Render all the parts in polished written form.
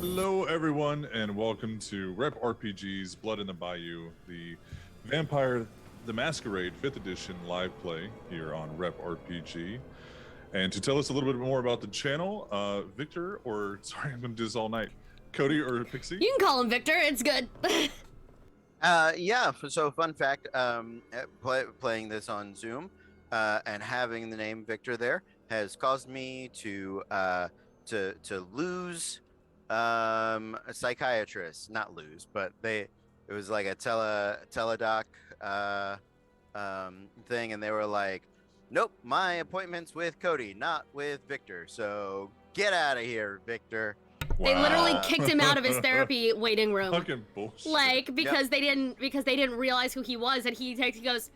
Hello, everyone, and welcome to Rep RPG's Blood in the Bayou, the Vampire the Masquerade 5th Edition live play here on Rep RPG. And to tell us a little bit more about the channel, Victor, or sorry, I'm going to do this all night, Cody or Pixie? You can call him Victor, it's good. So fun fact, playing this on Zoom and having the name Victor there has caused me to lose a psychiatrist, not lose, but it was like a teledoc thing, and they were like, nope, my appointment's with Cody, not with Victor, so get out of here, Victor. They literally kicked him out of his therapy waiting room. Fucking bullshit. Like, because they didn't realize who he was, and he goes,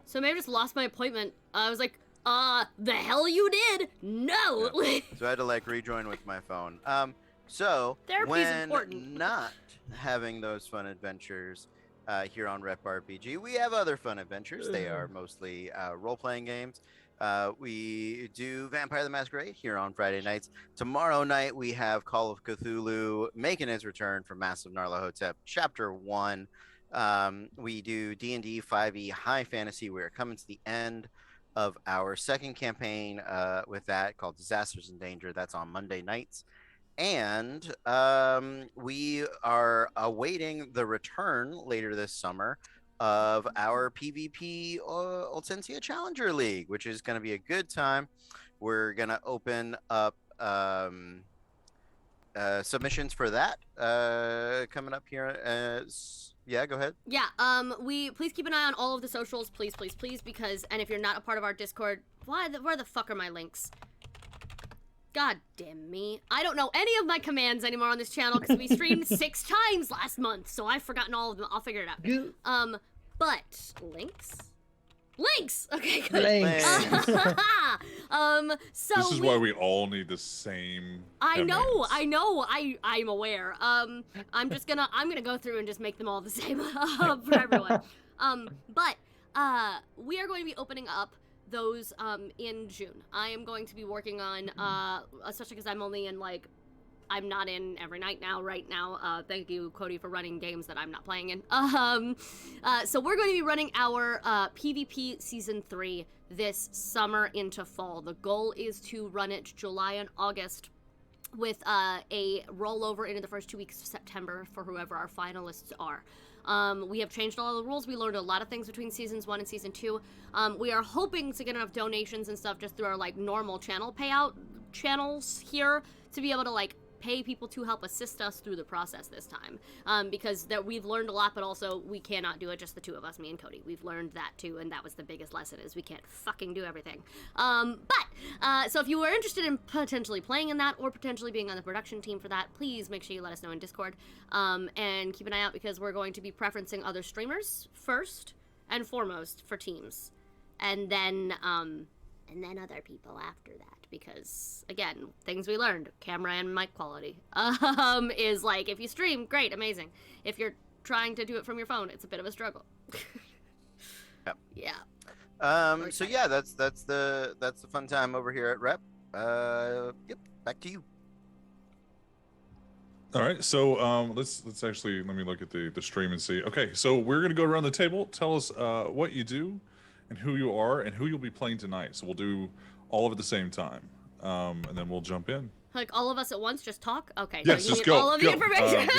so maybe I just lost my appointment. I was like, the hell you did? No. Yeah. So I had to like rejoin with my phone. So Therapy's when important. not having those fun adventures here on Rep RPG, we have other fun adventures. They are mostly role-playing games. We do Vampire the Masquerade here on Friday nights. Tomorrow night we have Call of Cthulhu making his return for Massive Nyarlathotep Chapter 1. We do D&D 5e High Fantasy. We're coming to the end of our second campaign with that called Disasters and Danger. That's on Monday nights. And we are awaiting the return later this summer of our PvP Ultensia Challenger League, which is going to be a good time. We're going to open up submissions for that coming up here. Yeah, go ahead. Yeah, please keep an eye on all of the socials, please, because, and if you're not a part of our Discord, where the fuck are my links? God damn me. I don't know any of my commands anymore on this channel because we streamed 6 times last month, so I've forgotten all of them. I'll figure it out. But links? Links! Okay, good. Links. So this is why we all need the same I know, commands. I'm aware. I'm gonna go through and just make them all the same for everyone. But we are going to be opening up those in June. I am going to be working on especially because I'm not in every night now, right now. Thank you, Cody, for running games that I'm not playing in. So we're going to be running our PvP Season 3 this summer into fall. The goal is to run it July and August with a rollover into the first 2 weeks of September for whoever our finalists are. We have changed all the rules. We learned a lot of things between Seasons 1 and Season 2. We are hoping to get enough donations and stuff just through our, normal channel payout channels here to be able to, pay people to help assist us through the process this time. Because we've learned a lot, but also we cannot do it just the two of us, me and Cody. We've learned that too, and that was the biggest lesson, is we can't fucking do everything. So if you are interested in potentially playing in that, or potentially being on the production team for that, please make sure you let us know in Discord. And keep an eye out, because we're going to be preferencing other streamers first and foremost for teams. And then other people after that. Because, again, things we learned, camera and mic quality, is if you stream, great, amazing. If you're trying to do it from your phone, it's a bit of a struggle. Yep. Yeah. So yeah, that's the fun time over here at Rep. Yep, back to you. All right, so let's actually, let me look at the stream and see. Okay, so we're gonna go around the table. Tell us what you do and who you are and who you'll be playing tonight. So we'll do all of it at the same time, and then we'll jump in. Like all of us at once, just talk? Okay, Yes, so you just need go. all of the information.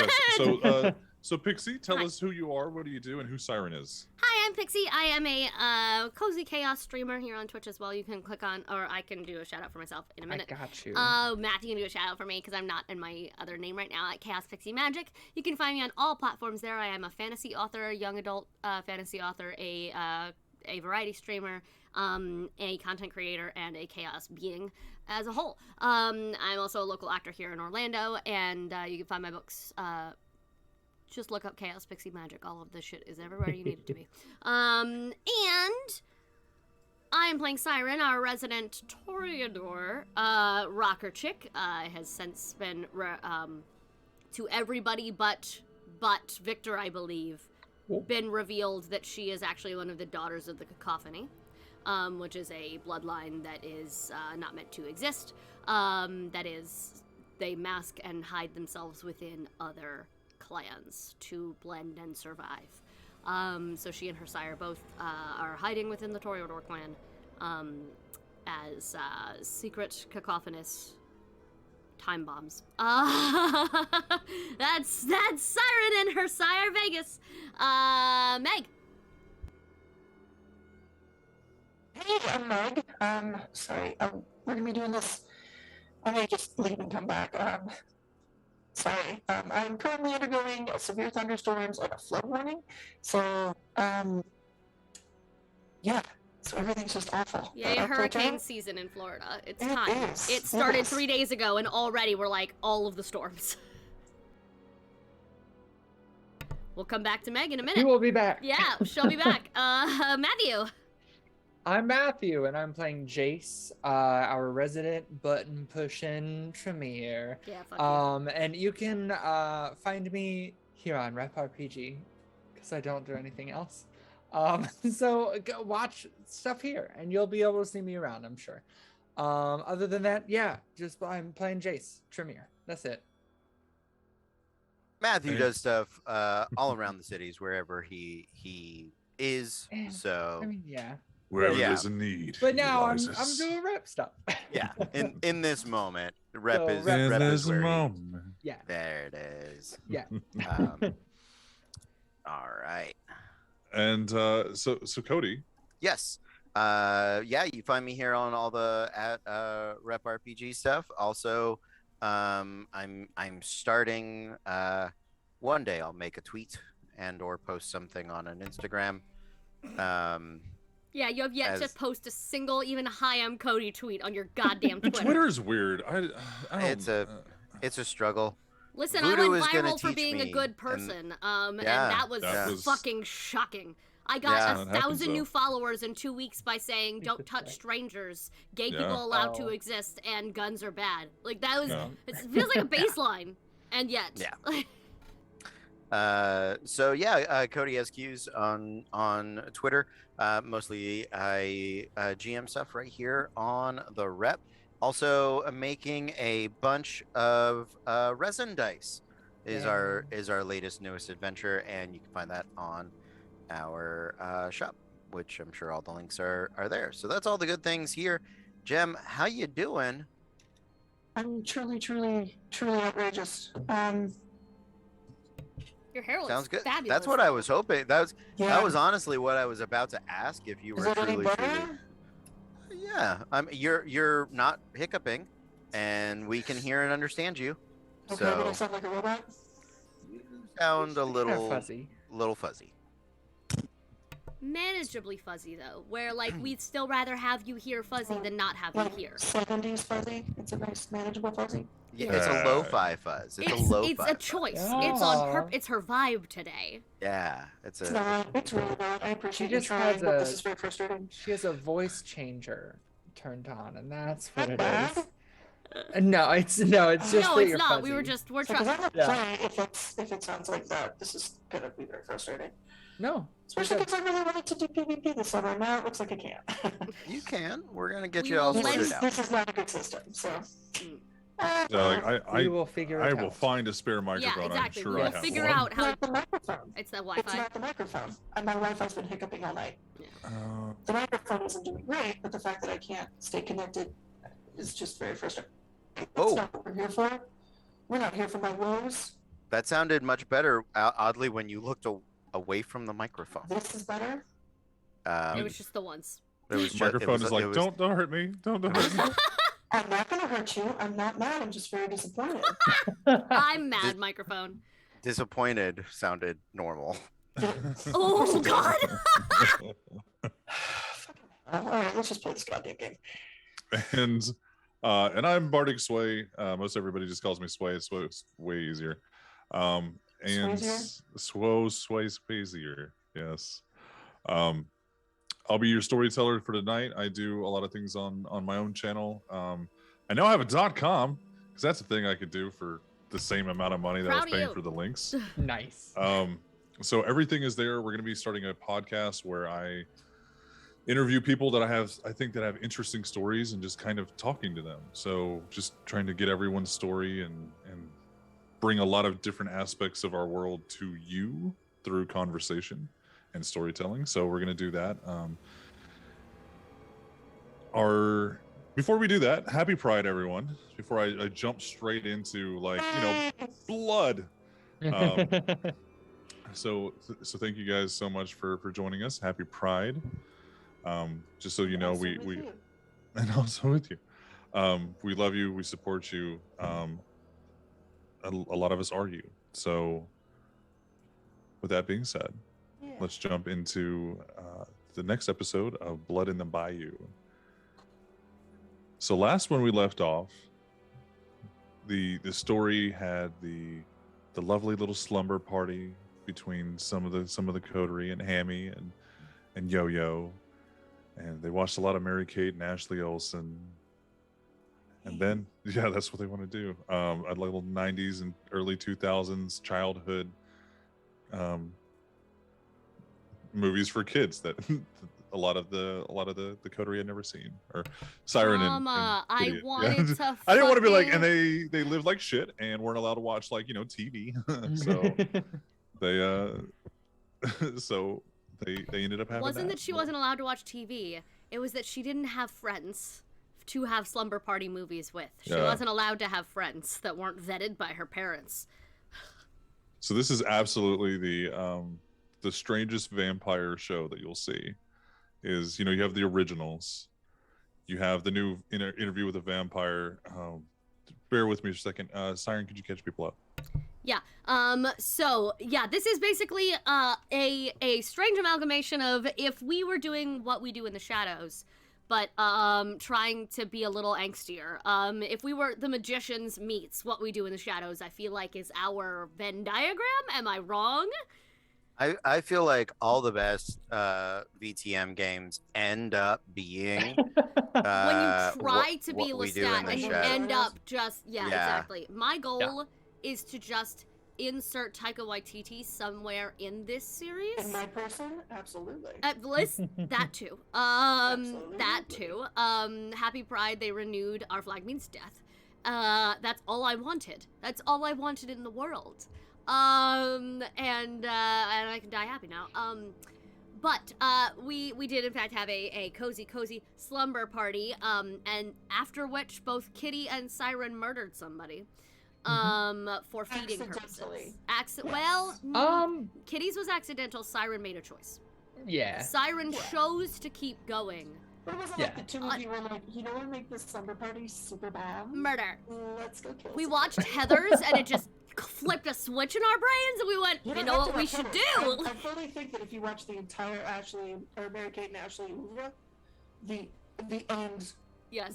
Yes. So Pixie, tell Hi. us who you are, what do you do, and who Siren is. Hi, I'm Pixie. I am a Cozy Chaos streamer here on Twitch as well. You can click on, or I can do a shout out for myself in a minute. I got you. Matt, you can do a shout out for me because I'm not in my other name right now at Chaos Pixie Magic. You can find me on all platforms there. I am a fantasy author, young adult fantasy author, a variety streamer, a content creator, and a chaos being as a whole. I'm also a local actor here in Orlando, and you can find my books. Just look up Chaos Pixie Magic. All of this shit is everywhere you need it to be. And I am playing Siren, our resident Toreador rocker chick. Has since been to everybody but Victor, I believe, been revealed that she is actually one of the daughters of the Cacophony. Which is a bloodline that is not meant to exist. That is they mask and hide themselves within other clans to blend and survive. So she and her sire both are hiding within the Toreador clan as secret cacophonous time bombs. That's Siren and her sire Vegas. Meg. Hey, I'm Meg. Sorry, we're gonna be doing this. I may just leave and come back. Sorry. I'm currently undergoing severe thunderstorms and a flood warning. So, yeah. So everything's just awful. Yeah, hurricane season in Florida. It's time. It started 3 days ago, and already we're like all of the storms. We'll come back to Meg in a minute. He will be back. Yeah, she'll be back. Matthew. I'm Matthew, and I'm playing Jace, our resident button-pushing Tremere. Yeah, fuck you. And you can find me here on Rep RPG, because I don't do anything else. So go watch stuff here, and you'll be able to see me around, I'm sure. Other than that, yeah, I'm playing Jace, Tremere. That's it. Matthew does stuff all around the cities wherever he is. So I mean, yeah. Wherever Yeah. there's a need. But now I'm arises. doing rep stuff. yeah, in this moment, rep So is rep In rep this is where he- moment. Yeah. there it is. Yeah. All right. And so Cody, Yes. Yeah, you find me here on all the Rep RPG stuff. Also, I'm starting one day I'll make a tweet and or post something on an Instagram. Yeah, you have yet to As- post a single even "Hi, I'm Cody" tweet on your goddamn Twitter. Twitter's weird. I don't, It's a struggle. Listen, Voodoo I went is gonna viral for teach being a me, good and- person, Yeah, and that was that was- fucking shocking. I Yeah. got That happens, 1,000 new though. followers in 2 weeks by saying, "Don't That's touch right. strangers, gay Yeah. people allowed to Oh. exist, and guns are bad." Like that was, Yeah. it feels like a baseline, and yet, Yeah. So yeah, Cody SQs on Twitter. Mostly I GM stuff right here on the Rep. Also making a bunch of resin dice is our latest newest adventure, and you can find that on our shop, which I'm sure all the links are there. So that's all the good things here. Jem, how you doing? I'm truly outrageous. your hair looks Sounds good. fabulous. That's what I was hoping. That Yeah. was honestly what I was about to ask, if you Is were it any truly. better? Yeah, you're not hiccuping, and we can hear and understand you. Okay, but I So sound like a robot. you sound a Kinda little fuzzy. fuzzy. manageably fuzzy though, where like we'd still rather have you here fuzzy than not have you Like here. 70s fuzzy. It's a nice manageable fuzzy. Yeah, it's a Yeah. lo-fi fuzz. It's a lo-fi. It's a fuzz. choice. Yeah. It's on it's her vibe today. Yeah, it's It's a. not. It's really not. I appreciate you just trying, has but a- this is very frustrating. She has a voice changer turned on, and that's what Not it bad. is. No, it's just No, that it's you're not. We were fuzzy. we're Because trying. I'm not Yeah. sorry if it sounds like that. This is gonna be very frustrating. No, Especially good. because I really wanted to do PvP this summer. Now it looks like I can't. You can. We're gonna get We you all will sorted lend- out. This is not a good system. So. Mm. Yeah, like we will figure it I out. will find a spare microphone. exactly. I'm sure We'll I have figure one. out how Not the microphone. it's the It's Wi-Fi. not the microphone. And my Wi-Fi's been hiccuping all night. Uh, The microphone isn't doing great, but the fact that I can't stay connected is just very frustrating. That's Oh. not what we're here for. We're not here for my woes. That sounded much better, oddly, when you looked away from the microphone. This is better. It was just the once. It was the microphone is like, don't hurt me, don't hurt me. I'm not gonna hurt you. I'm not mad. I'm just very disappointed. I'm mad. Microphone. Disappointed sounded normal. Oh God. All right, let's just play this goddamn game. and I'm Bardic Sway. Most everybody just calls me Sway. It's way easier. And Sway's easier. Yes. I'll be your storyteller for tonight. I do a lot of things on my own channel. I now have a .com because that's a thing I could do for the same amount of money that I Proud was of paying you. for the links. Nice. So everything is there. We're going to be starting a podcast where I interview people that I think that have interesting stories and just kind of talking to them. So just trying to get everyone's story and bring a lot of different aspects of our world to you through conversation and storytelling. So we're going to do that. Before we do that, happy Pride, everyone. Before I jump straight into, like, blood. So thank you guys so much for joining us. Happy Pride. Just so you know, we and also with you. We love you. We support you. A lot of us are you. So with that being said, let's jump into the next episode of Blood in the Bayou. So last when we left off, the story had the lovely little slumber party between some of the coterie and Hammy and Yo-Yo, and they watched a lot of Mary Kate and Ashley Olsen. And then, yeah, that's what they want to do. A little 90s and early 2000s childhood movies for kids that a lot of the coterie had never seen, or Siren and I wanted to. I didn't want to be like, and they lived like shit and weren't allowed to watch, like, TV. So they ended up having. It wasn't that she wasn't allowed to watch TV. It was that she didn't have friends to have slumber party movies with. She wasn't allowed to have friends that weren't vetted by her parents. So this is absolutely the strangest vampire show that you'll see. Is, you have the originals, you have the new interview with a vampire. Bear with me a second. Siren, could you catch people up? Yeah. So yeah, this is basically a strange amalgamation of if we were doing what we do in the shadows, but trying to be a little angstier. If we were the magicians meets what we do in the shadows, I feel like is our Venn diagram. Am I wrong? I feel like all the best VTM games end up being when you try to be Lestat and you end up just exactly. My goal is to just insert Taika Waititi somewhere in this series. In my person, absolutely. That too. That too. Happy Pride. They renewed Our Flag Means Death. That's all I wanted. That's all I wanted in the world. And I can die happy now. But we did in fact have a cozy slumber party, and after which both Kitty and Siren murdered somebody, for feeding purposes. Kitty's was accidental. Siren made a choice. Yeah. Siren chose to keep going. But it wasn't like the two of you were like, you know what, make this slumber party super bad? Murder. Let's go kill We somebody. watched Heather's and it just flipped a switch in our brains and we went, you know what we should do? I fully think that if you watch the entire Mary Kate and Ashley Uva, the end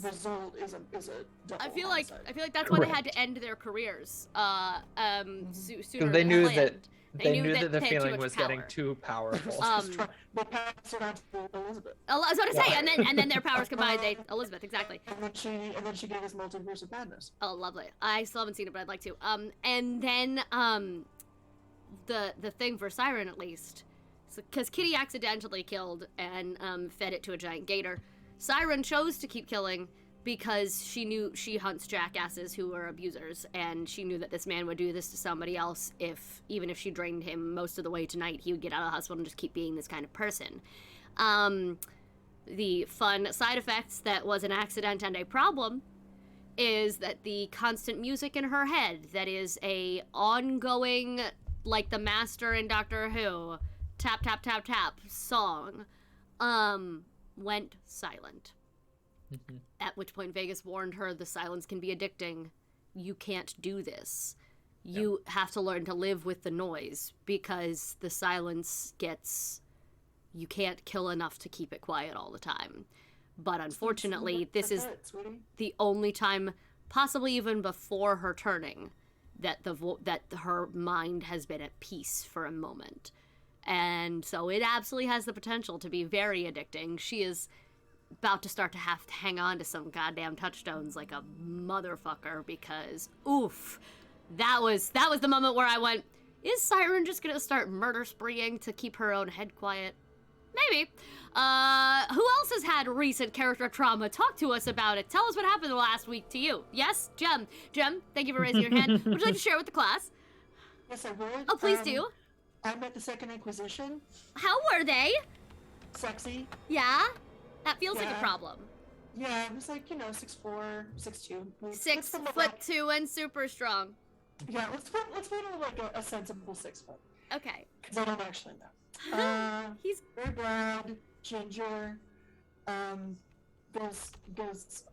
result is a double I feel like that's why they had to end their careers. Sooner because they knew than that they knew that the feeling was getting too powerful. They passed it on to Elizabeth. I was about to say, and then their powers combined. Elizabeth, exactly. And then she gave us Multiverse of Madness. Oh, lovely. I still haven't seen it, but I'd like to. And then the thing for Siren at least, because Kitty accidentally killed and fed it to a giant gator. Siren chose to keep killing because she knew she hunts jackasses who are abusers, and she knew that this man would do this to somebody else even if she drained him most of the way tonight, he would get out of the hospital and just keep being this kind of person. The fun side effects that was an accident and a problem is that the constant music in her head that is a ongoing, like the Master in Doctor Who, tap, tap, tap, tap song, went silent. At which point Vegas warned her the silence can be addicting. You can't do this. You have to learn to live with the noise because the silence you can't kill enough to keep it quiet all the time. But unfortunately, this is the only time, possibly even before her turning, that her mind has been at peace for a moment. And so it absolutely has the potential to be very addicting. She is about to start to have to hang on to some goddamn touchstones like a motherfucker because, oof, that was the moment where I went, is Siren just gonna start murder spreeing to keep her own head quiet? Maybe. Who else has had recent character trauma? Talk to us about it. Tell us what happened the last week to you. Yes, Jem. Jem, thank you for raising your hand. Would you like to share with the class? Yes, I would. Oh, please do. I met the Second Inquisition. How were they? Sexy. Yeah? That feels like a Yeah. problem. Yeah, it was like, 6'4", 6'2". 6'2" and super strong. Yeah, let's put it like a sensible 6 foot. Okay. Because I don't actually know. He's Very brown, ginger. Goes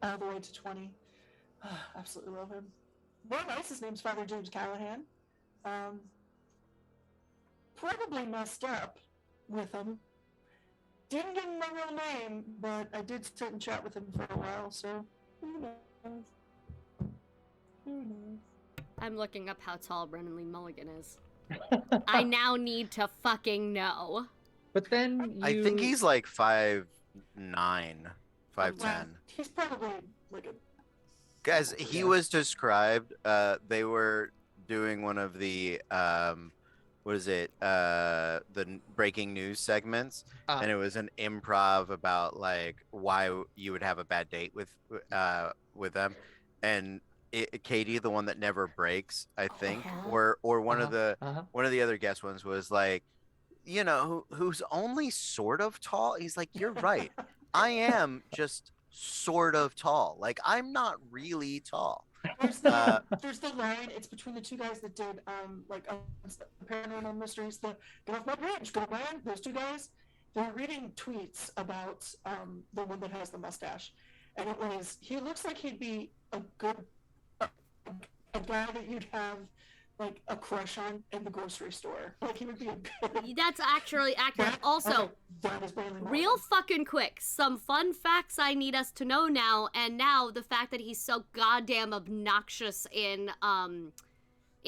all the way to 20. Absolutely love him. Very nice. His name's Father James Callahan. Probably messed up with him. Didn't give him my real name, but I did sit and chat with him for a while, so who knows? Who knows? I'm looking up how tall Brennan Lee Mulligan is. I now need to fucking know. But then you... I think he's like 5'9", 5'10". Well, he's probably like a... Guys, he was described, they were doing one of the, the breaking news segments, and it was an improv about like why you would have a bad date with them, and Katie, the one that never breaks, I think, or one of the other guest ones was like, who's only sort of tall. He's like, you're right, I am just sort of tall. Like, I'm not really tall. There's the line. It's between the two guys that did paranormal mysteries. The Get Off My Bridge, go man. Those two guys. They're reading tweets about the one that has the mustache, and it was, he looks like he'd be a good a guy that you'd have like a crush on in the grocery store. Like, he would be a good... That's actually accurate. Also, that is Bailey real Morgan. fucking quick, some fun facts I need us to know now, and now the fact that he's so goddamn obnoxious in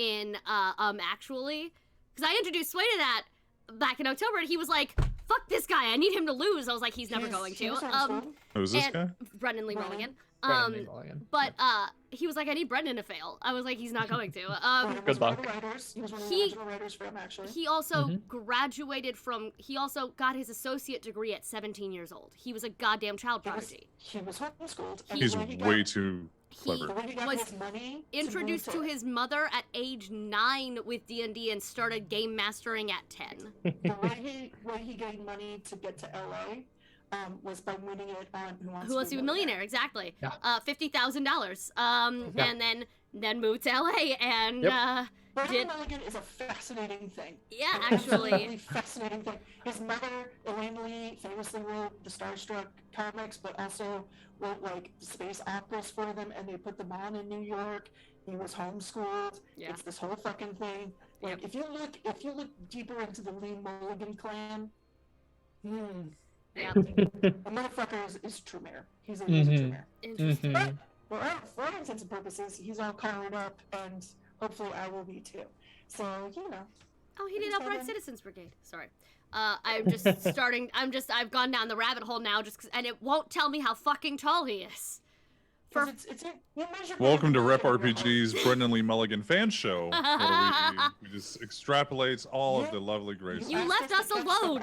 actually, because I introduced Sway to that back in October, and he was like, fuck this guy, I need him to lose. I was like, he's never going to. Who's this guy? Brendan Lee Mulligan. Brendan Lee Mulligan. But he was like, I need Brendan to fail. I was like, he's not going to. Good luck. He was one of the original writers for him, actually. He also graduated from, he also got his associate degree at 17 years old. He was a goddamn child prodigy. He was homeschooled. He's way too clever. He was introduced to his mother at age 9 with D&D and started game mastering at 10. The way he gained money to get to LA was by winning it on Who Wants to Be a Millionaire. Exactly. Yeah. $50,000. And then moved to LA and Brendan Mulligan is a fascinating thing. Yeah, It's a actually. really fascinating thing. His mother, Elaine Lee, famously wrote the Starstruck comics, but also wrote like space operas for them, and they put them on in New York. He was homeschooled. Yeah. It's this whole fucking thing. Like, if you look deeper into the Lee Mulligan clan, Yeah. the motherfucker is a true mayor. He's a true mayor. Interesting. But for all intents and purposes, he's all colored up, and hopefully I will be too. So, Oh, he did Upright Citizens Brigade. Sorry. I'm just starting, I've gone down the rabbit hole now and it won't tell me how fucking tall he is. Welcome to Rep RPG's Brendan Lee Mulligan fan show, where we just extrapolates all of the lovely graces. You left us alone.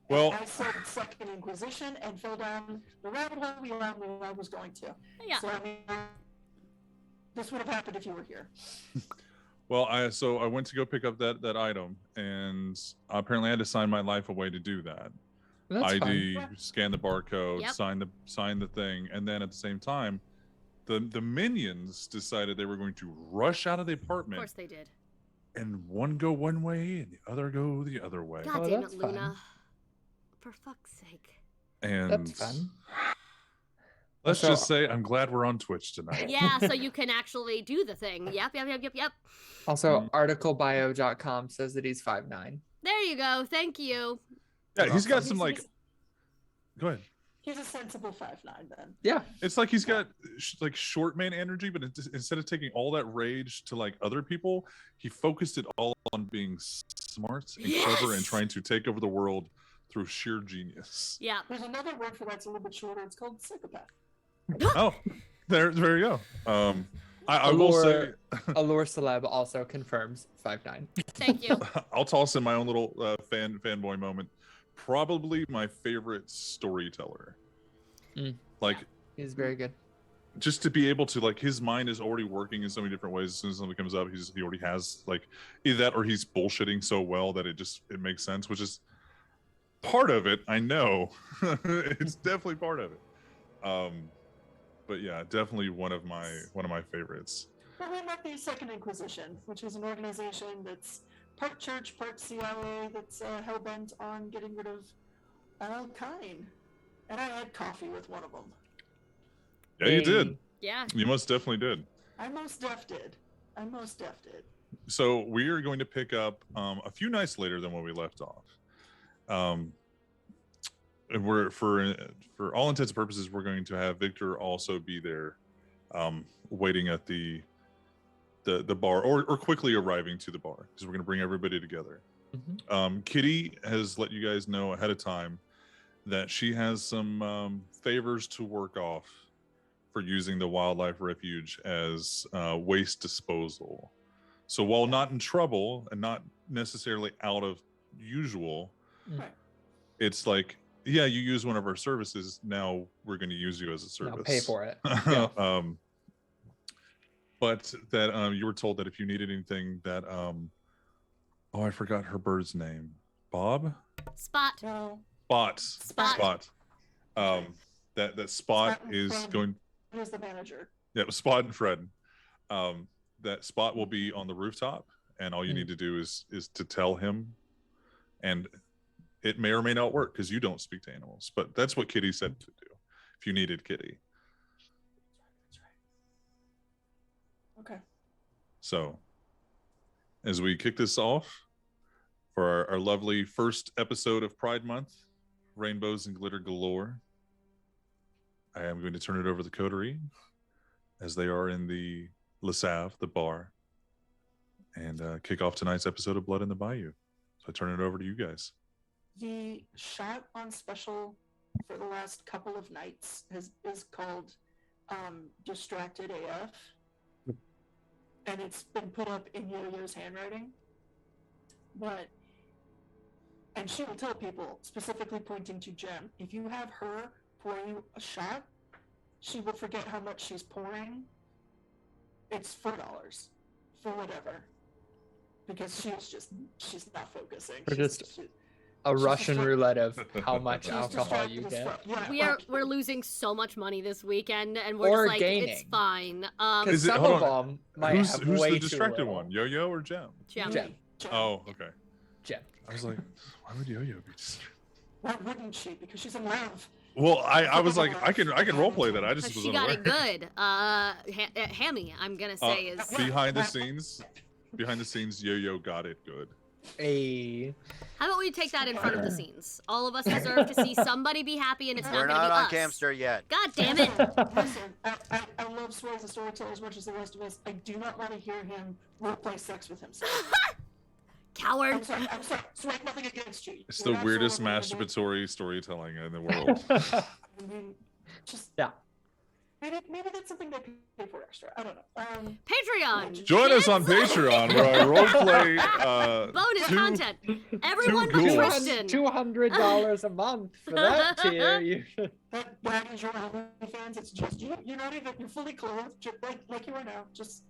Well, I said Second Inquisition and fell down the rabbit hole we all knew I was going to. Yeah. So, I mean, this would have happened if you were here. Well, I went to go pick up that item, and apparently I had to sign my life away to do that. That's ID, fun. scan the barcode, Yep. sign the thing, and then at the same time, the minions decided they were going to rush out of the Of apartment, course they did. and one go one way and the other go the other way. God Oh, damn that's it, fun. Luna. For fuck's sake. And That's fun. let's So- just say I'm glad we're on Twitch tonight. Yeah, so you can actually do the thing. Yep. Also, articlebio.com says that he's 5'9". There you go. Thank you. Yeah, he's got some He's- Go ahead. He's a sensible 5'9" then. Yeah. It's like he's got like short man energy, but instead of taking all that rage to like other people, he focused it all on being smart and clever and Yes! trying to take over the world through sheer genius. Yeah. There's another word for that's a little bit shorter. It's called psychopath. Oh, there you go. I will say, Allure Celeb also confirms 5'9". Thank you. I'll toss in my own little fanboy moment. probably my favorite storyteller. Like, He's very good. just to be able to, like, his mind is already working in so many different ways. As soon as something comes up, he already has, like, either that or he's bullshitting so well that it makes sense, which is part of it. I know. It's definitely part of it. But yeah, definitely one of my favorites. Well, we met the Second Inquisition, which is an organization that's part church, part CIA, that's hell-bent on getting rid of Al-Kain. And I had coffee with one of them. Yeah, you did. Yeah. You most definitely did. I most def did. So we are going to pick up a few nights later than when we left off. And we're for all intents and purposes, we're going to have Victor also be there, waiting at the bar, or quickly arriving to the bar, because we're going to bring everybody together. Kitty has let you guys know ahead of time that she has some favors to work off for using the wildlife refuge as waste disposal. So while not in trouble and not necessarily out of usual, it's like, yeah, you use one of our services, now we're going to use you as a service. Now pay for it. But that you were told that if you needed anything, that I forgot her bird's name. Bob? Spot. No. Spot. That Spot is Fred. going. Who's the manager? Yeah, Spot and Fred. That Spot will be on the rooftop, and all you need to do is to tell him, and it may or may not work because you don't speak to animals. But that's what Kitty said to do. If you needed Kitty. That's right. Okay. So, as we kick this off for our lovely first episode of Pride Month, Rainbows and Glitter Galore, I am going to turn it over to the coterie as they are in the Le Save, the bar, and kick off tonight's episode of Blood in the Bayou. So I turn it over to you guys. The shot on special for the last couple of nights is called Distracted AF. And it's been put up in Yo-Yo's handwriting. And she will tell people, specifically pointing to Jem, if you have her pour you a shot, she will forget how much she's pouring. It's $4 for whatever. Because she's not focusing. Or just a Russian roulette of how much she's alcohol distracted you as get. fuck. Yeah, We're losing so much money this weekend, and we're Or just like, gaining. it's fine. Because some hold of them might Who's have way the too distracted little. one? Yo-Yo or Jem? Jem. Jem. Oh, okay. Jem. I was like, why would Yo-Yo be distracted? Why wouldn't she? Because she's in love. Well, I was like, I can role play that. I just She wasn't got aware. it good. Hammy, I'm gonna say is. Behind the scenes, Yo-Yo got it good. How about we take that in front of the scenes? All of us deserve to see somebody be happy, and it's We're not gonna not on be us. Camster yet. God damn it! Listen, I love Sway as a storyteller as much as the rest of us. I do not want to hear him roleplay sex with himself. Coward. I'm sorry. Sway, nothing against you. It's You're the not weirdest someone who would- masturbatory storytelling in the world. I mean, just Yeah. maybe that's something they pay for extra. I don't know. Patreon. Join us on Kids. Patreon where I roleplay Bonus two- content. Everyone but ghouls. Tristan. $200 a month for that tier. You should. That is your OnlyFans. It's just you. You're not even. You're fully clothed, just like you are now. Just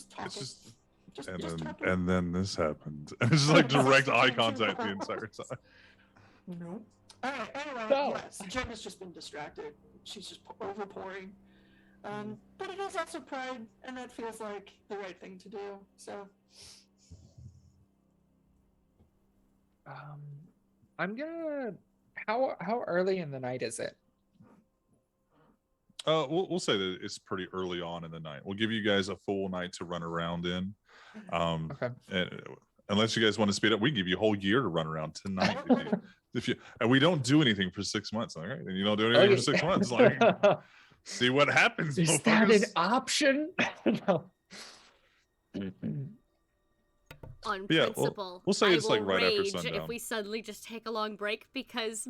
talking. It's just, Just and talking. then this happened. And it's just like direct eye contact the entire time. No. All right. Anyway, No. yes, Jem has just been distracted. She's just overpouring. But it is also Pride, and that feels like the right thing to do. So. I'm gonna. How early in the night is it? We'll say that it's pretty early on in the night. We'll give you guys a full night to run around in. Okay. And unless you guys want to speed up, we give you a whole year to run around tonight. If you and we don't do anything for 6 months, all right? And you don't do anything for 6 months, like see what happens. Is that an motherfuckers. option? No. on Yeah, principle, we'll say I it's will like right after rage sundown. if we suddenly just take a long break because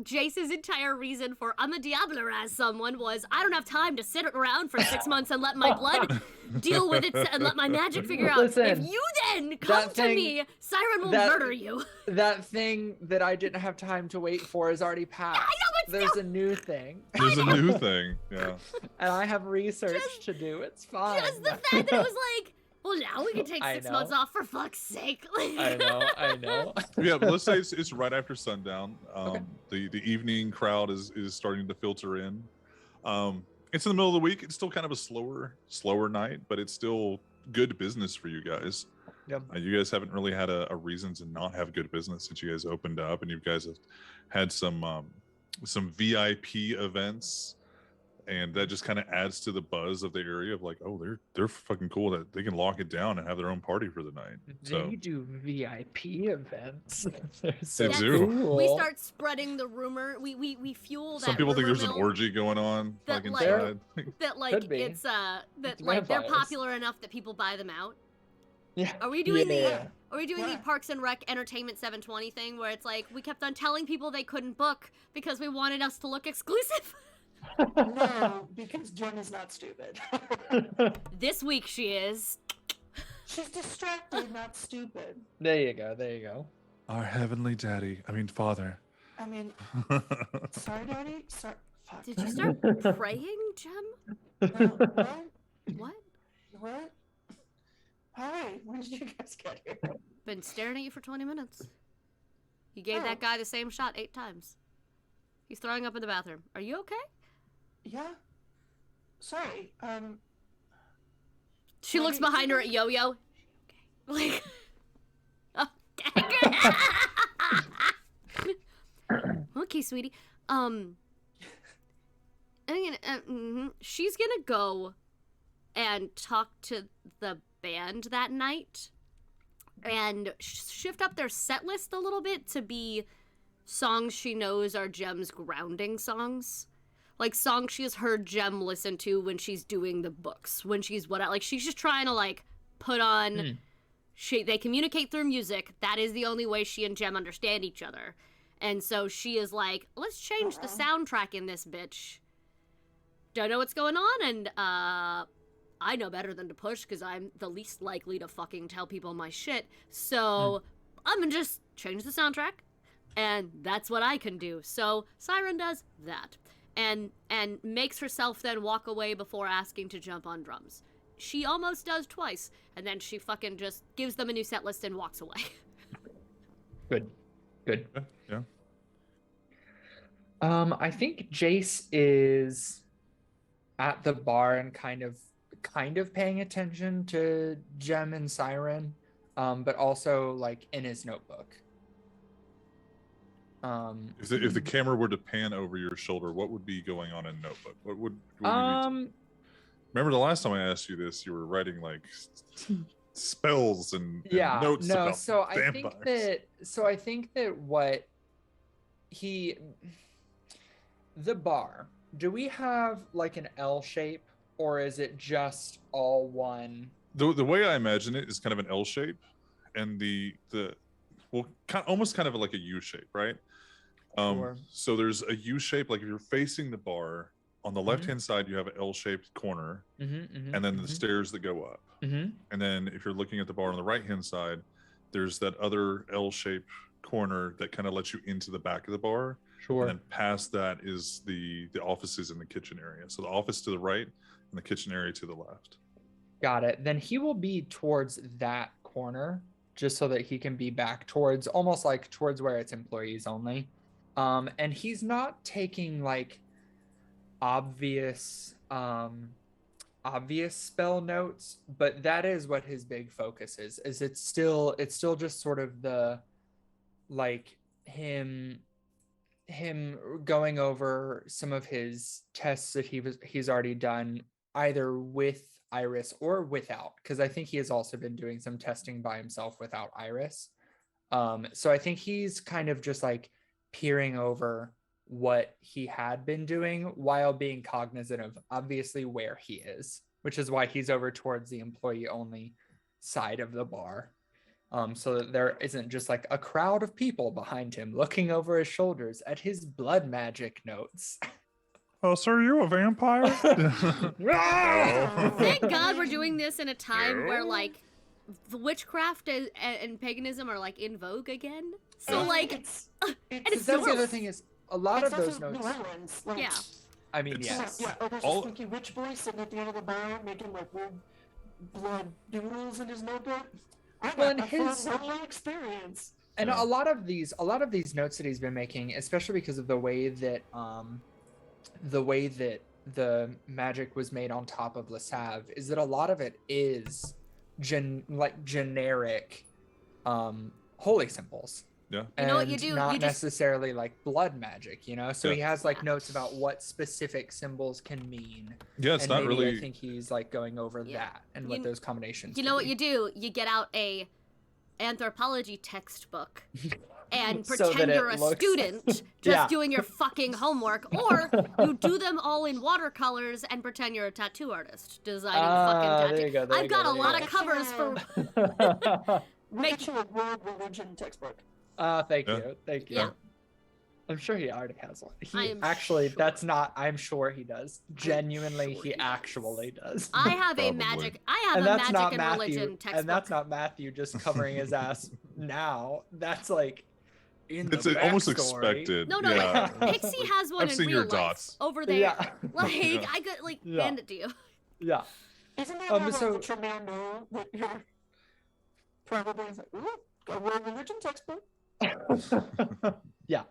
Jace's entire reason for I'm a Diabler as someone was I don't have time to sit around for 6 months and let my blood deal with it and let my magic figure out. If Listen, you then come to me, Siren will murder you. That thing that I didn't have time to wait for is already passed. I know, but There's still. a new thing. There's a new thing. Yeah. And I have research to do. It's fine. Just the fact that it was like, well, now we can take I 6 months know. off for fuck's sake. I know. Yeah, but let's say it's right after sundown. Okay. The evening crowd is starting to filter in. It's in the middle of the week. It's still kind of a slower night, but it's still good business for you guys. Yep. You guys haven't really had a reason to not have good business since you guys opened up, and you guys have had some VIP events, and that just kind of adds to the buzz of the area of like, oh, they're fucking cool that they can lock it down and have their own party for the night. So They do VIP events. They're They so do. cool. We start spreading the rumor. We fuel that. some people think rumor there's an mill orgy going on that, like like, inside. that like Could be. it's that It's like they're vampires. popular enough that people buy them out. Yeah. Are we doing Yeah. Are we doing the Parks and Rec Entertainment 720 thing where it's like we kept on telling people they couldn't book because we wanted us to look exclusive? No, because Jen is not stupid. This week she is. She's distracted, not stupid. There you go. Our heavenly daddy, father. I mean, sorry, Daddy. Sorry. Fuck. Did you start praying, Jem? No, what? What? What? Hi. When did you guys get here? Been staring at you for 20 minutes. You gave that guy the same shot 8 times. He's throwing up in the bathroom. Are you okay? Yeah. Sorry. She looks behind her at Yo-Yo. Okay. Okay, sweetie. She's gonna go and talk to the band that night and shift up their set list a little bit to be songs she knows are Jem's grounding songs. Like songs she has heard Jem listen to when she's doing the books, when she's she's just trying to put on. They communicate through music. That is the only way she and Jem understand each other. And so she is like, let's change the soundtrack in this bitch. Don't know what's going on, and I know better than to push because I'm the least likely to fucking tell people my shit. So I'm gonna just change the soundtrack, and that's what I can do. So Siren does that. And makes herself then walk away before asking to jump on drums. She almost does twice, and then she fucking just gives them a new set list and walks away. Good. Yeah. I think Jace is at the bar and kind of paying attention to Jem and Siren, but also in his notebook. If the camera were to pan over your shoulder, what would be going on in Notebook? What would remember the last time I asked you this, you were writing spells and notes about vampires. I think that what the bar, do we have an L shape, or is it just all one? The way I imagine it is kind of an L shape, and almost kind of like a U shape, right? Sure. So there's a U shape, like if you're facing the bar, on the left-hand side you have an L-shaped corner, and then the stairs that go up. And then if you're looking at the bar on the right-hand side, there's that other L-shaped corner that kind of lets you into the back of the bar. Sure. And then past that is the offices and the kitchen area. So the office to the right and the kitchen area to the left. Got it. Then he will be towards that corner, just so that he can be back towards towards where it's employees only. And he's not taking obvious spell notes, but that is what his big focus is it's still just sort of the him going over some of his tests that he's already done, either with Iris or without, because I think he has also been doing some testing by himself without Iris. So I think he's kind of just peering over what he had been doing while being cognizant of obviously where he is, which is why he's over towards the employee only side of the bar, so that there isn't just like a crowd of people behind him looking over his shoulders at his blood magic notes. Oh, sir, are you a vampire? No. Thank God we're doing this in a time where like the witchcraft and paganism are like in vogue again. So like, it's and it's That's the other normal. thing is a lot of also those notes. New Orleans, like, Yeah. I mean, It's- yes. yeah, there's All- a spooky witch boy sitting at the end of the bar making like weird blood doodles in his notebook. I Well, got and a his- fun lonely experience. And Yeah. a lot of these notes that he's been making, especially because of the way that the magic was made on top of Le Save, is that a lot of it is generic holy symbols. Yeah. You know what you And do? Not You just- necessarily like blood magic, you know. So Yeah. he has like Yeah. notes about what specific symbols can mean. Yeah, it's and not maybe really. I think he's like going over Yeah. that and You- what those combinations. You could know what be. you do? You get out a anthropology textbook and So pretend that it you're a looks- student just Yeah. doing your fucking homework, or you do them all in watercolors and pretend you're a tattoo artist designing fucking There tattoos. you go. There I've you got go, a there lot you of covers for. We'll Make- get you a world religion textbook. Thank Yeah. you. Thank you. Yeah. I'm sure he already has one. I He am actually, sure. that's not. I'm sure he does. Genuinely, sure he he does. actually does. I have a Probably. magic. I have And a that's not magic and Matthew. religion textbook. And that's not Matthew just covering his ass now. That's like in It's the almost backstory. expected. No, no, yeah. like Pixie has one I've in seen real your life dots. over there. Yeah. Like Yeah. I could like Yeah. hand it to you. Yeah. Isn't that Um, how so- the Tremaine know that you're probably like, ooh, a world religion textbook? Yeah.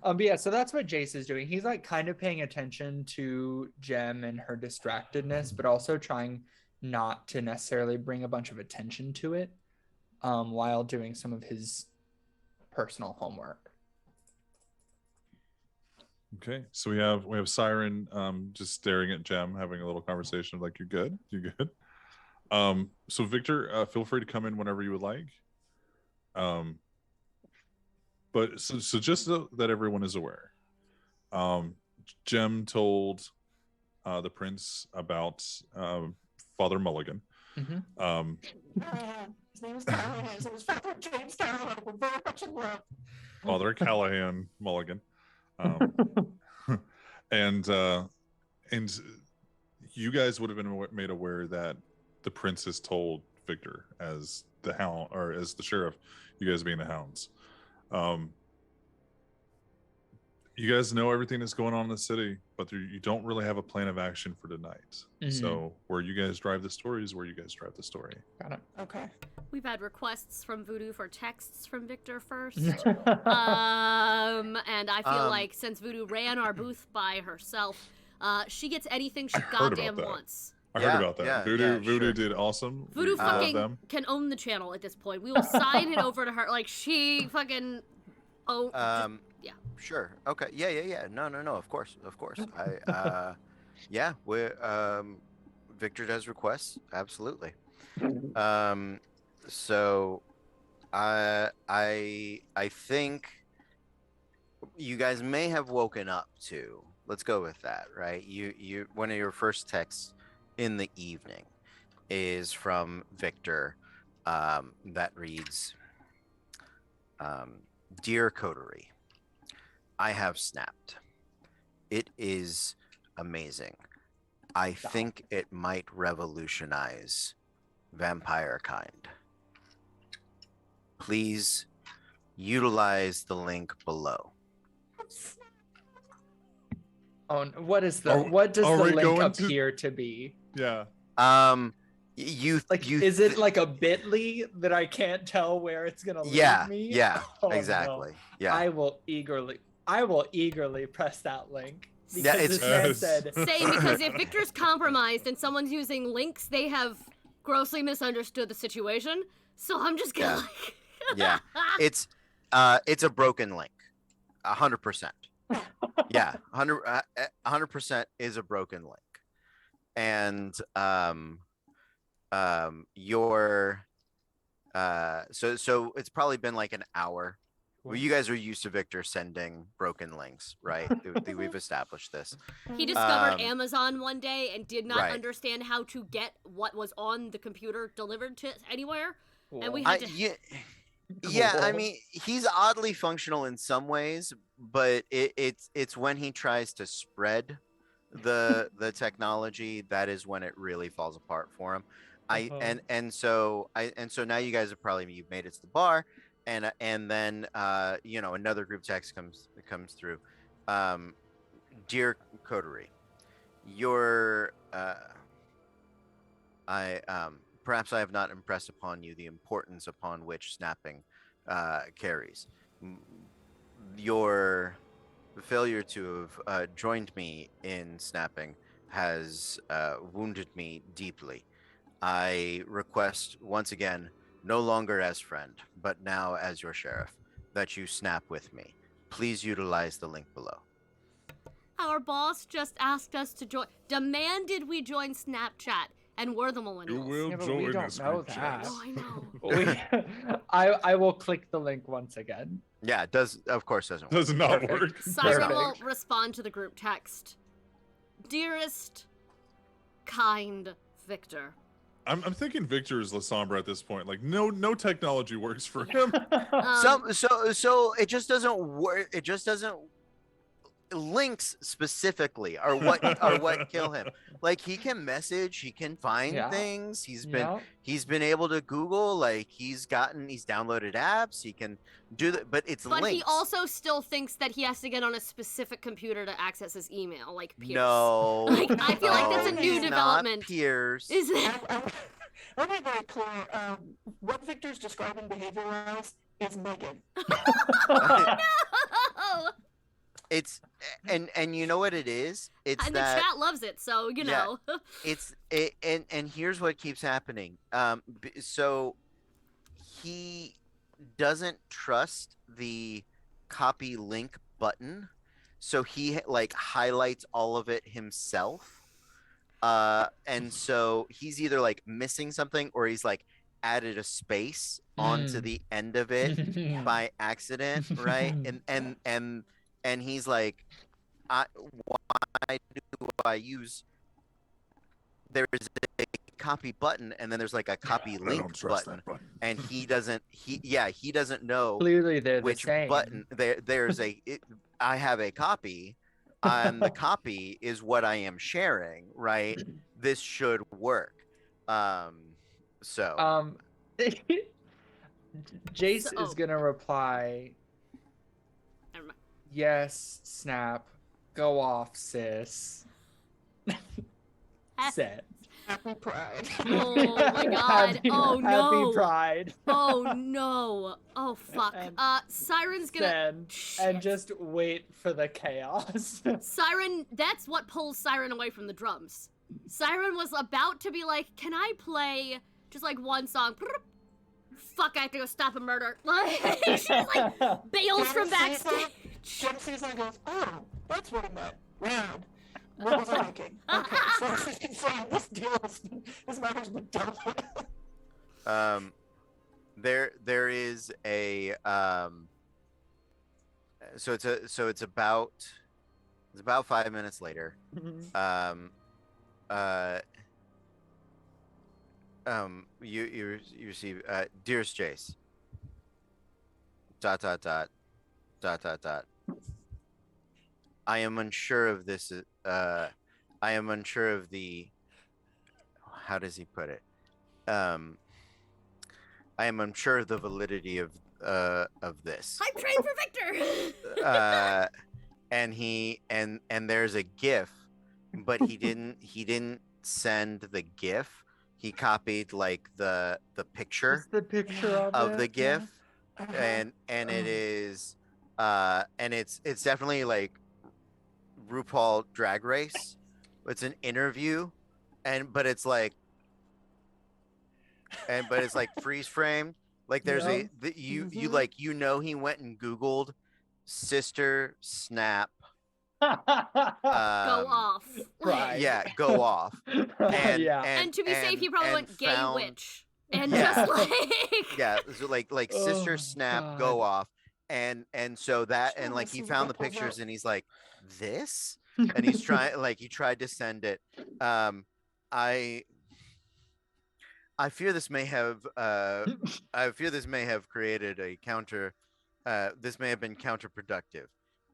But yeah, so that's what Jace is doing. He's like kind of paying attention to Jem and her distractedness, but also trying not to necessarily bring a bunch of attention to it, while doing some of his personal homework. Okay, so we have Siren just staring at Jem, having a little conversation like, "You good? You good?" So Victor, feel free to come in whenever you would like. But so just so that everyone is aware, Jem told the prince about Father Mulligan. Mhm. Callahan. His name is Callahan. So his father James Callahan. We're very much in love. Father Callahan Mulligan. And you guys would have been made aware that the prince has told Victor as the hound, or as the sheriff, you guys being the hounds. You guys know everything that's going on in the city, but you don't really have a plan of action for tonight. Mhm. So where you guys drive the story is where you guys drive the story. Got Okay. We've had requests from Voodoo for texts from Victor first. it. And I feel Um, like since Voodoo ran our booth by herself, she gets anything she I heard about goddamn that. wants. I Yeah, heard about that. yeah, Voodoo yeah, Voodoo sure. did awesome. Voodoo We love fucking them. can own the channel at this point. We will sign it over to her. Like she fucking yeah. Sure. Okay. Yeah. No. Of course. Yeah. We're Victor does requests. Absolutely. So, I think you guys may have woken up to. Let's go with that, right? You one of your first texts in the evening is from Victor, that reads, "Dear Coterie, I have snapped. It is amazing. I think it might revolutionize vampire kind. Please utilize the link below." Oh, what is the Are- what does are the we link going to- appear to be? Yeah. You Like, you is it like a bit.ly that I can't tell where it's gonna lead yeah, me? yeah, Oh, no. exactly. Yeah. I will eagerly press that link. Yeah, Because it's- this man Yes. said Same, because if Victor's compromised and someone's using links, they have grossly misunderstood the situation. So I'm just gonna like Yeah. It's a broken link. 100%. Yeah, 100% is a broken link. And your so it's probably been like an hour Well, you guys are used to Victor sending broken links, right? We've established this. He discovered Um, Amazon one day and did not right. understand how to get what was on the computer delivered to anywhere. And we Cool. had to. Yeah, I Cool. mean, he's oddly functional in some ways, but it's when he tries to spread the technology that is when it really falls apart for him. So now you guys have probably you've made it to the bar, and then another group text comes through. Dear Coterie, your perhaps I have not impressed upon you the importance upon which snapping carries. Your failure to have joined me in snapping has wounded me deeply. I request once again, no longer as friend, but now as your sheriff, that you snap with me. Please utilize the link below. Our boss just asked us to demanded we join Snapchat, and we're the millennials. You will Yeah, but join we don't this know group chat. that. Oh, I know. I will click the link once again. Yeah, it does of course doesn't work. Does not Perfect. work. Siren will Perfect. respond to the group text. Dearest, kind Victor. I'm thinking Victor is La Sombra at this point. Like no technology works for him. So it just doesn't work. It just doesn't. Links specifically are what kill him. Like he can message, he can find Yeah. things. He's Yeah. been able to Google. Like he's downloaded apps. He can do that, but it's But links. he also still thinks that he has to get on a specific computer to access his email, like Pierce. No, Like, I feel like that's a no, new he's development. Not Pierce. Is it? I'll be very clear. What Victor's describing behavior-wise is Megan. Oh! It's and you know what it is. It's And that the chat loves it, so you know. and here's what keeps happening. So he doesn't trust the copy link button, so he like highlights all of it himself. And so he's either like missing something or he's like added a space onto the end of it by accident, right? And he's like, why do I use? There is a copy button, and then there's like a copy I don't link trust button, that button. and he doesn't know Clearly, they're which the same. button. I have a copy, and the copy is what I am sharing, right? This should work. So. Jace So- is gonna reply. Never mind. Yes, snap. Go off, sis. Set. Happy Pride. Oh my god. Happy, Oh no. Happy Pride. Oh no. Oh fuck. And Siren's gonna. Send Shit. and just wait for the chaos. Siren, that's what pulls Siren away from the drums. Siren was about to be like, can I play just like one song? Fuck, I have to go stop a murder. Like, she's like, bails from backstage. Jen sees that and goes, oh, that's what it meant. Round. What was I thinking? Okay, so she's confirmed this deal this matter's been dealt with. There is a so it's about 5 minutes later. You receive dearest Jace. ... I am unsure of this. I am unsure of the. How does he put it? I am unsure of the validity of this. I'm praying for Victor. And there's a GIF, but he didn't send the GIF. He copied like the picture Just the picture of it, the GIF, yeah. and it is and it's definitely like RuPaul Drag Race. It's an interview, but it's like freeze framed. Like there's you like he went and Googled sister snap. Go off. Right. Yeah, go off. And, Yeah. And to be safe, he probably went gay found- witch. And Yeah. just like. Yeah, so like sister Oh, snap, God. go off, and so that and Sure, like this he is found the what pulls pictures out. and he's like, this, and he's trying like he tried to send it. I I fear this may have created a counter. This may have been counterproductive.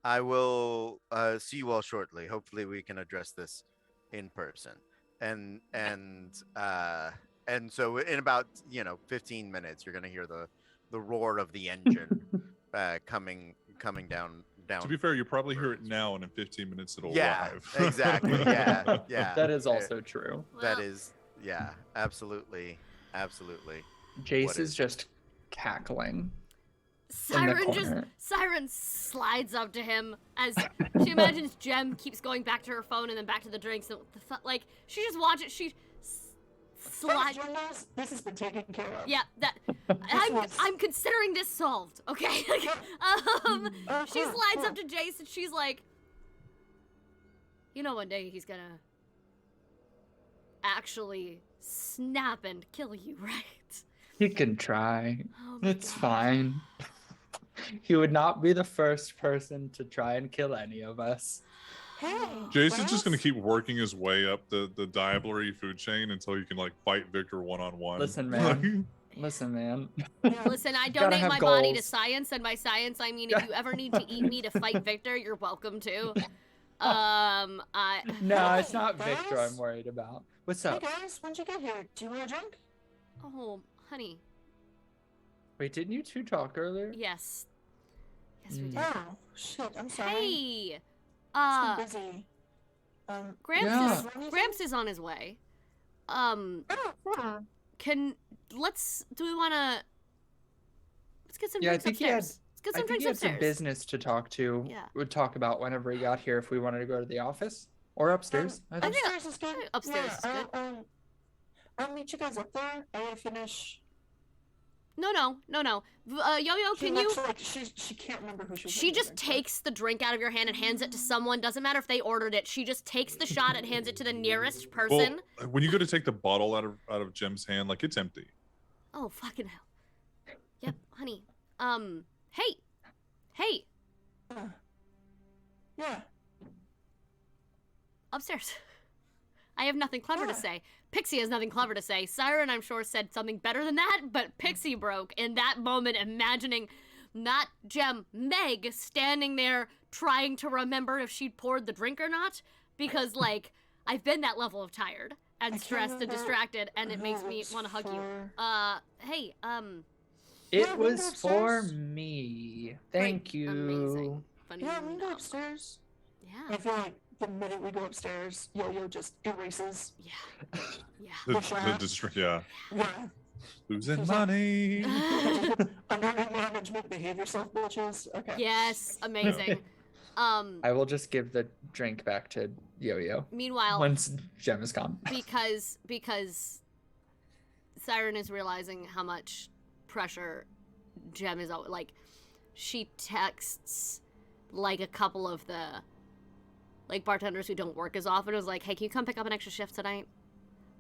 I will see you all shortly. Hopefully, we can address this in person. And so in about 15 minutes, you're gonna hear the roar of the engine coming down. To be fair, you probably hear it now, and in 15 minutes it'll Yeah, arrive. exactly. Yeah, yeah. That is also true. That Well, is, yeah, absolutely. Jace is- is just cackling. Siren corner. slides up to him as she imagines Jem keeps going back to her phone and then back to the drinks. And like she just watches. She slides. This has been taken care of. Yeah, I'm considering this solved. Okay. She slides up to Jace and she's like, one day he's gonna actually snap and kill you, right? He can try. Oh my It's God. fine. He would not be the first person to try and kill any of us. Hey, Jason's just gonna keep working his way up the diablerie food chain until he can like fight Victor one-on-one. Listen, man. Listen, man. Listen, I Gotta donate have my body to goals. science, and by science I mean if you ever need to eat me to fight Victor, you're welcome to. No, it's not Hey, Victor guys. I'm worried about. What's Hey up? guys, when'd you get here? Do you want a drink? Oh, honey, Wait, didn't you two talk earlier? yes, we Mm. did. Oh, shit, I'm sorry. Hey, It's been busy. Gramps Yeah. is Gramps is on his way. Oh, yeah. Do we wanna? Let's get some Yeah, I drinks think he had. upstairs. Let's get I some think drinks he had some upstairs. business to talk to. Yeah. Would talk about whenever he got here if we wanted to go to the office or upstairs. I think. think Upstairs is good. upstairs is Yeah, good. I'll meet you guys up there. I gotta finish. No. Yo-Yo, She can looks you? like she can't remember who she was. She looking just for. takes the drink out of your hand and hands it to someone. Doesn't matter if they ordered it. She just takes the shot and hands it to the nearest person. Well, when you go to take the bottle out of Jem's hand, like it's empty. Oh, fucking hell. Yep, honey. Hey, Yeah. upstairs. I have nothing clever to Yeah. say. Pixie has nothing clever to say. Siren, I'm sure, said something better than that, but Pixie broke in that moment, imagining not Jem, Meg standing there trying to remember if she'd poured the drink or not, because, like, I've been that level of tired and I can't stressed and remember distracted, and it who makes me it's want to hug you. for. Hey, Yeah, It we can was go for upstairs. me. great, Thank you. Amazing. Yeah, we can go Phenomenal. upstairs. I Yeah, feel like the minute we go upstairs, Yo-Yo just erases. yeah. Yeah, Yeah. losing She's money. Under new management, behave yourself, bitches. Okay. Yes, amazing. I will just give the drink back to Yo-Yo Meanwhile, once Jem is gone. because Siren is realizing how much pressure Jem is like, she texts like a couple of the like bartenders who don't work as often. It was like, hey, can you come pick up an extra shift tonight?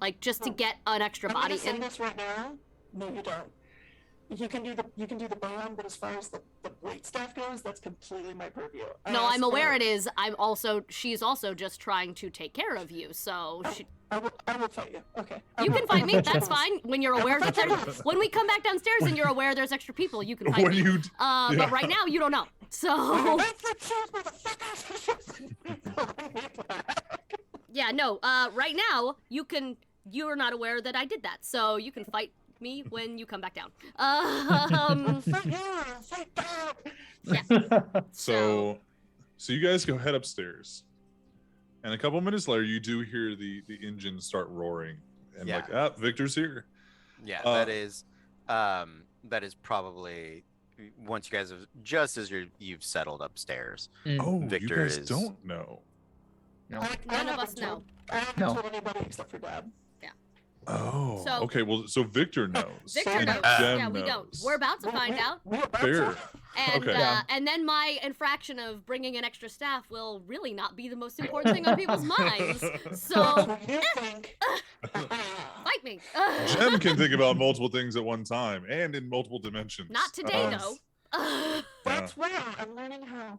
Like just to get an extra I'm body gonna say in. this right now. No, you don't. You can do the band, but as far as the wait staff goes, that's completely my purview. No, I'm aware it is. She's also just trying to take care of you. So I will fight you. Okay. you can fight me. That's fine. When you're aware that when we come back downstairs and you're aware there's extra people, you can fight When me. you But right now you don't know. So That's the truth, motherfuckers. yeah, no. Right now you're not aware that I did that. So you can fight me when you come back down. Fight you, fight back. So you guys go head upstairs, and a couple minutes later, you do hear the engine start roaring, and Yeah. Victor's here. Yeah, Uh, that is probably once you guys have just as you've settled upstairs. Oh, Victor you guys is- don't know. No. None of us know. I haven't No. told anybody except for Dad. Oh, So- okay. Well, so Victor knows. Victor and knows. Jem Yeah, we don't. knows. We're about to find out. We're about Fair. to. And Okay. Yeah. and then my infraction of bringing in extra staff will really not be the most important thing on people's minds. That's So what you think. fight me. Jem can think about multiple things at one time and in multiple dimensions. Not today Um, though. That's right. I'm learning how.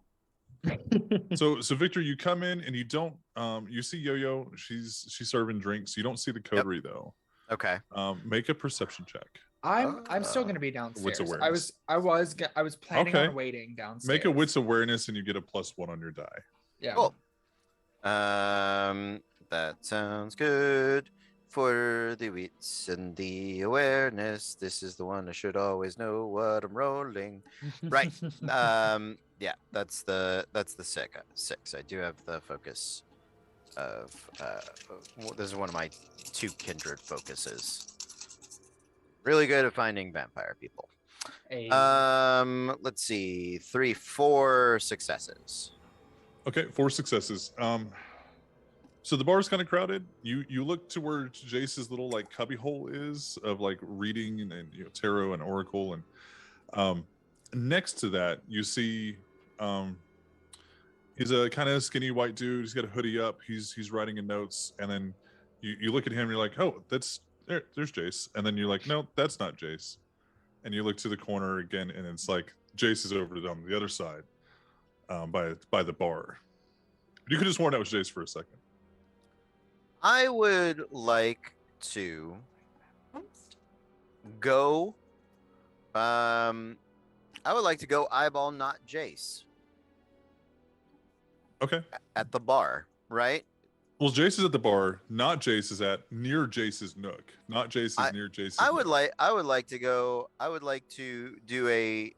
So Victor, you come in and you don't you see Yo-Yo, she's serving drinks. You don't see the coterie though. Okay. Make a perception check. I'm still gonna be downstairs. awareness. I was planning Okay. on waiting downstairs. Make a wits awareness and you get a +1 on your die. Yeah. Cool. That sounds good. For the wits and the awareness, this is the one I should always know what I'm rolling. Right. Yeah, that's the six. I do have the focus of this is one of my 2 kindred focuses. Really good at finding vampire people. Let's see, 4 successes. Okay, 4 successes. So the bar's kind of crowded. You look to where Jace's little like cubby hole is of like reading and tarot and oracle, and next to that you see he's a kind of skinny white dude. He's got a hoodie up. He's writing in notes, and then you look at him. And you're like, oh, there's Jace, and then you're like, no, that's not Jace, and you look to the corner again, and it's like Jace is over on the other side, by the bar. You could have sworn that was Jace for a second. I would like to go. I would like to go eyeball not Jace. Okay. At the bar, right? Well, Jace is at the bar. Not Jace is at near Jace's nook. Not Jace is near Jace's. I would like to go. I would like to do a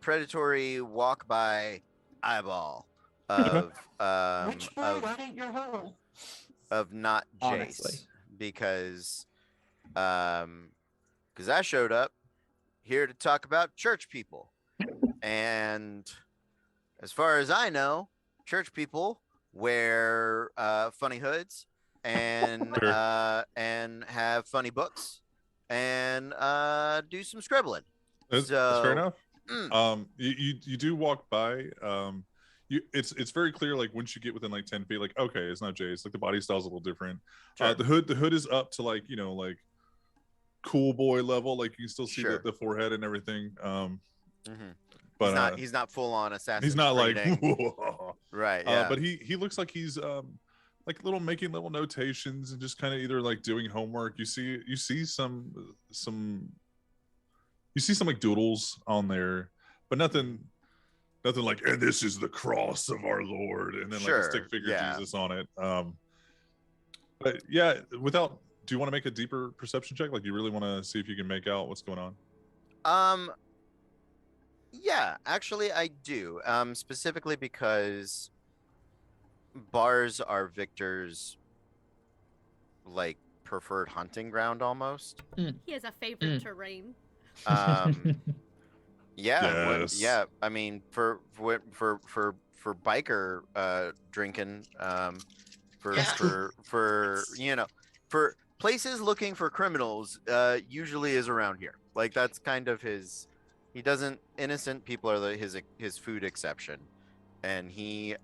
predatory walk by eyeball of Why ain't your hole? of not Jace. Honestly. Because I showed up here to talk about church people, and as far as I know, church people wear funny hoods and have funny books and do some scribbling. That's fair enough. You do walk by. It's very clear, like once you get within like 10 feet, like okay, it's not Jace. Like the body style's a little different. Sure. The hood is up to like like cool boy level. Like you can still see the forehead and everything. But he's not full on assassin. He's not like right. Yeah. But he looks like he's like making little notations and just kind of either like doing homework. You see some like doodles on there, but nothing like, and this is the cross of our Lord, and then like a stick figure Jesus on it. But yeah, do you want to make a deeper perception check? Like you really want to see if you can make out what's going on? Yeah, actually I do. Specifically because bars are Victor's like preferred hunting ground almost. He has a favorite terrain. Yes. I mean, for biker drinking, for places looking for criminals, usually is around here. Like that's kind of his. He doesn't. Innocent people are his food exception, and he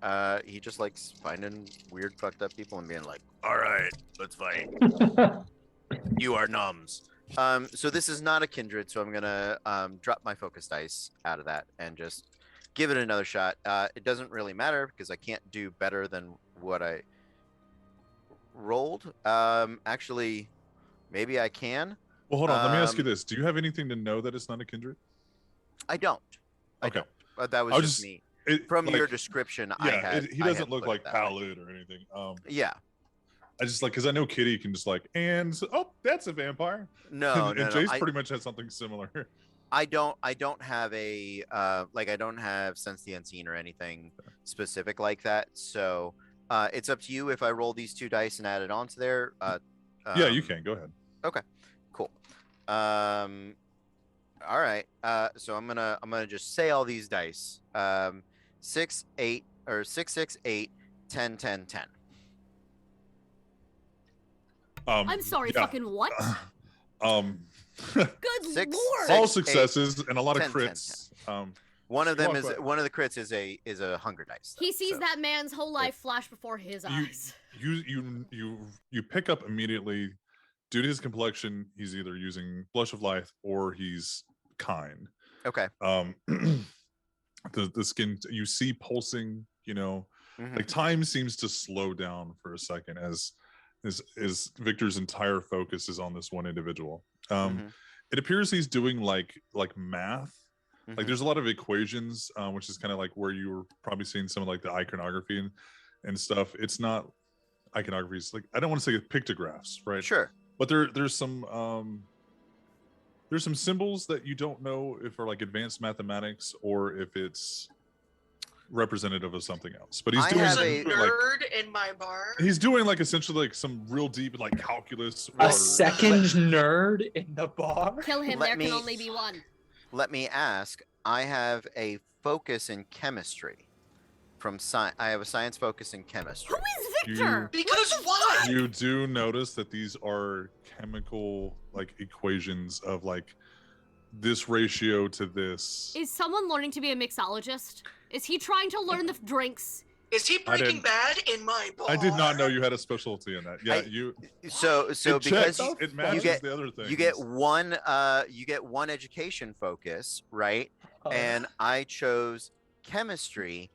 just likes finding weird, fucked up people and being like, "All right, let's fight. You are numbs." So this is not a kindred, so I'm gonna drop my focus dice out of that and just give it another shot. It doesn't really matter because I can't do better than what I rolled. Actually, maybe I can. Well, hold on. Let me ask you this: do you have anything to know that it's not a kindred? I don't. Okay. That was just me. From your description, he doesn't look like pallid or anything. Yeah. I just like because I know Kitty can just like that's a vampire. No, and Jace pretty much has something similar. I don't have a I don't have sense the unseen or anything specific like that. So it's up to you if I roll these 2 dice and add it onto there. Yeah, you can go ahead. Okay, cool. All right. So I'm gonna just say all these dice. 6, 8, or 6, 6, 8, 10, 10, 10. I'm sorry, fucking what? Good Six, lord! All successes and a lot 10, of crits. 10. One of them is one of the crits is a hunger dice. He sees that man's whole life flash before his eyes. You pick up immediately. Due to his complexion, he's either using Blush of Life or he's kind. Okay. The skin you see pulsing, Mhm. like time seems to slow down for a second as Victor's entire focus is on this one individual. Mhm. It appears he's doing like math. Like Mhm. there's a lot of equations, which is kind of like where you were probably seeing some of like the iconography and stuff. It's not iconography. It's like, I don't want to say pictographs, right? Sure. But there's some symbols that you don't know if are like advanced mathematics or if it's representative of something else. But he's I doing have There's a a- like nerd in my bar. he's doing like essentially like some real deep like calculus A or second nerd in the bar. Kill him. Let There me- can only be one. Let me ask. I have a focus in chemistry. I have a science focus in chemistry. Who is Victor? Because why? you do notice that these are chemical like equations of like this ratio to this. Is someone learning to be a mixologist? Is he trying to learn the drinks? Is he I Breaking didn't- Bad in my bar? I did not know you had a specialty in that. Yeah, I- you So it because checks, it matches get- the other thing. you get one education focus, right? And I chose chemistry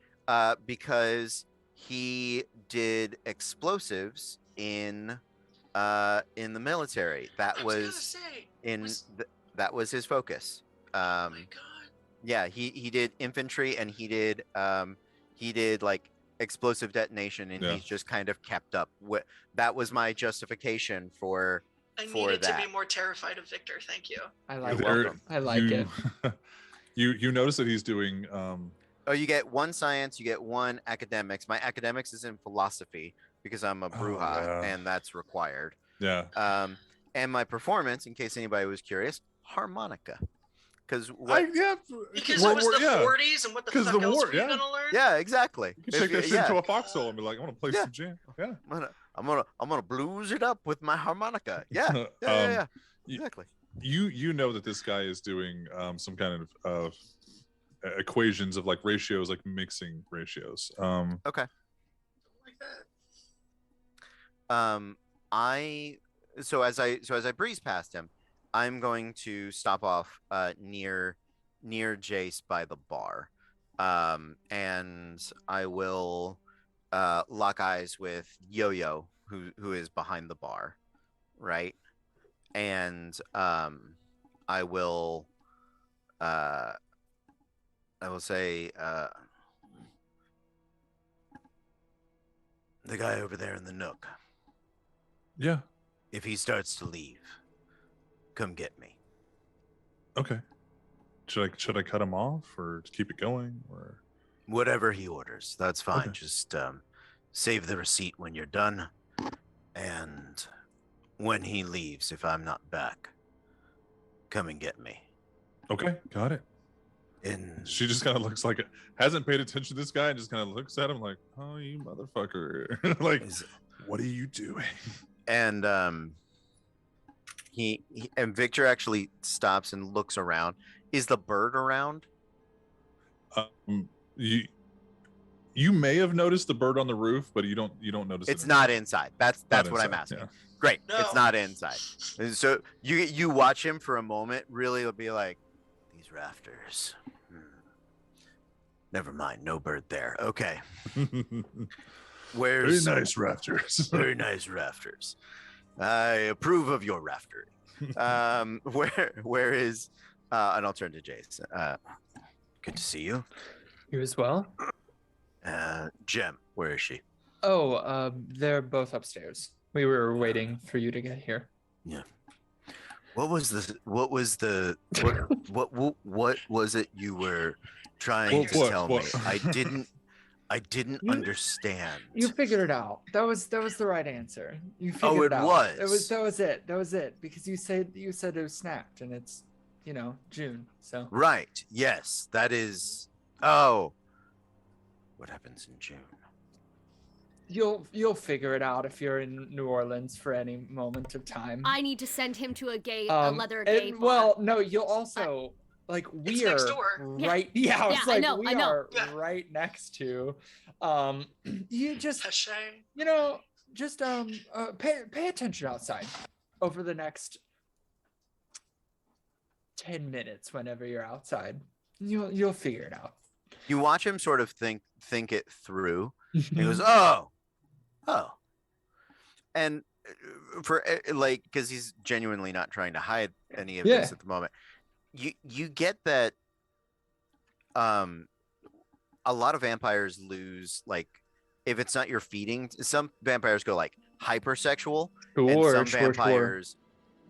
because he did explosives in the military. That I was gonna was say, in was- that was his focus. oh my god. Yeah, he did infantry and he did like explosive detonation, and Yeah. he's just kind of kept up. That was my justification for I for needed to that. be more terrified of Victor. Thank you. I like You're it. welcome. I like you, it. you notice that he's doing Oh, you get one science, you get one academics. My academics is in philosophy because I'm a Bruja, yeah. and that's required. yeah. And my performance, in case anybody was curious, harmonica. Because Because World it was War- the yeah. 40s, and what the 'Cause fuck the else war, were you yeah. gonna learn? yeah, exactly. You can take that If- shit yeah, into a foxhole and be like, I want to play Yeah. some jam. Yeah. I'm gonna blues it up with my harmonica. Yeah, yeah. you- Exactly. You know that this guy is doing some kind of equations of like ratios, like mixing ratios. Okay. Like that. As I breeze past him, I'm going to stop off near Jace by the bar, and I will lock eyes with Yo-Yo, who is behind the bar, right? And I will say, the guy over there in the nook, Yeah. if he starts to leave, come get me. Okay. Should I cut him off or keep it going or? Whatever he orders, that's fine. Okay. Just save the receipt when you're done, and when he leaves, if I'm not back, come and get me. Okay, got it. And She just kind of looks like it hasn't paid attention to this guy and just kind of looks at him like, oh, you motherfucker. Like, is- what are you doing? and he and Victor actually stops and looks around. Is the bird around? You may have noticed the bird on the roof, but you don't notice It's it not inside. That's Not what I'm inside, asking. yeah. Great. No. It's not inside. And so you watch him for a moment. Really, it'll be like, these rafters. Never mind. No bird there. Okay. Very Where's nice rafters. Very nice rafters. I approve of your raftering. Where is? And I'll turn to Jace. Good to see you. You as well? Jem, where is she? Oh, they're both upstairs. We were waiting for you to get here. What was what was it you were trying to What- tell what- me? I didn't You- understand. You figured it out. That was the right answer. You figured Oh, it it out. was? That was it. Because you said it was snapped and it's June. So Right. Yes, that is. Oh. What happens in June? you'll figure it out if you're in New Orleans for any moment of time. I need to send him to a leather and- gay bar. well, no, you'll also It's we next are door. right. Yeah, Yeah, it's I like know, we I know. are Yeah. right next to. You just Cachet. pay attention outside over the next 10 minutes whenever you're outside. You'll figure it out. You watch him sort of think it through. And he goes, Mm-hmm. oh, and for like, because he's genuinely not trying to hide any of this at the moment. You get that. A lot of vampires lose, like, if it's not your feeding. Some vampires go like hypersexual, and some vampires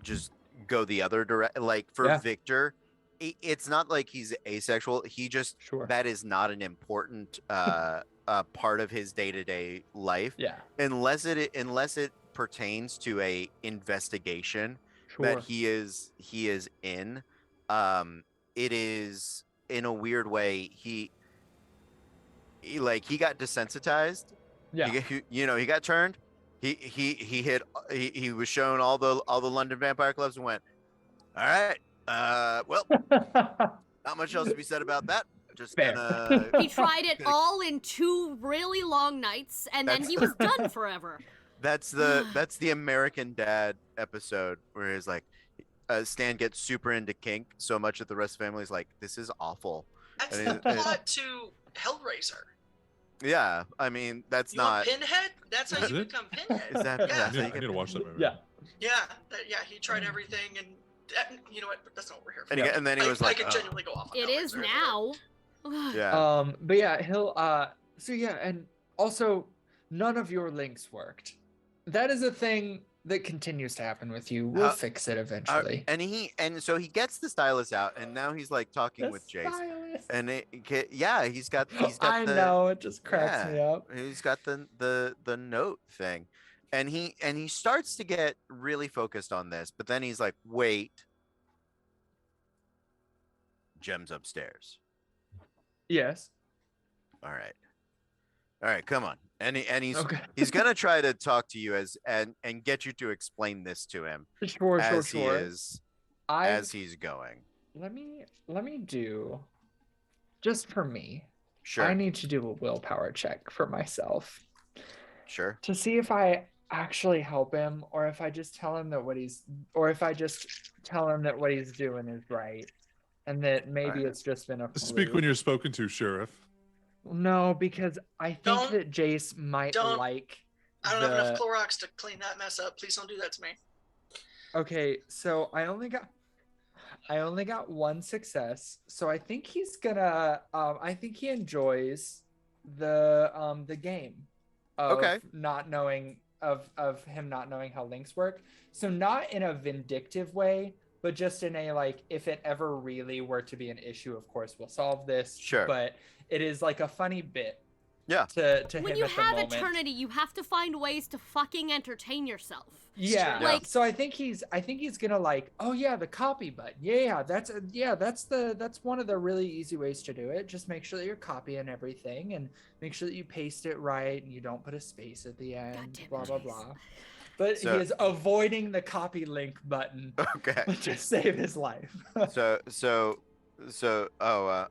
just go the other direct. Like for Victor, it's not like he's asexual. He just that is not an important part of his day-to-day life. Yeah. Unless it pertains to a investigation that he is in. It is, in a weird way, he got desensitized. Yeah. He got turned. He was shown all the London vampire clubs and went, all right, well, not much else to be said about that. Just gonna... He tried it all in 2 really long nights, and then he was done forever. That's the American Dad episode where he's like, Stan gets super into kink so much that the rest of the family's like, this is awful. That's the plot to Hellraiser. Yeah, I mean, that's you not... Pinhead? That's how you become Pinhead. Is that... Yeah. I need to watch that movie. Yeah. Yeah, he tried everything, and you know what? That's not what we're here for. And then he was like... I could genuinely go off on It is now. Yeah. But yeah, he'll... So yeah, and also, none of your links worked. That is a thing that continues to happen with you. We'll fix it eventually. And so he gets the stylus out, and now he's like talking with Jace. And he's got I know, it just cracks me up. He's got the note thing. And he starts to get really focused on this, but then he's like, wait. Gem's upstairs. Yes. All right, come on. And he's gonna try to talk to you and get you to explain this to him as he's going. Let me do, just for me. Sure. I need to do a willpower check for myself. Sure. To see if I actually help him, or if I just tell him that what he's doing is right, and that maybe it's just been a fluke. Speak when you're spoken to, Sheriff. No, because I think that Jace might like. I don't have enough Clorox to clean that mess up. Please don't do that to me. Okay, so I only got 1 success, so I think he's gonna. I think he enjoys the game of not knowing of him not knowing how links work. So not in a vindictive way, but just in a like, if it ever really were to be an issue, of course we'll solve this. Sure. But it is like a funny bit. Yeah. To when him you at the have moment. eternity, you have to find ways to fucking entertain yourself. Yeah. Like, so I think he's gonna like, oh yeah, the copy button. That's one of the really easy ways to do it. Just make sure that you're copying everything and make sure that you paste it right and you don't put a space at the end. Blah blah blah. But he is avoiding the copy link button. Okay. To save his life. all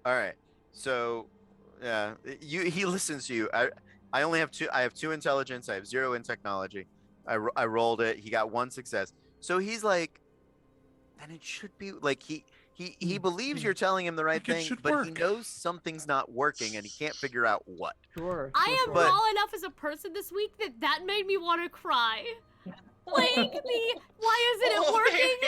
right. So yeah, he listens to you. I only have 2. I have 2 intelligence. I have 0 in technology. I rolled it. He got 1 success. So he's like, then it should be like he believes you're telling him the right thing, but he knows something's not working and he can't figure out what. Sure. I am raw enough as a person this week that made me want to cry. Like, why isn't it working?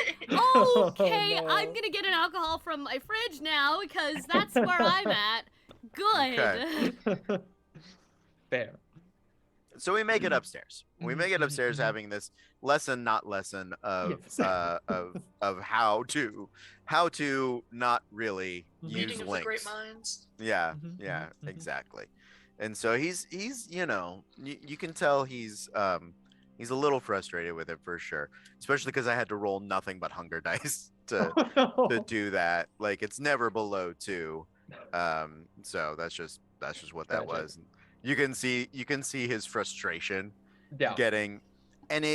Okay, no. I'm gonna get an alcohol from my fridge now because that's where I'm at. Good. Okay. Fair. So we make it upstairs. We make it upstairs, having this lesson of of how to not really use Meeting of the links. great minds. Yeah, exactly. And so he's you can tell he's a little frustrated with it for sure, especially because I had to roll nothing but hunger dice to do that. Like, it's never below 2. So that's just what that was. You can see his frustration getting, and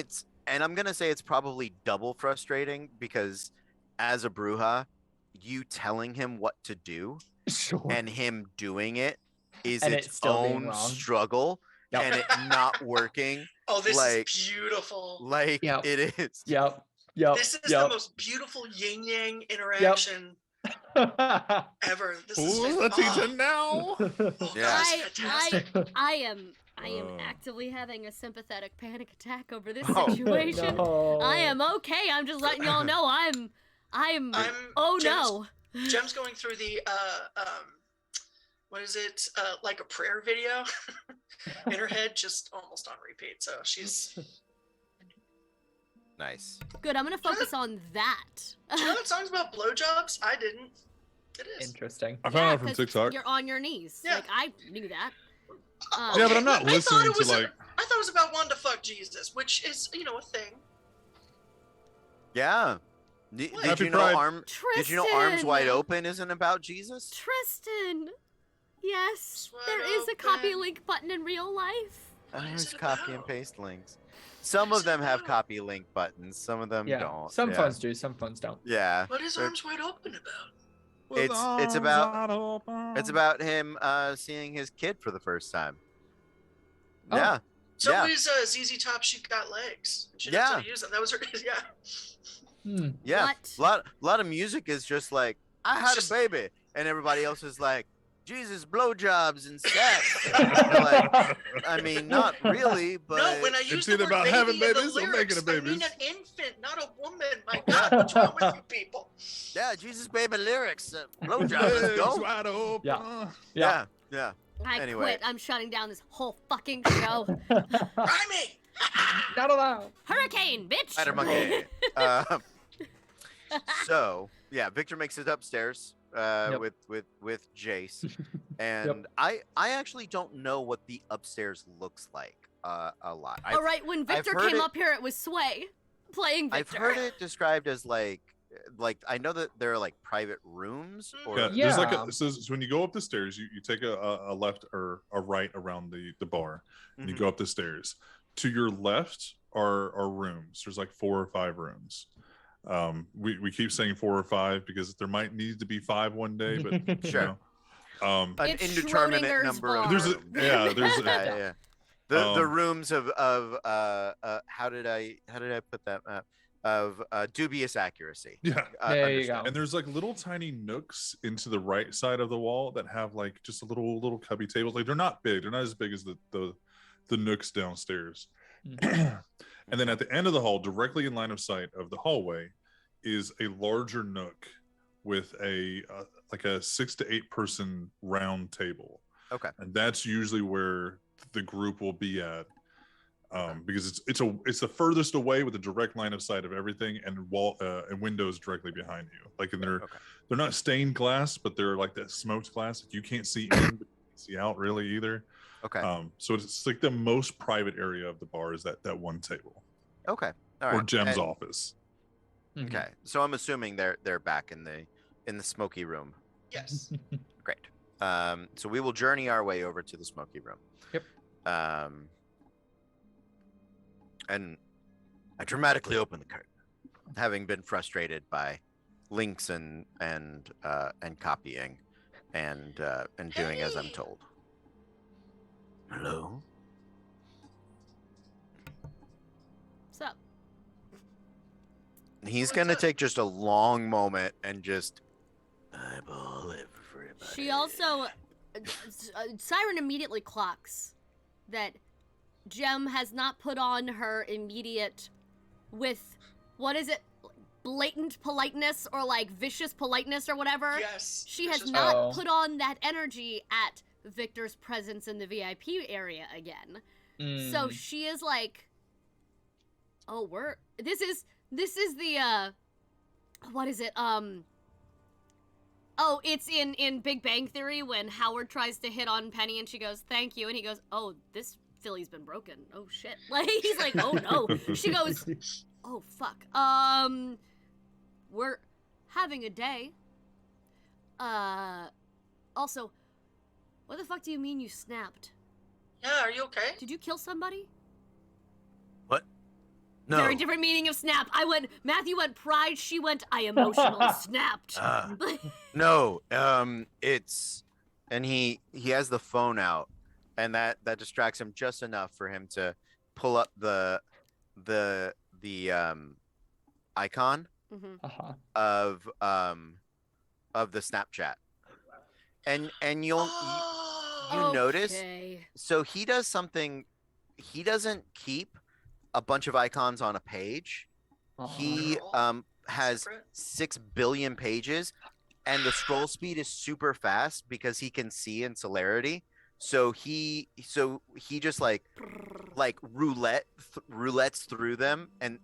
I'm gonna say it's probably double frustrating because as a Bruja, you telling him what to do and him doing it is its own struggle and it not working. Oh, this is beautiful. Like it is. Yep. Yep. This is the most beautiful yin yang interaction ever. This is Ooh, the teacher now. Oh, Yeah. this is fantastic. I am actively having a sympathetic panic attack over this Oh, situation. no. I am okay. I'm just letting y'all know I'm oh no. Jem's going through the what is it? Like a prayer video in her head, just almost on repeat. So she's Nice. Good. I'm gonna focus on that. Do you know that song's about blowjobs? I didn't. It is. Interesting. I found out from 'cause TikTok. You're on your knees. Yeah. Like I knew that. Yeah, but I'm not I thought listening it to was like. I thought it was about wanting to fuck Jesus, which is, you know, a thing. Yeah. What? Did Happy you know Pride. Did you know Arms Wide Tristan! Open isn't about Jesus? Tristan. Yes, Wide there is a copy open. link button in real life. What is There's it copy and about? paste links. Some What of is it them have about? copy link buttons. Some of them Yeah. don't. Some yeah. phones do, some phones don't. Yeah. What is They're- Arms Wide Open about? With It's arms about- wide open. It's about him seeing his kid for the first time. Oh. Yeah. So Yeah. is ZZ Top. She got legs. She knows how to use them. That was her. Yeah. Hmm. Yeah. What? Lot of music is just like, I had Just- a baby. And everybody else is like, Jesus, blowjobs and sex. And you're like, I mean, not really, but No, when I use the either word about baby having in the babies or making lyrics, a I mean babies. an infant, not a woman. My God, what's wrong with you people? yeah, Jesus baby lyrics. Blowjobs, let's Legs go. wide open. Yeah. Yeah. Yeah. I Anyway. quit. I'm shutting down this whole fucking show. Rhyming. Not allowed. Hurricane, bitch. Spider monkey. So yeah, Victor makes it upstairs Yep. with Jace, and I actually don't know what the upstairs looks like a lot. All right, when Victor heard came it- up here, it was Sway playing I've Victor. heard it described as like I know that there are like private rooms or Yeah, there's like Yeah. a so when you go up the stairs, you take a left or a right around the bar, and you Mhm. go up the stairs. To your left are rooms. There's like 4 or 5 rooms. We keep saying 4 or 5 because there might need to be 5 one day, but Sure. you know. an It's indeterminate Schrodinger's number of bar. There's a, rooms. yeah, there's a, yeah. The Um, rooms of how did I put that of dubious accuracy. yeah. There you understood. go. And there's like little tiny nooks into the right side of the wall that have like just a little cubby tables. Like they're not big. They're not as big as the nooks downstairs. And then at the end of the hall, directly in line of sight of the hallway, is a larger nook with a like a 6 to 8 person round table. Okay. And that's usually where the group will be at. Because it's the furthest away with a direct line of sight of everything and wall and windows directly behind you. Like and they're not stained glass, but they're like that smoked glass. You can't see in, but you can't see out really either. Okay. So it's like the most private area of the bar is that one table Okay. All or right. Jem's And- office. Okay. So I'm assuming they're back in the smoky room. Yes. Great. So we will journey our way over to the smoky room. Yep. And I dramatically open the curtain, having been frustrated by links and copying and doing as I'm Hey. told. Hello. So, He's What's gonna up? take just a long moment and just eyeball everybody. she also Siren immediately clocks that Jem has not put on her immediate with what is it? Blatant politeness or like vicious politeness or whatever. Yes. She This has is- not Oh. put on that energy at Victor's presence in the VIP area again. So Mm. she is like, oh, this is the what is it? Oh, it's in Big Bang Theory when Howard tries to hit on Penny and she goes, "Thank you," and he goes, "Oh, this filly's been broken. Oh shit!" Like he's like, "Oh no." She goes, "Oh fuck. We're having a day. Also, what the fuck do you mean you snapped? Yeah, are you okay? Did you kill somebody?" No. Very different meaning of snap. Matthew went pride, she went I emotionally snapped. Ah. No. It's and he has the phone out, and that distracts him just enough for him to pull up the icon Mm-hmm. Uh-huh. of the Snapchat, and you notice. Okay. So he does something. He doesn't keep a bunch of icons on a page. He has Separate? 6 billion pages, and the scroll speed is super fast because he can see in celerity. So he just like roulettes through them and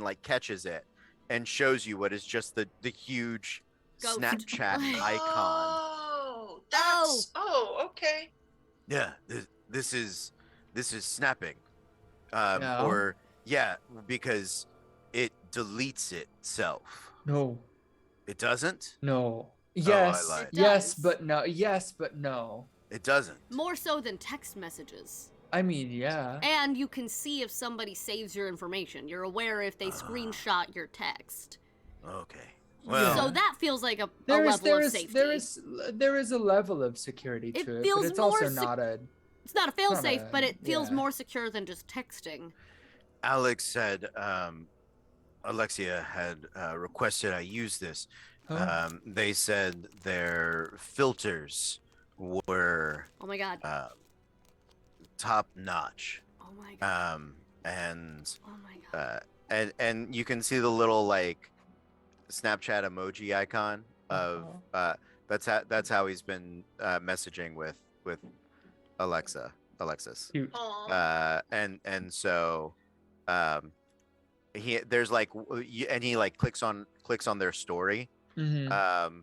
like catches it and shows you what is just the huge Ghost. Snapchat icon. Oh, that's okay. Yeah, this is snapping. Yeah. Or yeah, because it deletes itself. No. It doesn't? No. I Yes. lied. Yes, It does. but no. Yes, but no. It doesn't. More so than text messages. I mean, yeah. And you can see if somebody saves your information. You're aware if they screenshot your text. Okay. Well, So that feels like a There level of is safety. there is a level of security It to it, feels but it's more also sec- not a. It's not a failsafe, Not a- but it feels yeah. more secure than just texting. Alex said Alexia had requested I use this. Huh? They said their filters were Oh my god. top notch. Oh my god. And Oh my god. and you can see the little like Snapchat emoji icon of that's how he's been messaging with Alexis. Cute. Aw. And so there's like and he like clicks on their story Mm-hmm.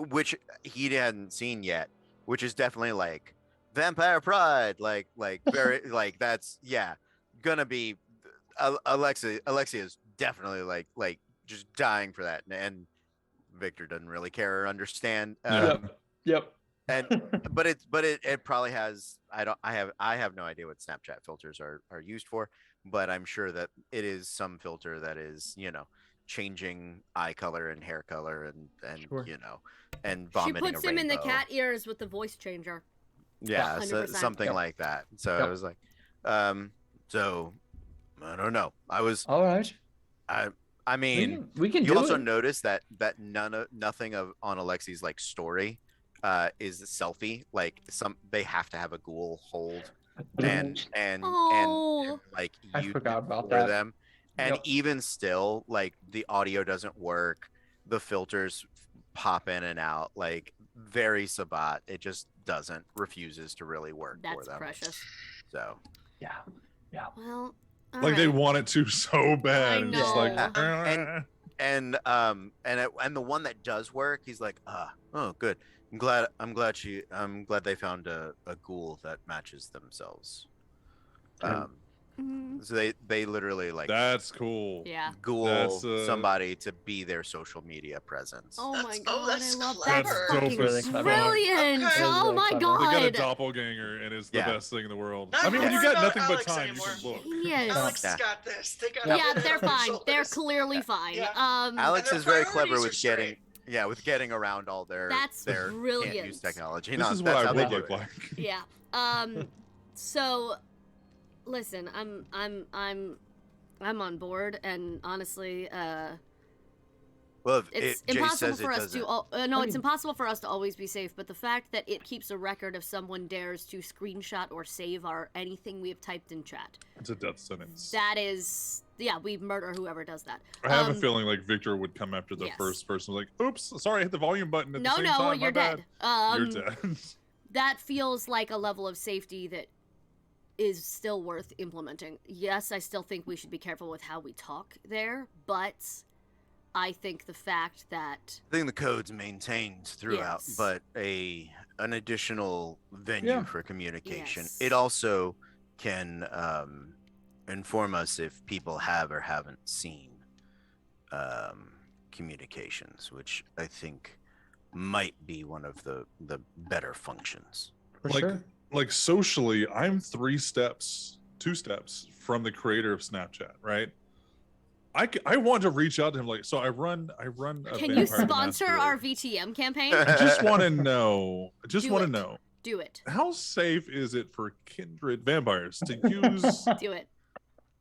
which he hadn't seen yet, which is definitely like vampire pride, like very like that's gonna be Alexia is definitely like just dying for that, and Victor doesn't really care or understand. Yep. And but it probably has. I have no idea what Snapchat filters are used for, but I'm sure that it is some filter that is changing eye color and hair color and Sure. and She vomiting puts a him in the rainbow. cat ears with the voice changer. Yeah, so, 100%. something Yep. like that. So Yep. I was like, so I don't know. All right. I mean, We can you do also it. notice that nothing on Alexi's like story is a selfie. Like they have to have a Google hold and Oh. like I you forgot about for that. them. And Yep. even still, like the audio doesn't work, the filters pop in and out, like very Sabat. It just refuses to really work for That's them. precious. So Yeah. Well, Like they alright. want it to so bad. I And just like, know. and the one that does work, he's like, oh good. I'm glad they found a ghoul that matches themselves. Mhm. So they literally like that's cool. Yeah. ghoul That's, somebody to be their social media presence. Oh my That's- god, oh, that's I love clever. that. That's Fucking dope as fuck. brilliant. Okay. Oh Really my clever. They got a god. doppelganger, and it's the Yeah. best thing in the world. Not I mean, when you worry got about nothing Alex but time, anymore. you can look. Genius. Alex Yeah. has got this. They got Yeah, it they're on their fine. They're shoulders. clearly fine. Yeah. Alex their is very clever priorities with are getting straight. with getting around all their That's their can't brilliant. use technology. This No, is what that's I how they would do look it. like. Yeah. So listen, I'm on board, and honestly, Well, it's Jay impossible says for it us to doesn't. no, I it's mean- impossible for us to always be safe, but the fact that it keeps a record if someone dares to screenshot or save anything we have typed in chat, It's a death sentence. that is, we murder whoever does that. I have a feeling like Victor would come after the yes. first person, like, "Oops, sorry, I hit the volume button at No, the same no, time. you're my bad." dead. You're dead. That feels like a level of safety that is still worth implementing. Yes, I still think we should be careful with how we talk there, but I think the fact that I think the code's maintained throughout, Yes. but an additional venue Yeah. for communication. Yes. It also can inform us if people have or haven't seen communications, which I think might be one of the better functions. For Like- sure. Like socially, I'm 2 steps from the creator of Snapchat, right? I want to reach out to him, like, so I run. A can you Vampire the sponsor our Masquerade. VTM campaign? I just want to know. I just Do want to it. know. Do it. How safe is it for kindred vampires to use Do it.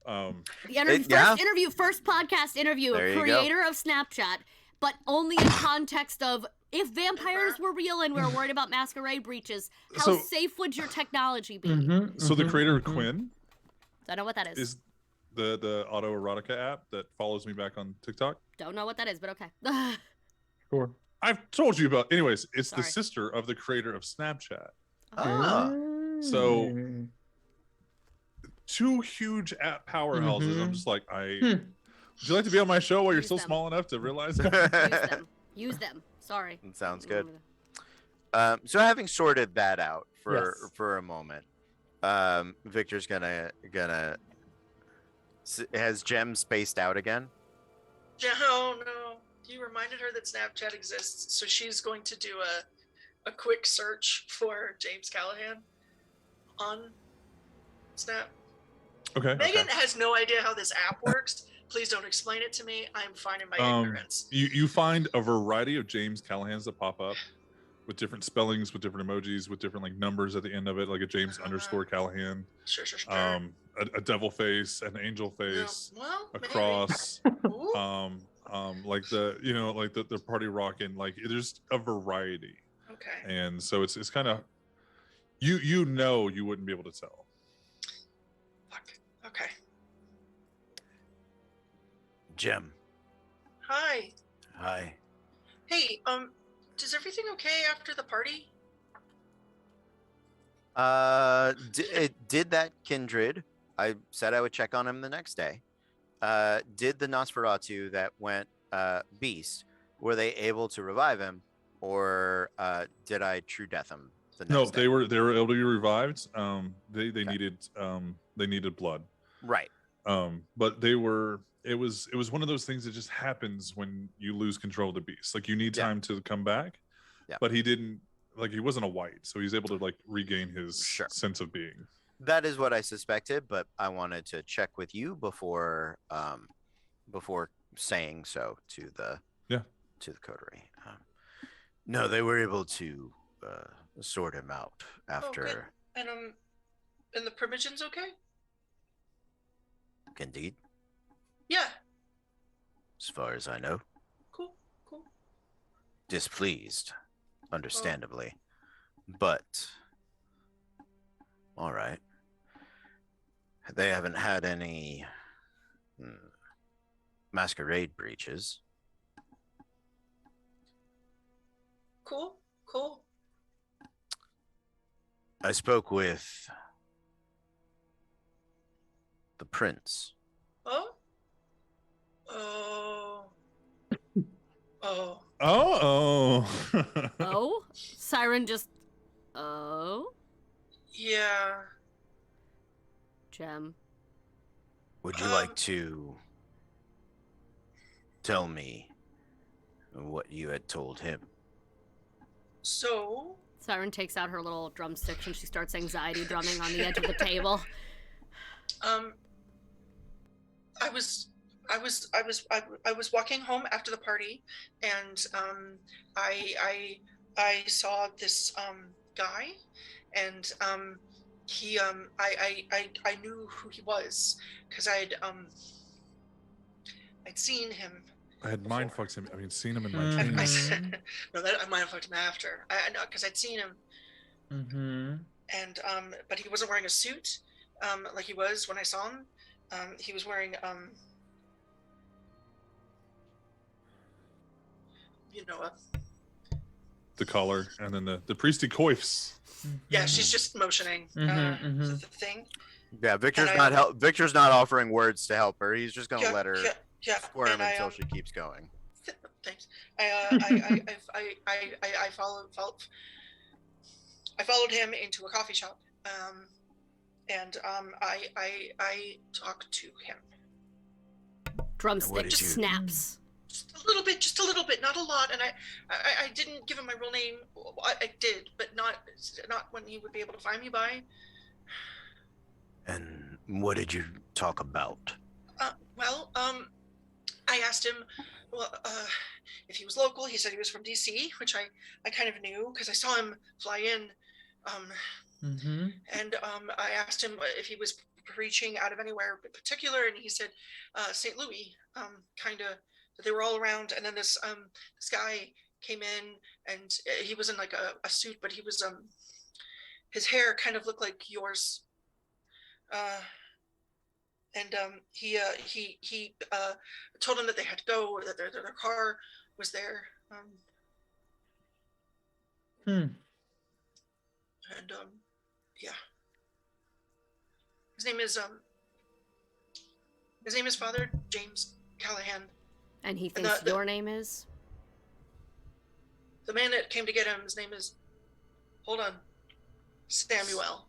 The first podcast interview, There a you go. creator of Snapchat, but only in context of if vampires were real and we were worried about masquerade breaches, how So- safe would your technology be? So the creator of Quinn Don't know what that is. is the autoerotica app that follows me back on TikTok. Don't know what that is, but okay. Sure. I've told you about. Anyways, it's the Sorry. sister of the creator of Snapchat. Ah. So- Two huge app powerhouses. I'm just like, would you like to be on my show while you're Use still them. small enough to realize? Use them. Sorry. Sounds good. So having sorted that out for a moment, Victor's gonna has Jem spaced out again? Oh no, you reminded her that Snapchat exists, so she's going to do a quick search for James Callahan on Snap. Okay. Megan has no idea how this app works. Please don't explain it to me. I'm fine in my ignorance. You find a variety of James Callahans that pop up with different spellings, with different emojis, with different like numbers at the end of it, like a James underscore Callahan, Sure. a devil face, an angel face, Well, a maybe. cross, Ooh, like the party rockin', like there's a variety, okay. and so it's kind of you know you wouldn't be able to tell. Fuck. Okay. Jem. Hi. Hi. Hey, is everything okay after the party? Did that kindred? I said I would check on him the next day. Did the Nosferatu that went beast? Were they able to revive him, or did I true death him the next No, day? they were able to be revived. They Okay. needed blood. Right. But it was one of those things that just happens when you lose control of the beast. Like you need Yeah. time to come back. Yeah. But he didn't, like he wasn't a white, so he's able to like regain his Sure. sense of being. That is what I suspected, but I wanted to check with you before saying so to the coterie. No, they were able to sort him out after. And and the Primogen's okay? Indeed, Yeah. as far as I know, Cool. displeased, understandably, but all right. They haven't had any masquerade breaches. Cool. I spoke with the prince. Oh. Oh. Oh? Siren just. Oh? Yeah. Jem. Would you like to tell me what you had told him? So. Siren takes out her little drumstick and she starts anxiety drumming on the edge of the table. I was walking home after the party, and I saw this guy, and he I knew who he was because I'd seen him. I had mind fucked him. I mean, seen him in my And I dreams. said, no, that I might have fucked him after. I know because I'd seen him, and but he wasn't wearing a suit, like he was when I saw him. He was wearing The collar and then the priesty coifs. yeah, she's just motioning the thing. Yeah, Victor's And not Victor's not offering words to help her. He's just gonna let her Yeah, squirm and until she keeps going. Thanks. I followed him into a coffee shop, and I talked to him. Drumstick did just you- snaps. Just a little bit, not a lot. And I didn't give him my real name. I did, but not when he would be able to find me by. And what did you talk about? I asked him, if he was local. He said he was from DC, which I kind of knew because I saw him fly in. And I asked him if he was preaching out of anywhere in particular, and he said St. Louis, kind of, that they were all around. And then this guy came in, and he was in like a suit, but he was his hair kind of looked like yours. And he told them that they had to go, or that their car was there. And yeah, his name is Father James Callahan. And he thinks your name is? The man that came to get him, his name is, hold on, Samuel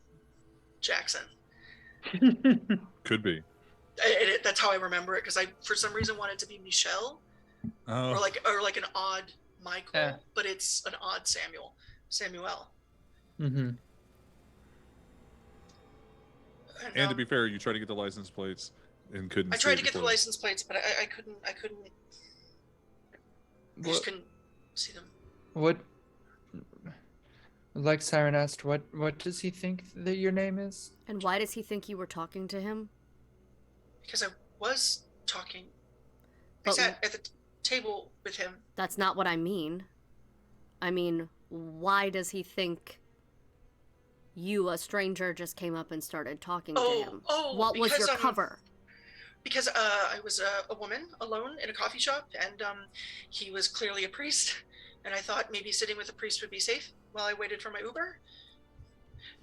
Jackson. Could be. That's how I remember it, because I, for some reason, wanted it to be Michelle, or like an odd Michael, but it's an odd Samuel. Mm-hmm. And to be fair, you tried to get the license plates and couldn't. I tried to get the license plates, but I couldn't. I just couldn't see them. What? Like Siren asked, what does he think that your name is? And why does he think you were talking to him? Because I was talking. I But sat at the table with him. That's not what I mean. I mean, why does he think you, a stranger, just came up and started talking to him? What was your cover? Because I was a woman alone in a coffee shop, and he was clearly a priest, and I thought maybe sitting with a priest would be safe while I waited for my Uber.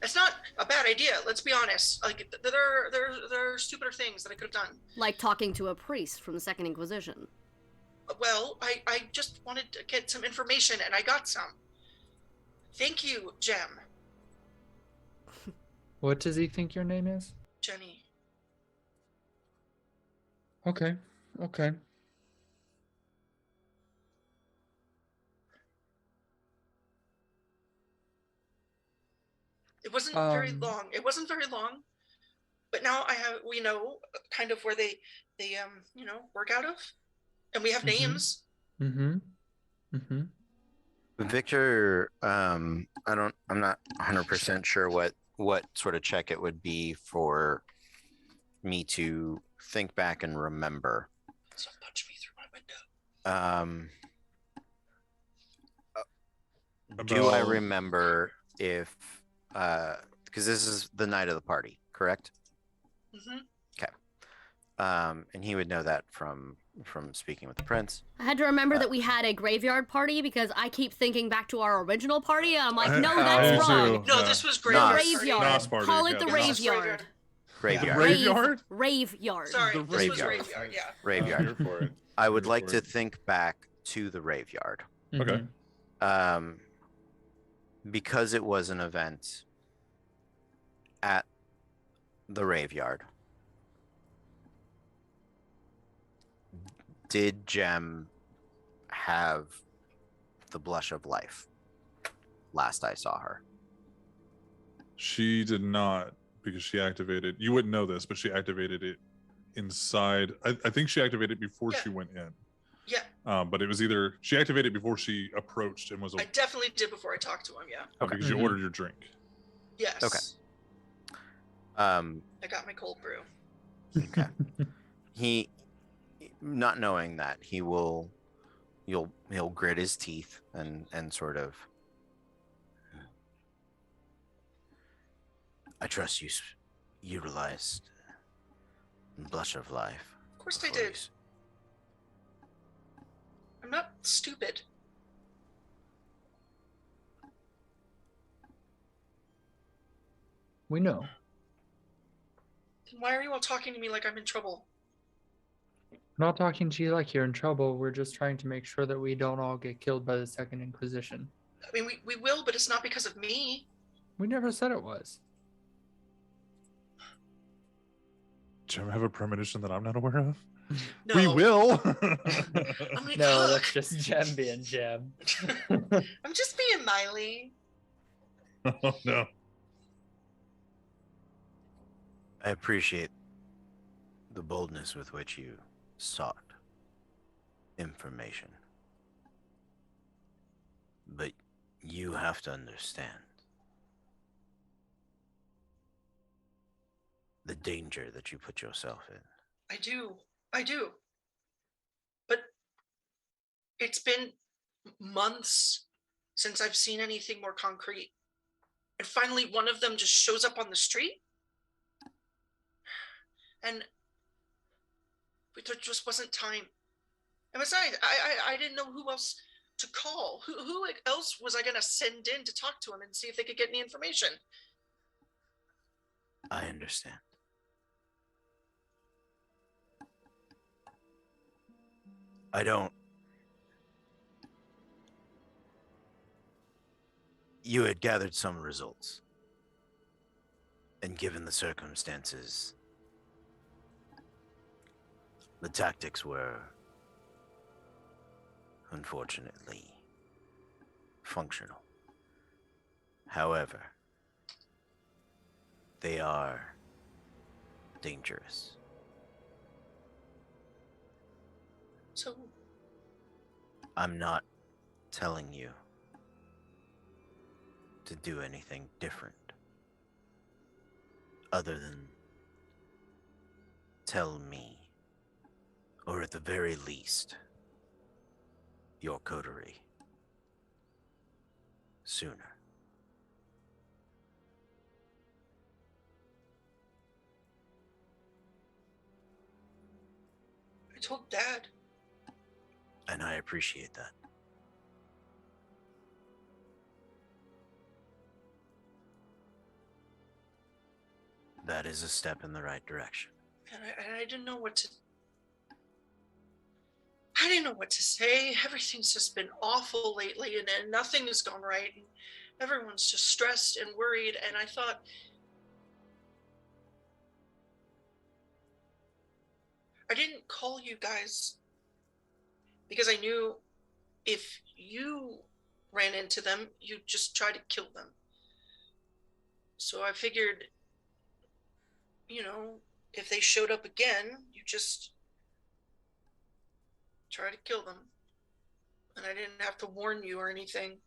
It's not a bad idea, let's be honest. Like, there are stupider things that I could have done. Like talking to a priest from the Second Inquisition. Well, I just wanted to get some information, and I got some. Thank you, Jem. What does he think your name is? Jenny. Okay. It wasn't very long. But now we know kind of where they work out of, and we have names. Victor, I'm not 100% sure what sort of check it would be for me to think back and remember. Someone punched me through my window. Do I remember if because this is the night of the party, correct? Mm-hmm. Okay. And he would know that from speaking with the prince. I had to remember that we had a graveyard party, because I keep thinking back to our original party, and I'm like, no, that's wrong. No, this was graveyard. Graveyard. Call it the Graveyard. Graveyard. Sorry, The this was graveyard. Yeah. Graveyard. Here for it. I would like to think back to the graveyard. Okay. Because it was an event at the graveyard. Did Jem have the blush of life last I saw her? She did not, because she activated. You wouldn't know this, but she activated it inside. I think she activated it before she went in. Yeah. But it was either she activated before she approached and was. I definitely did before I talked to him. Yeah. Okay. Because you ordered your drink. Yes. Okay. I got my cold brew. Okay. He, not knowing that, he'll grit his teeth and sort of. I trust you utilized blush of life. Of course I did. I'm not stupid. We know. Then why are you all talking to me like I'm in trouble? We're not talking to you like you're in trouble. We're just trying to make sure that we don't all get killed by the Second Inquisition. I mean, we will, but it's not because of me. We never said it was. Do you have a premonition that I'm not aware of? No. We will. I'm gonna No, cook. that's just Jem being Jem. I'm just being Miley. Oh no. I appreciate the boldness with which you sought information. But you have to understand. the danger that you put yourself in. I do. But it's been months since I've seen anything more concrete. And finally, one of them just shows up on the street. And there just wasn't time. And besides, I didn't know who else to call. Who else was I going to send in to talk to him and see if they could get any information? I understand. You had gathered some results. And given the circumstances, the tactics were, unfortunately, functional. However, they are dangerous. So, I'm not telling you to do anything different other than tell me, or at the very least, your coterie sooner. I told Dad. And I appreciate that. That is a step in the right direction. And I didn't know what to... I didn't know what to say. Everything's just been awful lately, and nothing has gone right. And everyone's just stressed and worried. And I thought, I didn't call you guys because I knew if you ran into them, you'd just try to kill them. So I figured, if they showed up again, you just try to kill them. And I didn't have to warn you or anything.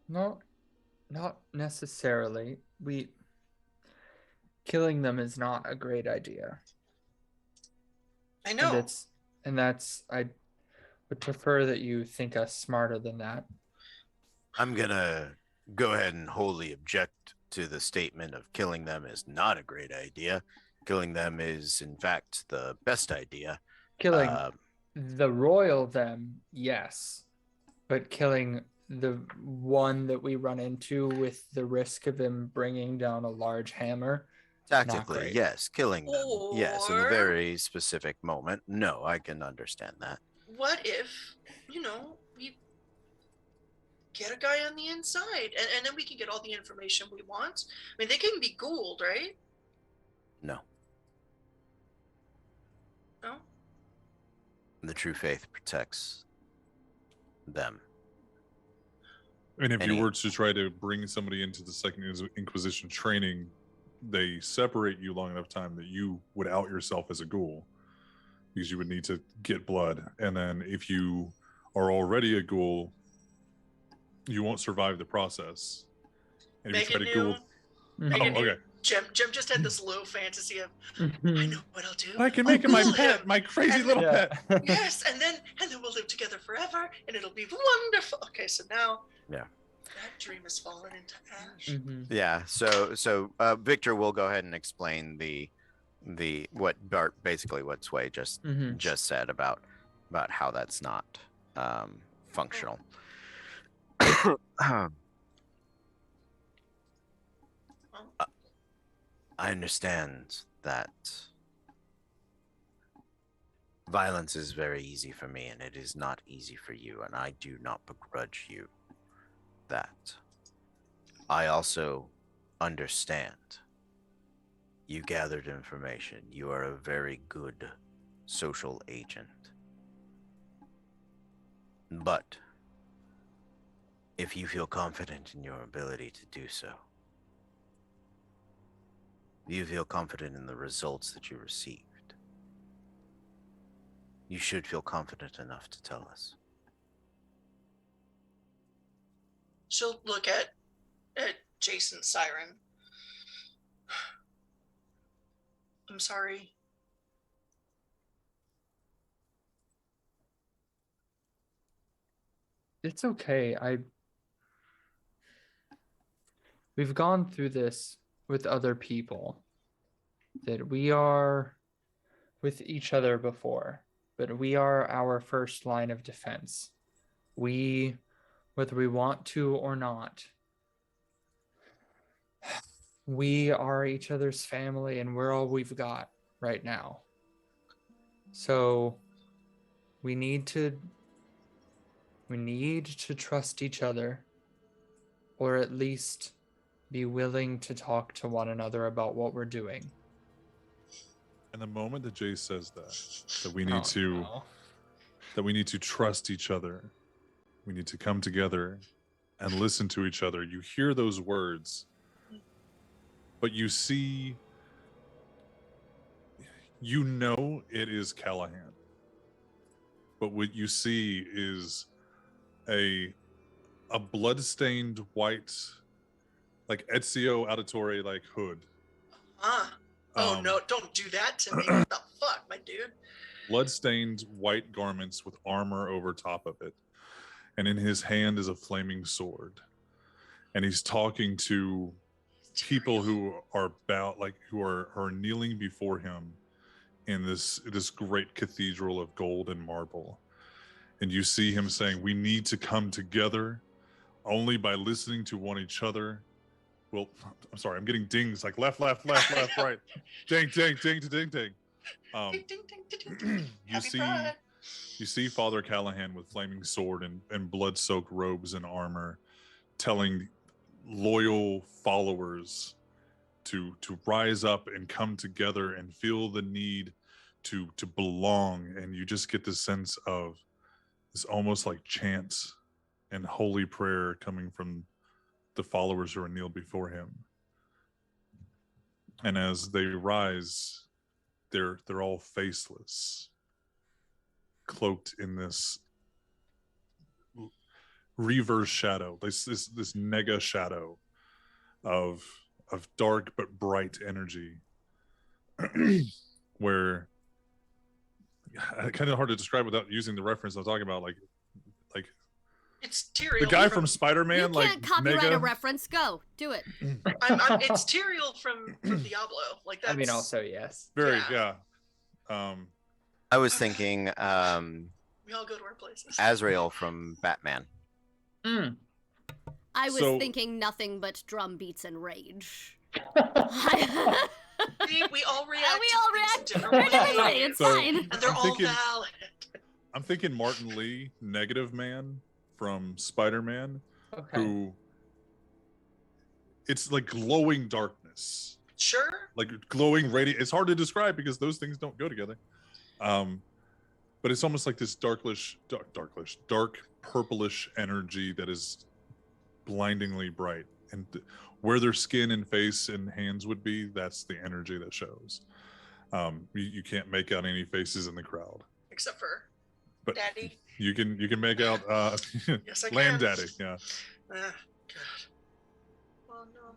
No, not necessarily. Killing them is not a great idea. I know. I would prefer that you think us smarter than that. I'm gonna go ahead and wholly object to the statement of killing them is not a great idea. Killing them is, in fact, the best idea. Killing the royal them, yes. But killing the one that we run into with the risk of him bringing down a large hammer, Tactically, yes. Killing them, yes. In a very specific moment, no, I can understand that. What if, we get a guy on the inside and then we can get all the information we want? I mean, they can be Gould, right? No. No? The true faith protects them. And if you were to try to bring somebody into the Second Inquisition training, they separate you long enough time that you would out yourself as a ghoul, because you would need to get blood. And then if you are already a ghoul, you won't survive the process. And if you try to ghoul... Okay. Jem just had this low fantasy of, I know what I'll do. I can make him my pet, my crazy little pet. Yes, and then we'll live together forever, and it'll be wonderful. Okay, so now, that dream has fallen into ash. Mm-hmm. Yeah. So Victor will go ahead and explain what Bart, basically what Sway just said about how that's not functional. I understand that violence is very easy for me, and it is not easy for you, and I do not begrudge you that. I also understand you gathered information. You are a very good social agent. But if you feel confident in your ability to do so, you feel confident in the results that you received, you should feel confident enough to tell us. She'll look at Jason's siren. I'm sorry. It's okay. We've gone through this with other people. That we are with each other before, but we are our first line of defense. We, whether we want to or not, we are each other's family and we're all we've got right now. So we need to trust each other, or at least be willing to talk to one another about what we're doing. And the moment that Jay says that we need that we need to trust each other, we need to come together and listen to each other, you hear those words, but you see, you know it is Callahan. But what you see is a blood-stained white, like Ezio Auditore like hood. Oh no, don't do that to me. What the fuck, my dude? Blood-stained white garments with armor over top of it. And in his hand is a flaming sword. And he's talking to people who are who are kneeling before him in this great cathedral of gold and marble. And you see him saying, we need to come together only by listening to one each other. Well, I'm sorry, I'm getting dings like left, right. Ding, ding, ding, ding, ding. Ding, ding, ding, ding. Happy Pride. You see Father Callahan with flaming sword and blood-soaked robes and armor, telling loyal followers to rise up and come together and feel the need to belong. And you just get this sense of this almost like chants and holy prayer coming from the followers who are kneeled before him. And as they rise, they're all faceless, cloaked in this reverse shadow, this nega shadow of dark but bright energy, where kind of hard to describe without using the reference I'm talking about, like it's Tyrael. The guy from Spider-Man, you can't copyright Nega. a reference. Go do it. It's Tyrael from Diablo. Like that's. I mean, also yes. Very Yeah. I was thinking We all go to our places. Azrael from Batman. I was So- thinking nothing but drum beats and rage. See, we all react. We all to things react in different ways. differently. It's So- fine. And they're I'm all thinking- valid. I'm thinking Martin Lee, Negative Man from Spider-Man, Okay. who it's like glowing darkness, Sure. like glowing radiant. It's hard to describe because those things don't go together. But it's almost like this dark purplish energy that is blindingly bright. And where their skin and face and hands would be, that's the energy that shows. You can't make out any faces in the crowd, Except for but Daddy. you can make out Yes, I Land can. Daddy. Yeah. God. Oh no.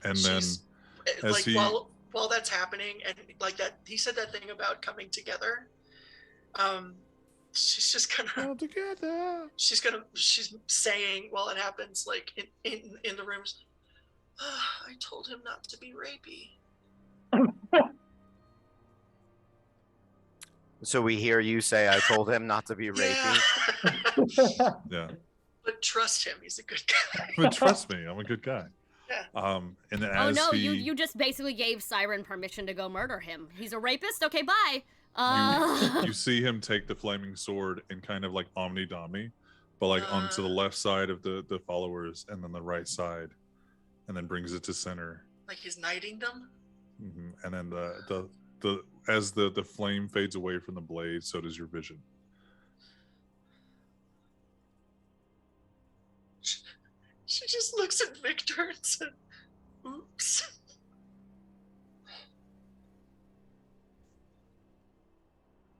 And then She's, as like he- while that's happening, and like that, he said that thing about coming together. She's just gonna. all together. She's saying while it happens, like in the rooms. I told him not to be rapey. So we hear you say, I told him not to be rapey. Yeah. Yeah. But trust him, he's a good guy. But trust me, I'm a good guy. Yeah. And then Oh as no, he, you just basically gave Siren permission to go murder him. He's a rapist? Okay, bye. you see him take the flaming sword and kind of like omni-domni, but like onto the left side of the followers and then the right side, and then brings it to center. Like he's knighting them. And then the as the flame fades away from the blade, so does your vision. She just looks at Victor and said, "Oops."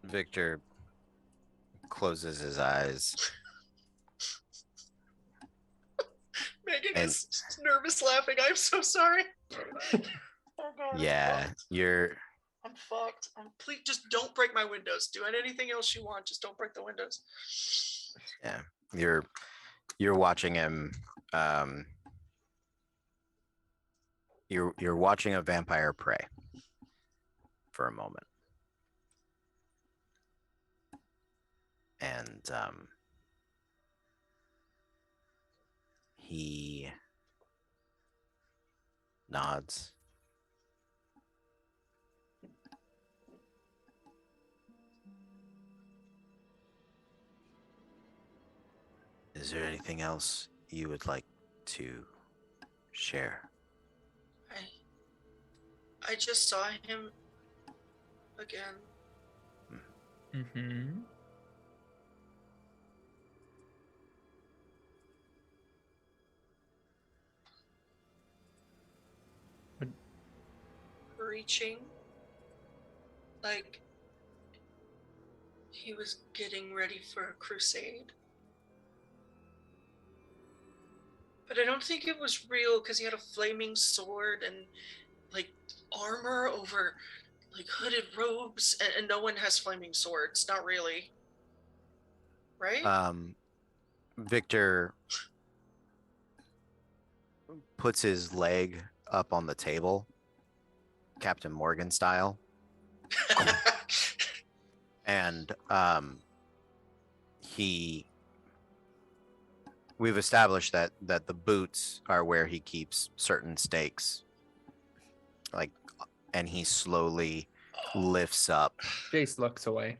Victor closes his eyes. Megan And- is nervous laughing. I'm so sorry. Oh god. Yeah, you're I'm fucked. Please just don't break my windows. Do anything else you want. Just don't break the windows. you're watching him. You're watching a vampire prey for a moment, and he nods. Is there anything else you would like to share? I just saw him again. Mm-hmm. Reaching. Like he was getting ready for a crusade. But I don't think it was real because he had a flaming sword and like armor over like hooded robes, and no one has flaming swords. Not really. Right? Victor puts his leg up on the table, Captain Morgan style, and we've established that the boots are where he keeps certain stakes, like, and he slowly lifts up Jace looks away.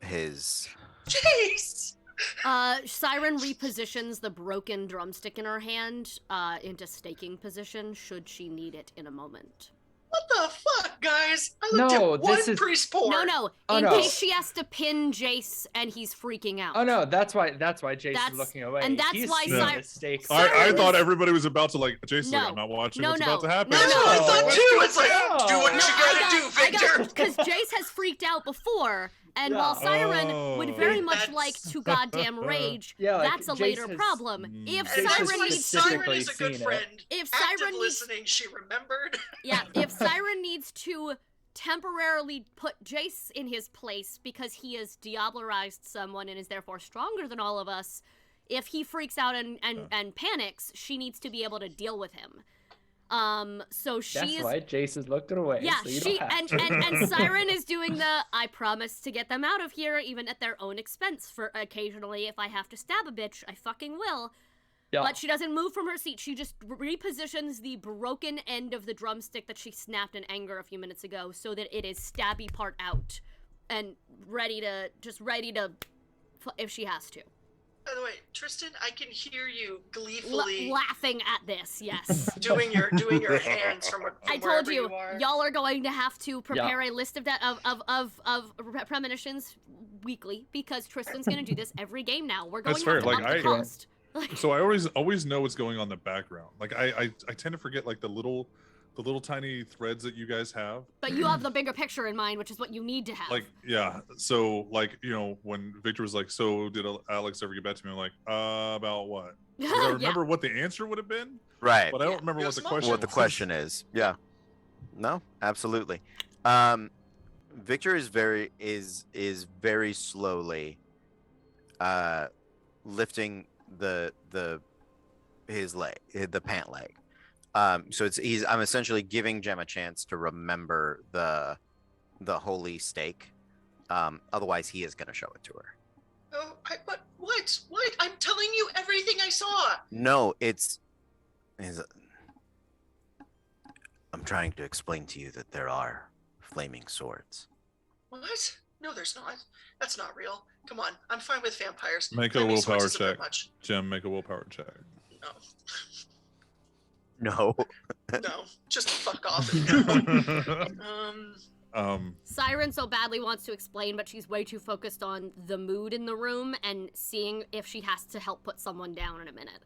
his Jeez! Siren repositions the broken drumstick in her hand into staking position should she need it in a moment. What the fuck, guys? I looked No, at this one is- priest porn. No, Oh, in no. case she has to pin Jace and he's freaking out. Oh no, that's why Jace That's- is looking away. and that's He's why seen Cy- the stakes. I Siren thought is- everybody was about to like. Jason's like, No. I'm not watching No, what's no. about to happen. No, That's no. what I thought No. too. It's like, No. do what No, you gotta do, Victor. because Jace has freaked out before, and Yeah. while Siren would very Oh. much That's- like to goddamn rage, Yeah, like, that's a Jace later has- problem. If And that's Siren why needs Siren specifically is a good seen it. friend. if Active Siren needs listening, she remembered. yeah, if Siren needs to temporarily put Jace in his place because he has diablerized someone and is therefore stronger than all of us, if he freaks out and panics, she needs to be able to deal with him. So she That's is why Jace is looking away. yeah, so you she don't have and to. Siren is doing the I promise to get them out of here even at their own expense for occasionally if I have to stab a bitch, I fucking will. Yeah. But she doesn't move from her seat. She just repositions the broken end of the drumstick that she snapped in anger a few minutes ago so that it is stabby part out and ready to if she has to. By the way, Tristan, I can hear you gleefully Laughing at this, yes. doing your hands from I told wherever you, are. y'all are going to have to prepare a list of that of premonitions weekly because Tristan's going to do this every game now. We're going That's to have fair, to like, up the I- cost. Like, So I always know what's going on in the background. Like I tend to forget like the little tiny threads that you guys have. but you have the bigger picture in mind, which is what you need to have. Like yeah. So like when Victor was like, so did Alex ever get back to me? I'm like, about what? 'Cause I Yeah. remember what the answer would have been, Right. but I don't Yeah. remember It what was the small. question. What the was. question is. Yeah. No, absolutely. Victor is very slowly lifting his leg, the pant leg. So I'm essentially giving Jem a chance to remember the holy stake. Otherwise he is going to show it to her. Oh, but what? What? I'm telling you everything I saw. No, I'm trying to explain to you that there are flaming swords. What? No, there's not. That's not real. Come on, I'm fine with vampires. Make a Flaming swords willpower is a bit check. much. Jem, make a willpower check. No, No. no, just fuck off. Siren so badly wants to explain, but she's way too focused on the mood in the room and seeing if she has to help put someone down in a minute.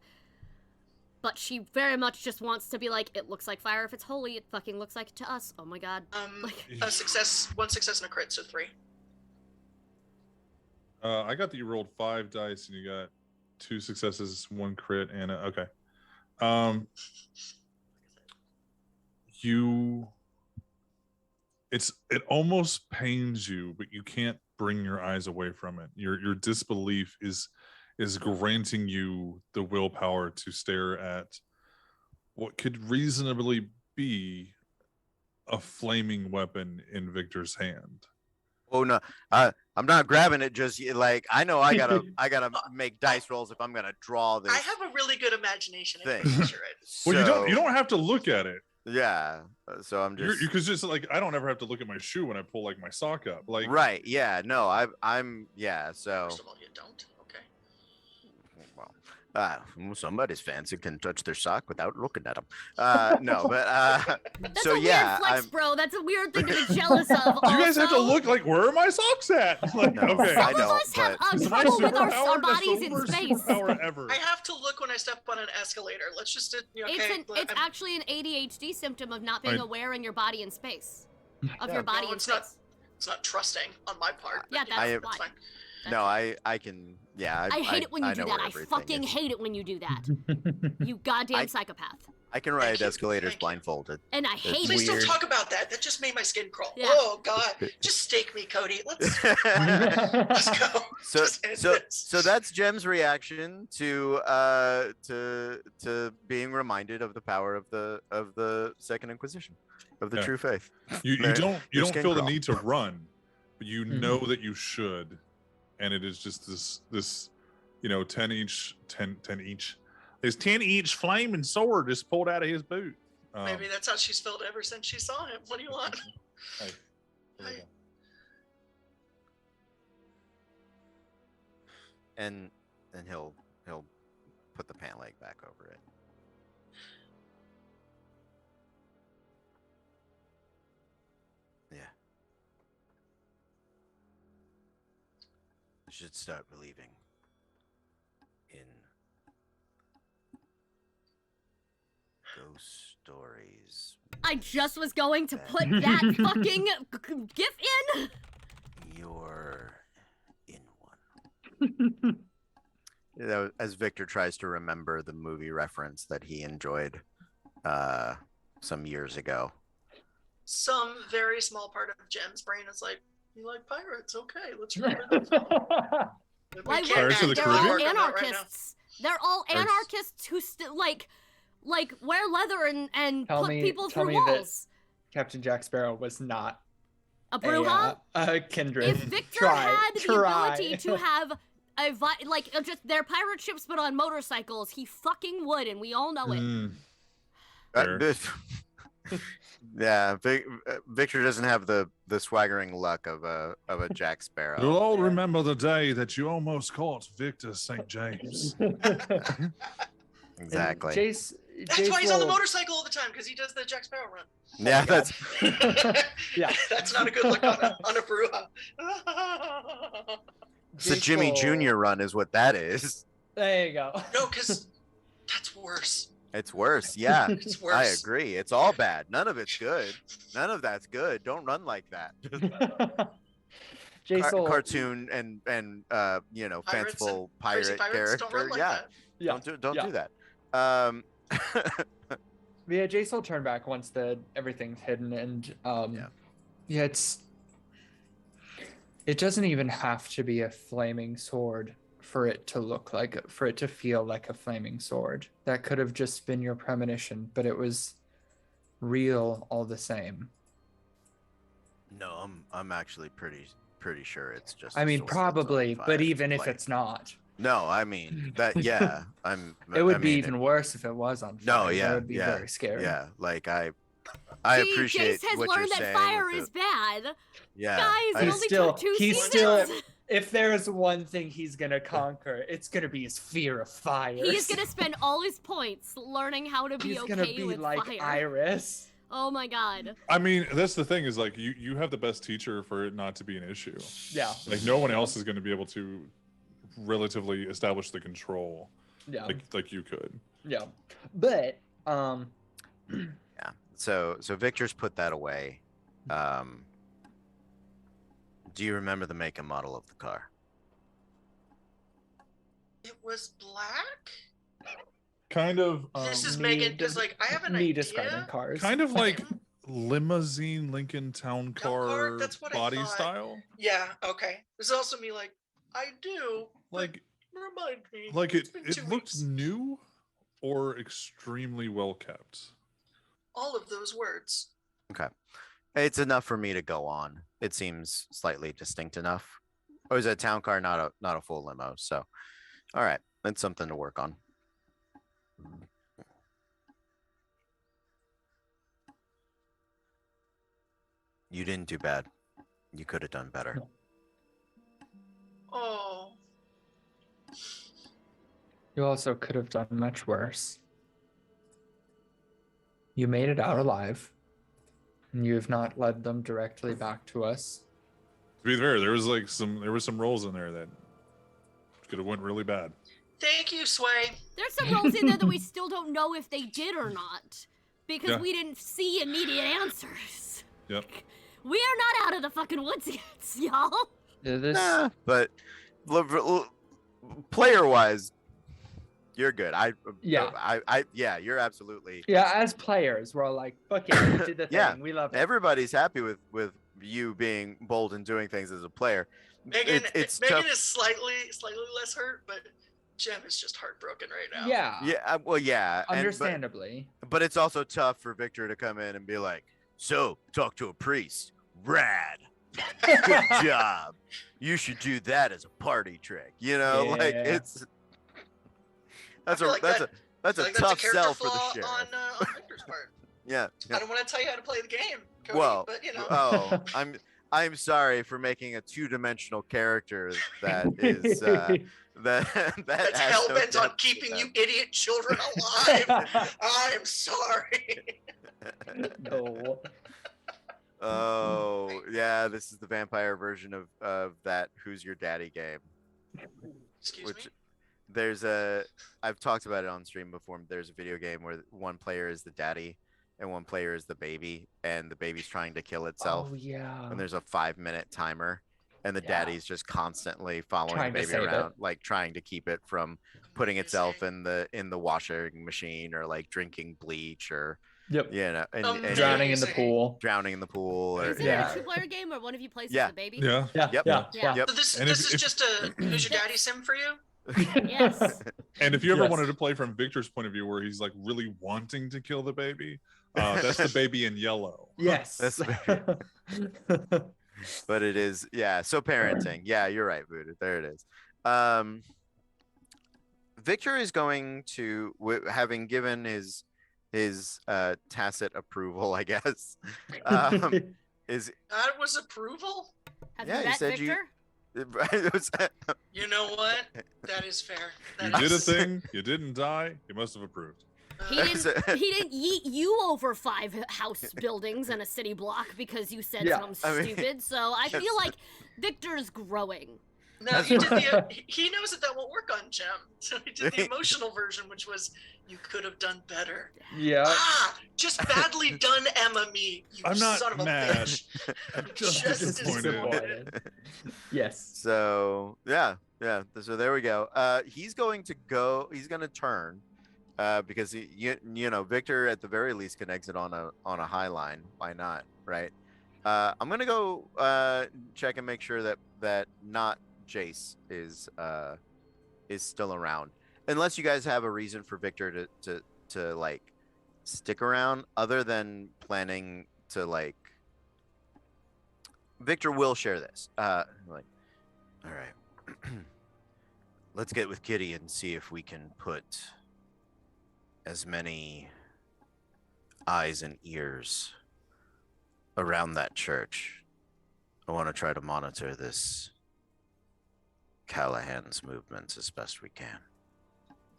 But she very much just wants to be like, it looks like fire if it's holy, it fucking looks like it to us. Oh my god. Like, a success, one success and a crit, so 3. I got that you rolled 5 dice and you got 2 successes, 1 crit, and okay. Um, it almost pains you, but you can't bring your eyes away from it. Your disbelief is granting you the willpower to stare at what could reasonably be a flaming weapon in Victor's hand. Oh no, I'm not grabbing it just like I know I gotta make dice rolls if I'm gonna draw this. I have a really good imagination. I thing. can picture it. Well, you don't have to look at it. Yeah, so I'm just Because just like I don't ever have to look at my shoe when I pull like my sock up. Like right. Yeah, no, I'm yeah. So First of all, you don't. Okay. well, somebody's fancy can touch their sock without looking at them. No, but That's so a yeah, weird flex, I'm. bro. That's a weird thing to be jealous of. you guys have to also. look like where are my socks at? Like No, okay, I Some of know, us have but- It's my trouble with our superpower, that's bodies the in worst space. superpower ever. I have to look when I step on an escalator. Let's just okay. It's actually an ADHD symptom of not being Right. aware in your body in space. Of Yeah. your body No, in it's not. space. It's not trusting on my part. Yeah, but, you know, that's I- it's why. fine. No, I can. Yeah, I hate it when you do know that. where I everything fucking is. hate it when you do that. You goddamn psychopath. I can ride Thank you, escalators thank you. blindfolded. And I hate Please it. don't talk about that. That just made my skin crawl. Yeah. Oh God, just stake me, Cody. Let's go. so Just end so this. so that's Jem's reaction to being reminded of the power of the Second Inquisition, of the Yeah. true faith. You Your don't skin feel the crawl. need to run, but you Mhm. know that you should, and it is just this 10 each flaming sword just pulled out of his boot. Maybe that's how she's felt ever since she saw him. What do you want? Hey, there we go. And he'll put the pant leg back over it. Yeah. I should start believing in ghost stories. I just was going to put that fucking gif in. You're in one. As Victor tries to remember the movie reference that he enjoyed some years ago. Some very small part of Jem's brain is like, you like pirates? Okay, let's remember that film. We Why can't would Pirates of they? the They're all Caribbean? work on that right now. anarchists. They're all Pirates. anarchists who still like wear leather and Tell put me- people tell through me that- walls. Captain Jack Sparrow was not A Bruja? a kindred. If Victor had the ability to have just their pirate ships but on motorcycles, he fucking would, and we all know it. Mm. Uh, Fair. this- yeah, Victor doesn't have the swaggering luck of a Jack Sparrow. You'll all remember the day that you almost caught Victor St. James. Exactly. Jace, That's why he's on the motorcycle all the time, because he does the Jack Sparrow run. Yeah, that's Yeah. That's not a good look on a Bruja. the Jimmy Jr. run is what that is. There you go. No, because that's worse. It's worse. Yeah, It's worse. I agree. It's all bad. None of it's good. None of that's good. Don't run like that. Jace, Cartoon and Pirates fanciful and crazy pirate pirates don't character. run like Yeah, that. yeah, don't yeah. do that. Yeah, Jace will turn back once everything's hidden, and yeah, it doesn't even have to be a flaming sword for it to feel like a flaming sword. That could have just been your premonition, but it was real all the same. No, I'm actually pretty sure it's just. I a mean, sword that's probably, on fire. but even if Like, it's not, no, I mean that. Yeah, it would I be mean, even worse if it was on No, fire. yeah, That would be yeah, very scary. Yeah, like I See, appreciate Jace has what learned you're that saying. fire with is bad. yeah, Guys, I- it He's only still- took 2 he's seasons. still- If there's one thing he's gonna conquer, it's gonna be his fear of fire. He's gonna spend all his points learning how to be He's okay gonna be with like fire. Iris. Oh my god. I mean, that's the thing is like you have the best teacher for it not to be an issue. Yeah. Like no one else is going to be able to relatively establish the control Yeah. like you could. Yeah. But yeah. So Victor's put that away. Do you remember the make and model of the car? It was black? kind of This is Me Megan, des- because like I have an me idea. describing cars. kind of like limousine Lincoln town car That's what I body thought. style. Yeah, okay. This is also me like, I do. Like Remind me. like It's been 2 it looked weeks. new or extremely well kept. All of those words. Okay. It's enough for me to go on. It seems slightly distinct enough. Oh, is a town car, not a full limo. So, all right, that's something to work on. You didn't do bad. You could have done better. No. Oh. You also could have done much worse. You made it out alive, and you have not led them directly back to us. To be fair, there was some rolls in there that could have went really bad. Thank you, Sway. There's some roles in there that we still don't know if they did or not, because Yeah. we didn't see immediate answers. Yep. We are not out of the fucking woods yet, y'all. Nah, but player-wise, you're good. Yeah, you're absolutely. Yeah, as players, we're all like, fuck it, we did the thing. Yeah, We love it. Everybody's happy with you being bold and doing things as a player. Megan, It's Megan tough. is slightly less hurt, but Jem is just heartbroken right now. Yeah. Yeah, well, yeah. Understandably. But it's also tough for Victor to come in and be like, "So, talk to a priest. Rad. Good job. You should do that as a party trick." You know, like Yeah. it's that's I feel a like that's that- a that's a Like, tough character sell for the flaw sheriff. on Victor's part. Yeah. I don't want to tell you how to play the game, Cody, Well, but you know. oh, I'm sorry for making a two-dimensional character that is that That's has hell no bent on depth to keeping them. you idiot children alive. I'm sorry. No. Oh yeah, this is the vampire version of that Who's Your Daddy game. Excuse me. There's I've talked about it on stream before. There's a video game where one player is the daddy and one player is the baby, and the baby's trying to kill itself. Oh yeah. And there's a 5-minute timer, and the Yeah. daddy's just constantly following Trying the to baby save it. around, like trying to keep it from putting itself in the washing machine, or like drinking bleach, or Yep. you know, and Drowning in the Amazing. pool. drowning in the pool. Or, Is it Yeah. a two-player game where one of you plays Yeah. as the baby? Yeah. Yeah. Yep. Yeah. Yeah. Yeah. So this And this if- is just a Who's Your Daddy sim for you? Yes. And if you ever Yes. wanted to play from Victor's point of view, where he's like really wanting to kill the baby, that's the baby in yellow. Yes. That's but it is, yeah. So parenting, yeah, you're right, Voodoo. There it is. Victor is going to, having given his tacit approval, I guess. Is That was approval? Have Yeah, you you met said you- Victor? You know what? That is fair. You That did a is- thing. You didn't die. You must have approved. He didn't yeet you over 5 house buildings and a city block because you said Yeah, something I mean, stupid. So I feel like Victor's growing. No, you did he knows that won't work on Jem. So he did the emotional version, which was, you could have done better. Yeah. Ah, just badly done, Emma me. You I'm not son of a mad. bitch. I'm just Just disappointed. Yes. So yeah. So there we go. He's going to turn, because you know, Victor at the very least can exit on a high line. Why not, right? I'm gonna go check and make sure that not Jace is still around, unless you guys have a reason for Victor to like stick around other than planning to like. Victor will share this. Like, all right, let's get with Kitty and see if we can put as many eyes and ears around that church. I want to try to monitor this Callahan's movements as best we can.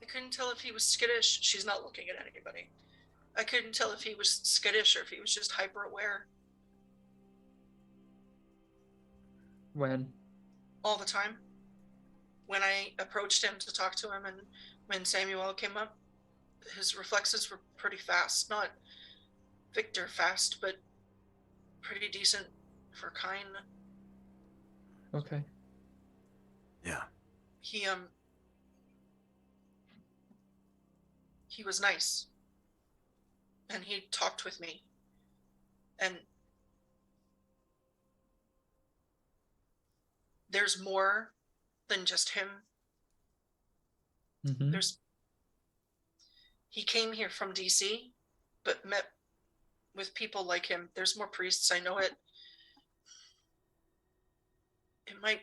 I couldn't tell if he was skittish. She's not looking at anybody. I couldn't tell if he was skittish or if he was just hyper aware When? all the time. When I approached him to talk to him, and when Samuel came up, his reflexes were pretty fast. Not Victor fast, but pretty decent for kind. Okay. he was nice. And he talked with me. And there's more than just him. Mhm. He came here from DC, but met with people like him. There's more priests, I know it. It might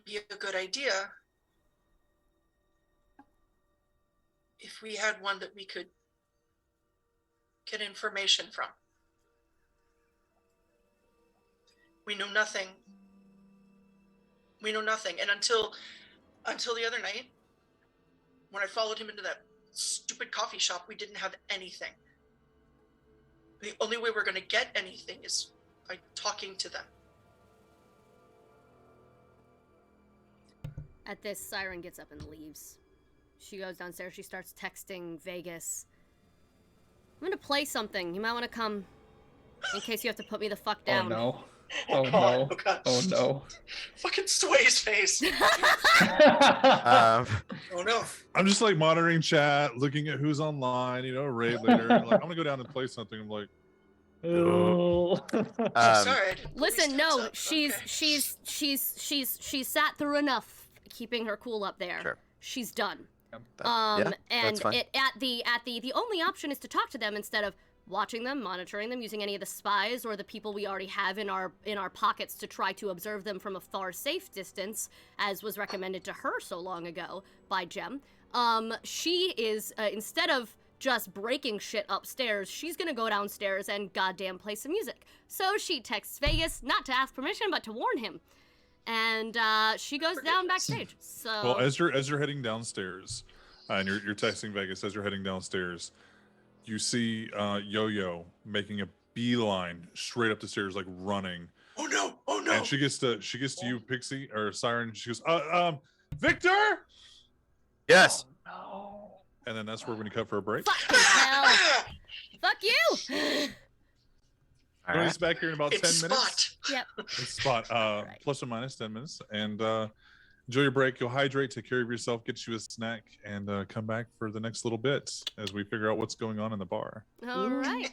be a good idea if we had one that we could get information from. We know nothing. And until the other night, when I followed him into that stupid coffee shop, we didn't have anything. The only way we're going to get anything is by talking to them. At this, Siren gets up and leaves. She goes downstairs. She starts texting Vegas. I'm gonna play something. You might want to come in case you have to put me the fuck down. Oh no. Oh, Oh God. no. Oh, God. Oh no. Fucking Sway's face. Um, Oh, no. I'm just like monitoring chat, looking at who's online, you know, raid later. Like, I'm gonna go down and play something. I'm like, Oh. Sorry, I didn't put Listen, these no, stats up. she's sat through enough keeping her cool up there. Sure. She's done. yeah, And that's fine. the only option is to talk to them instead of watching them, monitoring them, using any of the spies or the people we already have in our pockets to try to observe them from a far safe distance, as was recommended to her so long ago by Jem. She is instead of just breaking shit upstairs, she's gonna go downstairs and goddamn play some music. So she texts Vegas, not to ask permission, but to warn him. And she goes down backstage. So well, as you're heading downstairs, and you're texting Vegas as you're heading downstairs, you see Yo-Yo making a beeline straight up the stairs, like running. Oh, no. Oh, no. And she gets to you, Pixie or Siren. She goes, Victor. Yes. No. And then that's where we're gonna cut for a break. fucking hell. Fuck you. All Join right. us back here in about It's 10 minutes. Spot. Yep. It's Spot, Right. plus or minus 10 minutes. And enjoy your break. You'll hydrate, take care of yourself, get you a snack, and come back for the next little bit as we figure out what's going on in the bar. All right.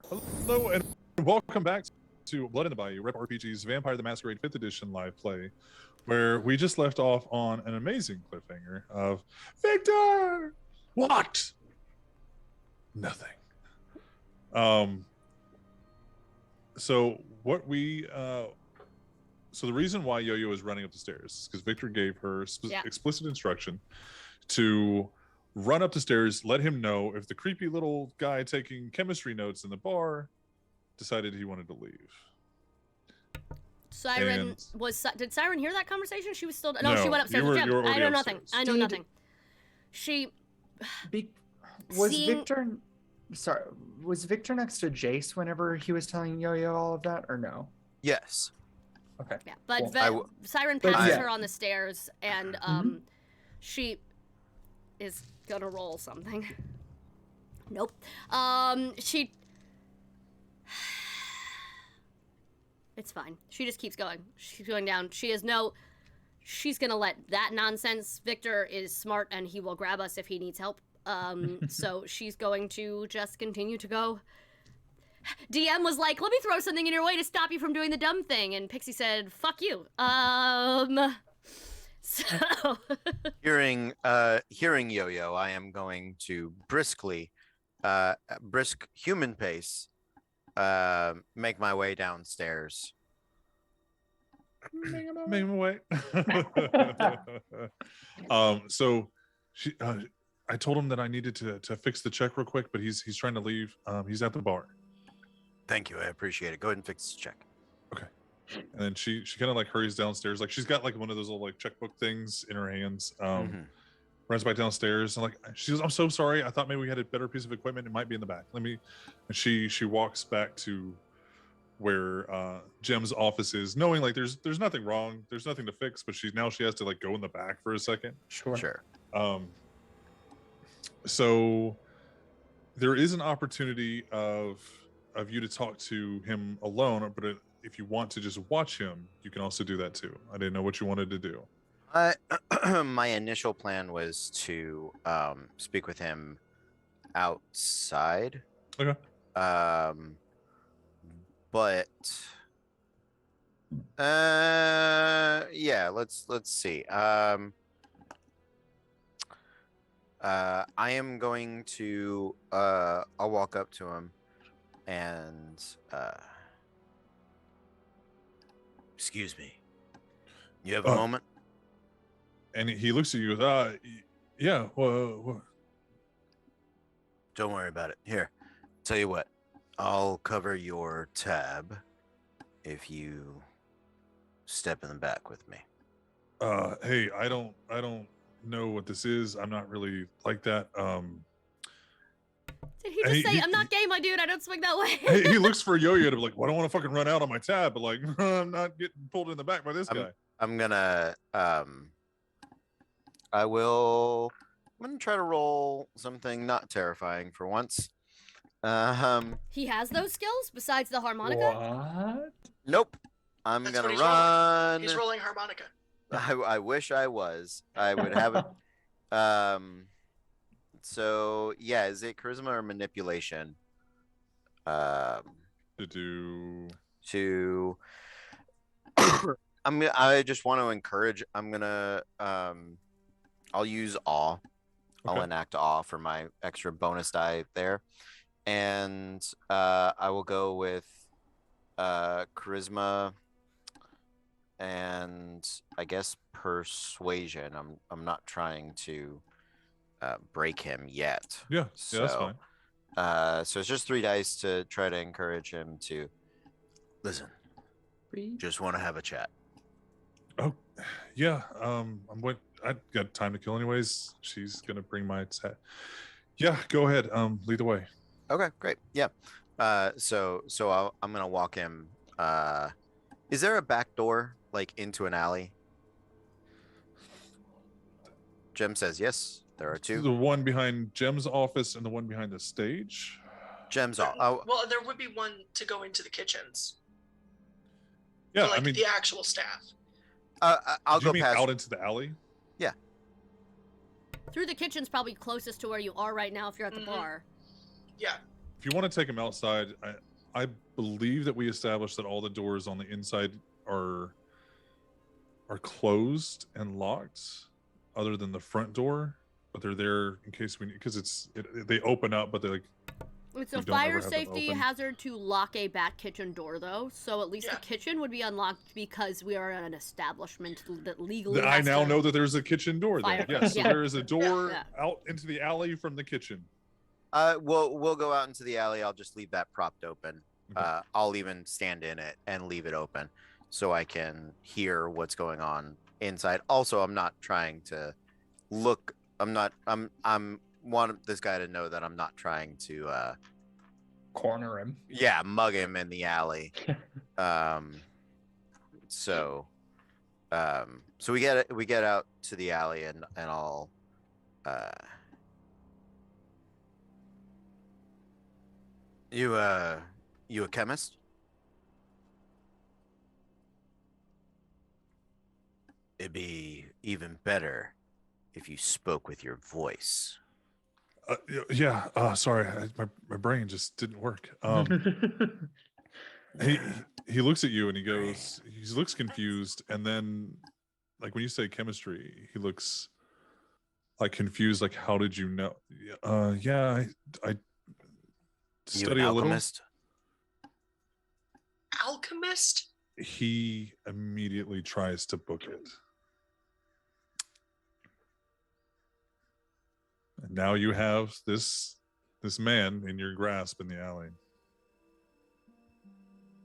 Hello, and welcome back to Blood in the Bayou, Rep RPG's Vampire the Masquerade 5th Edition live play, where we just left off on an amazing cliffhanger of Victor! What? Nothing. So what we so the reason why Yo-Yo is running up the stairs is because Victor gave her Yeah. explicit instruction to run up the stairs, let him know if the creepy little guy taking chemistry notes in the bar decided he wanted to leave. Siren And- did Siren hear that conversation? She was still No, she went upstairs you with were- Jem. you were I already know nothing. upstairs. I know Did- nothing. She Was Seeing- Victor sorry, was Victor next to Jace whenever he was telling Yo-Yo all of that, or no? Yes. Okay. yeah, but Cool. Siren But passes yeah. her on the stairs and she is gonna roll something. Nope. She It's fine. She just keeps going. She's going down. She's gonna let that nonsense. Victor is smart and he will grab us if he needs help. So she's going to just continue to go. DM was like, let me throw something in your way to stop you from doing the dumb thing. And Pixie said, fuck you. So Hearing Yo-Yo, I am going to briskly, brisk human pace, make my way downstairs. Make him away. So she I told him that I needed to fix the check real quick, but he's trying to leave. He's at the bar. Thank you, I appreciate it. Go ahead and fix the check. And then she kind of like hurries downstairs. Like she's got like one of those little like checkbook things in her hands. Runs back downstairs and like she goes, I'm so sorry. I thought maybe we had a better piece of equipment. It might be in the back. Let me. And she walks back to where Jem's office is, knowing like there's nothing wrong. There's nothing to fix, but she has to like go in the back for a second. Sure. So there is an opportunity of you to talk to him alone, but if you want to just watch him, you can also do that too. I didn't know what you wanted to do. My initial plan was to speak with him outside. Okay. But yeah, let's see. I am going to I'll walk up to him and excuse me. You have a moment? And he looks at you and goes, yeah, well, Don't worry about it. Here, tell you what, I'll cover your tab if you step in the back with me. hey, I don't know what this is. I'm not really like that. Did he just say, I'm not gay, my dude, I don't swing that way? He looks for Yo-Yo to be like, well, I don't want to fucking run out on my tab, but like, I'm not getting pulled in the back by this guy. I'm gonna I'm gonna try to roll something not terrifying for once. He has those skills besides the harmonica? What? Nope. I'm That's gonna what he's run. rolling. He's rolling harmonica. I wish I was. I would have it. So yeah, is it charisma or manipulation? To do. To I just want to encourage. I'm gonna I'll use awe. I'll Okay. enact awe for my extra bonus die there. And I will go with charisma and I guess persuasion. I'm not trying to break him yet. Yeah, that's fine. So it's just 3 dice to try to encourage him to listen. Just want to have a chat. Oh, yeah. I got time to kill anyways. She's gonna bring my set. Yeah, go ahead. Lead the way. Okay, great. Yeah. So I'm gonna walk him. Is there a back door like into an alley? Jem says yes. There are 2. The one behind Jem's office and the one behind the stage. Jem's off. Oh, Well, there would be one to go into the kitchens. Yeah, For, like, I mean, the actual staff. I'll do go you mean past. out into the alley. Yeah. Through the kitchen's probably closest to where you are right now if you're at the Mhm. bar. Yeah. If you want to take him outside, I believe that we established that all the doors on the inside are closed and locked, other than the front door. But they're there in case we need, because they open up, but they're like. It's a You don't ever fire have them safety open. hazard to lock a back kitchen door, though. So at least Yeah. the kitchen would be unlocked because we are an establishment that legally. I has now to- know that there's a kitchen door there. Fire. Yes, so Yeah. there is a door Yeah. out into the alley from the kitchen. We'll go out into the alley. I'll just leave that propped open. Okay. I'll even stand in it and leave it open so I can hear what's going on inside. Also, I'm not trying to look. I'm want this guy to know that I'm not trying to Corner him. yeah, mug him in the alley. So we get out to the alley and I'll you a chemist? It'd be even better if you spoke with your voice. Yeah. Sorry, my brain just didn't work. He looks at you and he looks confused, and then like when you say chemistry, he looks like confused. Like, how did you know? Yeah, I You study an a little. alchemist? Alchemist? He immediately tries to book it. And now you have this man in your grasp in the alley.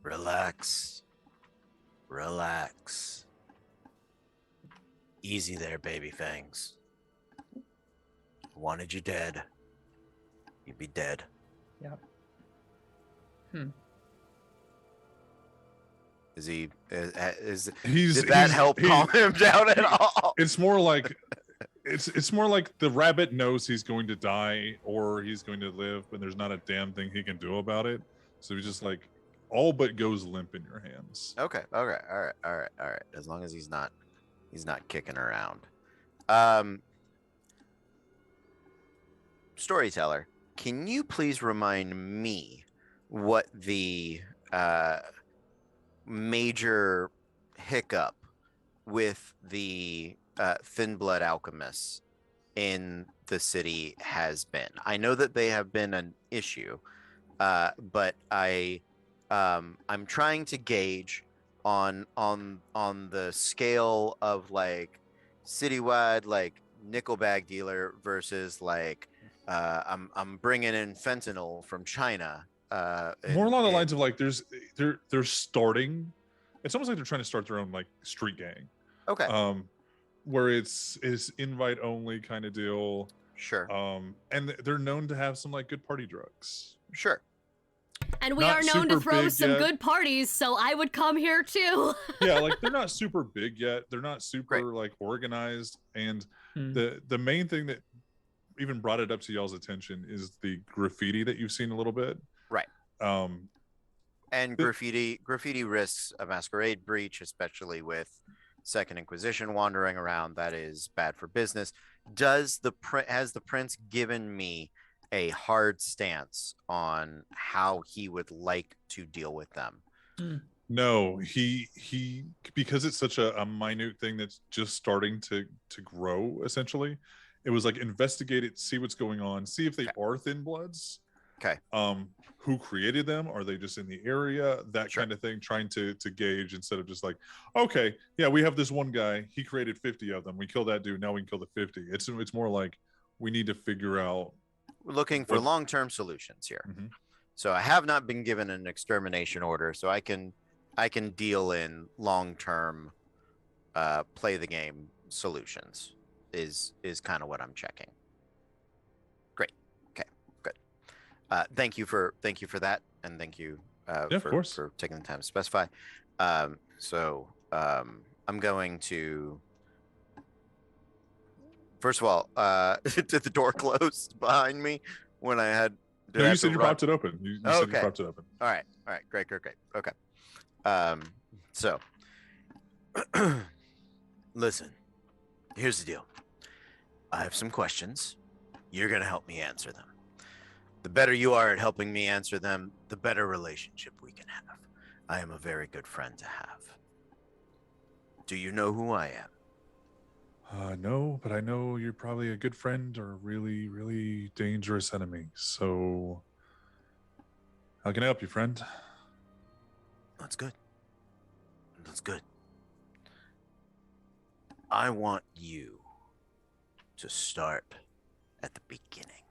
Relax. Easy there, baby fangs. Wanted you dead. You'd be dead. Yep. Is he? Did Did that help calm him down at all? It's more like it's more like the rabbit knows he's going to die or he's going to live, but there's not a damn thing he can do about it. So he's just like all but goes limp in your hands. Okay. All right. As long as he's not He's not kicking around. Storyteller, can you please remind me what the major hiccup with the thin blood alchemists in the city has been? I know that they have been an issue, but I'm trying to gauge on the scale of like citywide like nickel bag dealer versus like I'm bringing in fentanyl from China. More along the lines of like they're starting. It's almost like they're trying to start their own like street gang. Okay. Where it's invite only kind of deal. Sure. And they're known to have some like good party drugs. Sure. And we Not are known to super throw big some yet. good parties, so I would come here too. Yeah, like they're not super big yet. They're not super Great. like organized. And the main thing that even brought it up to y'all's attention is the graffiti that you've seen a little bit. Right. And graffiti risks a masquerade breach, especially with Second Inquisition wandering around. That is bad for business. Has the prince given me a hard stance on how he would like to deal with them? No, he because it's such a minute thing that's just starting to grow. Essentially, it was like investigate it, see what's going on, see if they are thin bloods. Okay. Who created them? Are they just in the area? That kind of thing, trying to gauge instead of just like, okay, yeah, we have this one guy, he created 50 of them. We kill that dude, now we can kill the 50. It's more like we need to figure out. We're looking for long-term solutions here. Mm-hmm. So I have not been given an extermination order, so I can deal in long-term play the game solutions is kind of what I'm checking. Great. Okay, good. Thank you for that, and thank you for taking the time to specify. So I'm going to, first of all, did the door close behind me when I had? No, you said you propped it open. You said you propped it open. All right, great. Okay. So listen, here's the deal. I have some questions. You're gonna help me answer them. The better you are at helping me answer them, the better relationship we can have. I am a very good friend to have. Do you know who I am? No, but I know you're probably a good friend or a really, really dangerous enemy. So how can I help you, friend? That's good. I want you to start at the beginning.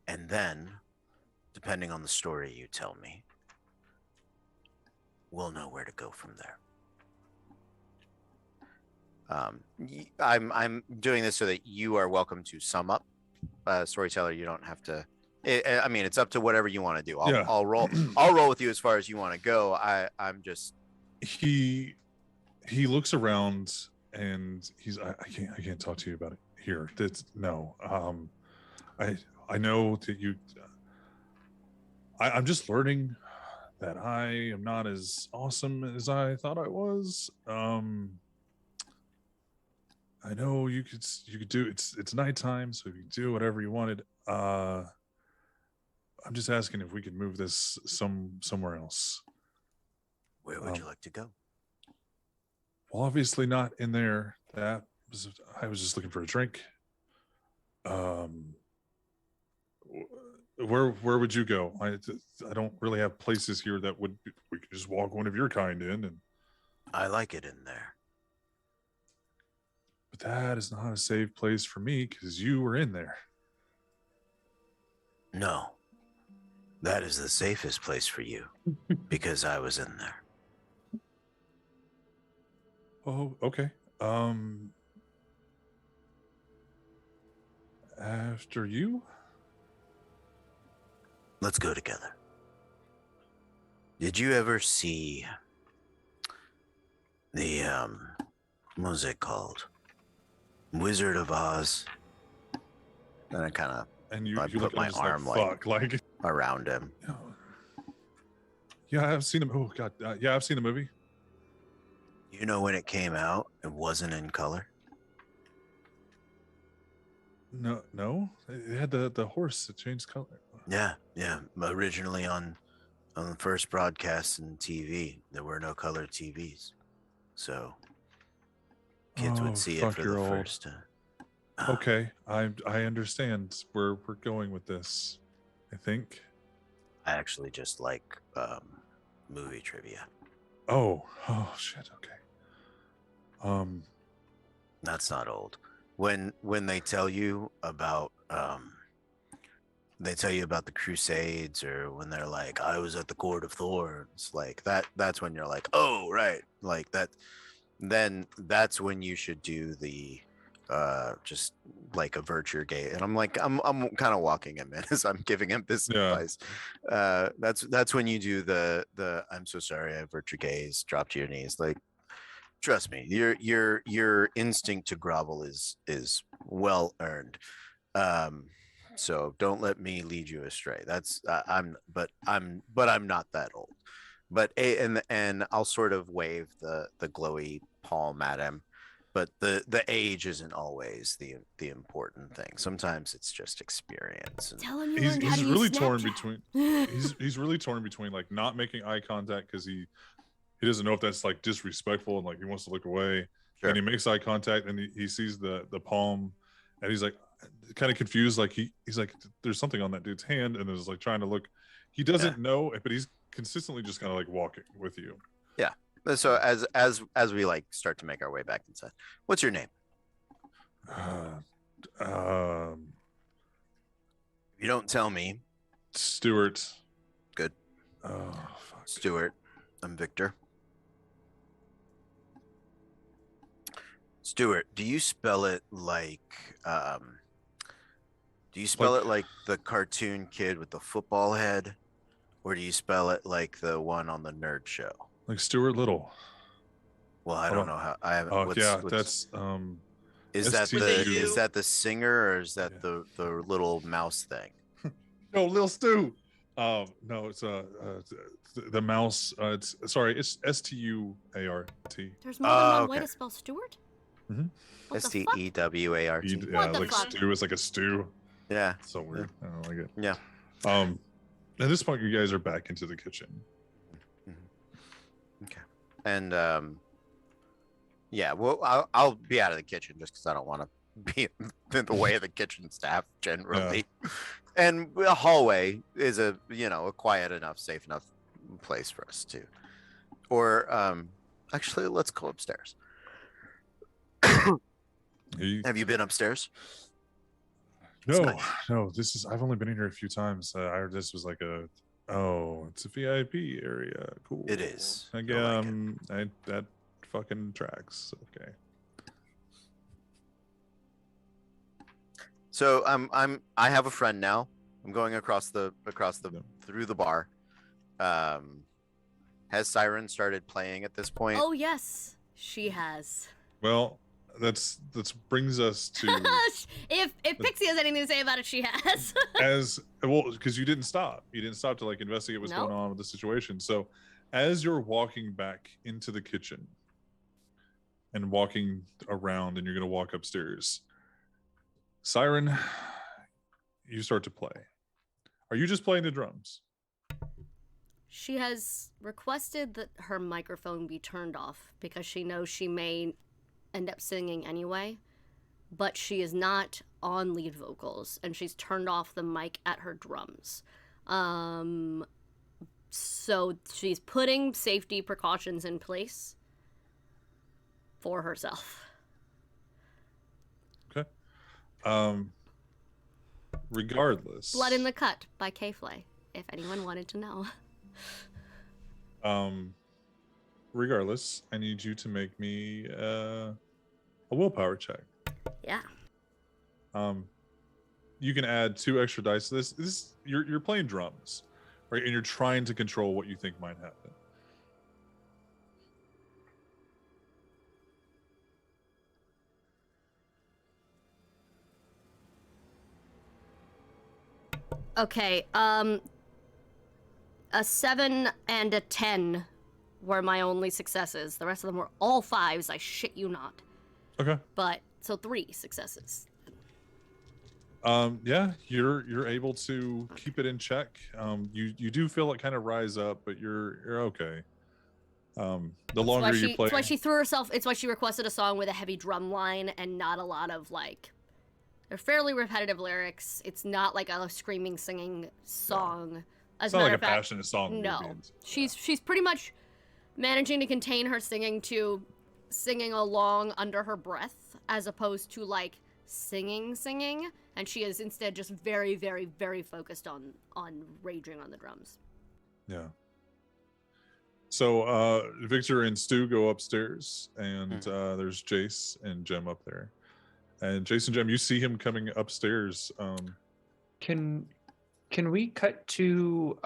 And then, depending on the story you tell me, we'll know where to go from there. I'm doing this so that you are welcome to sum up. Storyteller, you don't have to. I mean, it's up to whatever you want to do. I'll roll. I'll roll with you as far as you want to go. I'm just. He looks around and I can't talk to you about it here. That's no. I know that you. I'm just learning that I am not as awesome as I thought I was. I know you could do it's nighttime, so you can do whatever you wanted. I'm just asking if we could move this somewhere else. Where would you like to go? Well, obviously not in there. I was just looking for a drink. Where would you go? I don't really have places here that we could just walk one of your kind in, and I like it in there. But that is not a safe place for me because you were in there. No, that is the safest place for you because I was in there. Oh, okay. After you? Let's go together. Did you ever see the what was it called? Wizard of Oz? Then I kind of you put my arm like around him. Yeah, I've seen him. Oh God, yeah, I've seen the movie. You know when it came out, it wasn't in color. No. It had the horse that changed color. Yeah. Originally on the first broadcast and TV, there were no color TVs, so kids would see it fuck, for you're the old. first time. Okay, I understand where we're going with this. I think. I actually just like movie trivia. Oh shit. Okay. That's not old. When they tell you about the Crusades, or when they're like, I was at the Court of Thorns, like that's when you're like, oh right, like that. Then that's when you should do the just like avert your gaze. And I'm like, I'm kind of walking him in as I'm giving him this Yeah. advice. That's when you do the I'm so sorry, avert your gaze, drop to your knees. Like, trust me, your instinct to grovel is well earned. So don't let me lead you astray. That's I'm not that old. But and I'll sort of wave the glowy palm at him. But the age isn't always the important thing. Sometimes it's just experience. And Tell him you he's learned how to really use torn Snapchat. between he's really torn between like not making eye contact because he doesn't know if that's like disrespectful and like he wants to look away. Sure. And he makes eye contact and he sees the palm and he's like kind of confused, like he's like, there's something on that dude's hand, and is like trying to look. He doesn't know, but he's consistently just kind of like walking with you. Yeah. So as we like start to make our way back inside, what's your name? You don't tell me. Stuart. Good. Oh, fuck. Stuart. I'm Victor. Stuart, do you spell it like it like the cartoon kid with the football head, or do you spell it like the one on the Nerd Show? Like Stuart Little. Well, I don't know how. I haven't. Oh yeah, that's Is that the singer, or is that Yeah. the little mouse thing? No, Lil Stu. No, it's the mouse. It's Stuart. There's more than one way okay. to spell Stewart? Mhm. What the fuck? Stewart. Yeah, What the like fuck? stew is like a stew. Yeah. It's so weird. I don't like it. Yeah. At this point, you guys are back into the kitchen. Okay. And yeah, well, I'll be out of the kitchen just because I don't want to be in the way of the kitchen staff generally. Yeah. And the hallway is a quiet enough, safe enough place for us to. Or actually, let's go upstairs. Have you been upstairs? No, nice. No. I've only been in here a few times. I heard this was like it's a VIP area. Cool. It is. Again, that fucking tracks. Okay. So I have a friend now. I'm going across the through the bar. Has Siren started playing at this point? Oh yes, she has. Well, that's brings us to if Pixie has anything to say about it, she has. As well, because you didn't stop to like investigate what's going on with the situation. So as you're walking back into the kitchen and walking around, and you're going to walk upstairs, Siren, you start to play. Are you just playing the drums? She has requested that her microphone be turned off because she knows she may end up singing anyway, but she is not on lead vocals, and she's turned off the mic at her drums. So she's putting safety precautions in place for herself. Okay. Regardless. Blood in the Cut by K-Flay, if anyone wanted to know. Regardless, I need you to make me a willpower check. Yeah. You can add 2 extra dice to this. You're playing drums, right? And you're trying to control what you think might happen. Okay, a 7 and a 10 were my only successes. The rest of them were all 5s, I shit you not. Okay. But, so 3 successes. Yeah, you're able to keep it in check. You do feel it kind of rise up, but you're okay. The longer you play, it's why she threw herself. It's why she requested a song with a heavy drum line and not a lot of like. They're fairly repetitive lyrics. It's not like a screaming, singing song. Yeah. As It's a not matter like of a fact, passionate song. no, she's pretty much managing to contain her singing to singing along under her breath, as opposed to like singing, and she is instead just very, very, very focused on raging on the drums. Yeah. So Victor and Stu go upstairs, and there's Jace and Jem up there. And Jason, Jem, you see him coming upstairs. Can we cut to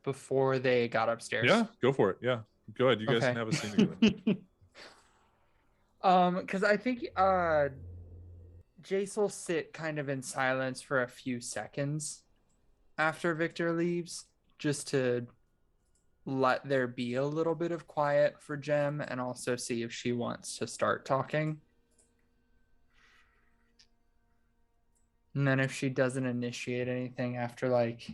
before they got upstairs? Yeah, go for it. Yeah, go ahead. You guys can have a scene together. Because I think Jace will sit kind of in silence for a few seconds after Victor leaves, just to let there be a little bit of quiet for Jem, and also see if she wants to start talking. And then if she doesn't initiate anything after like,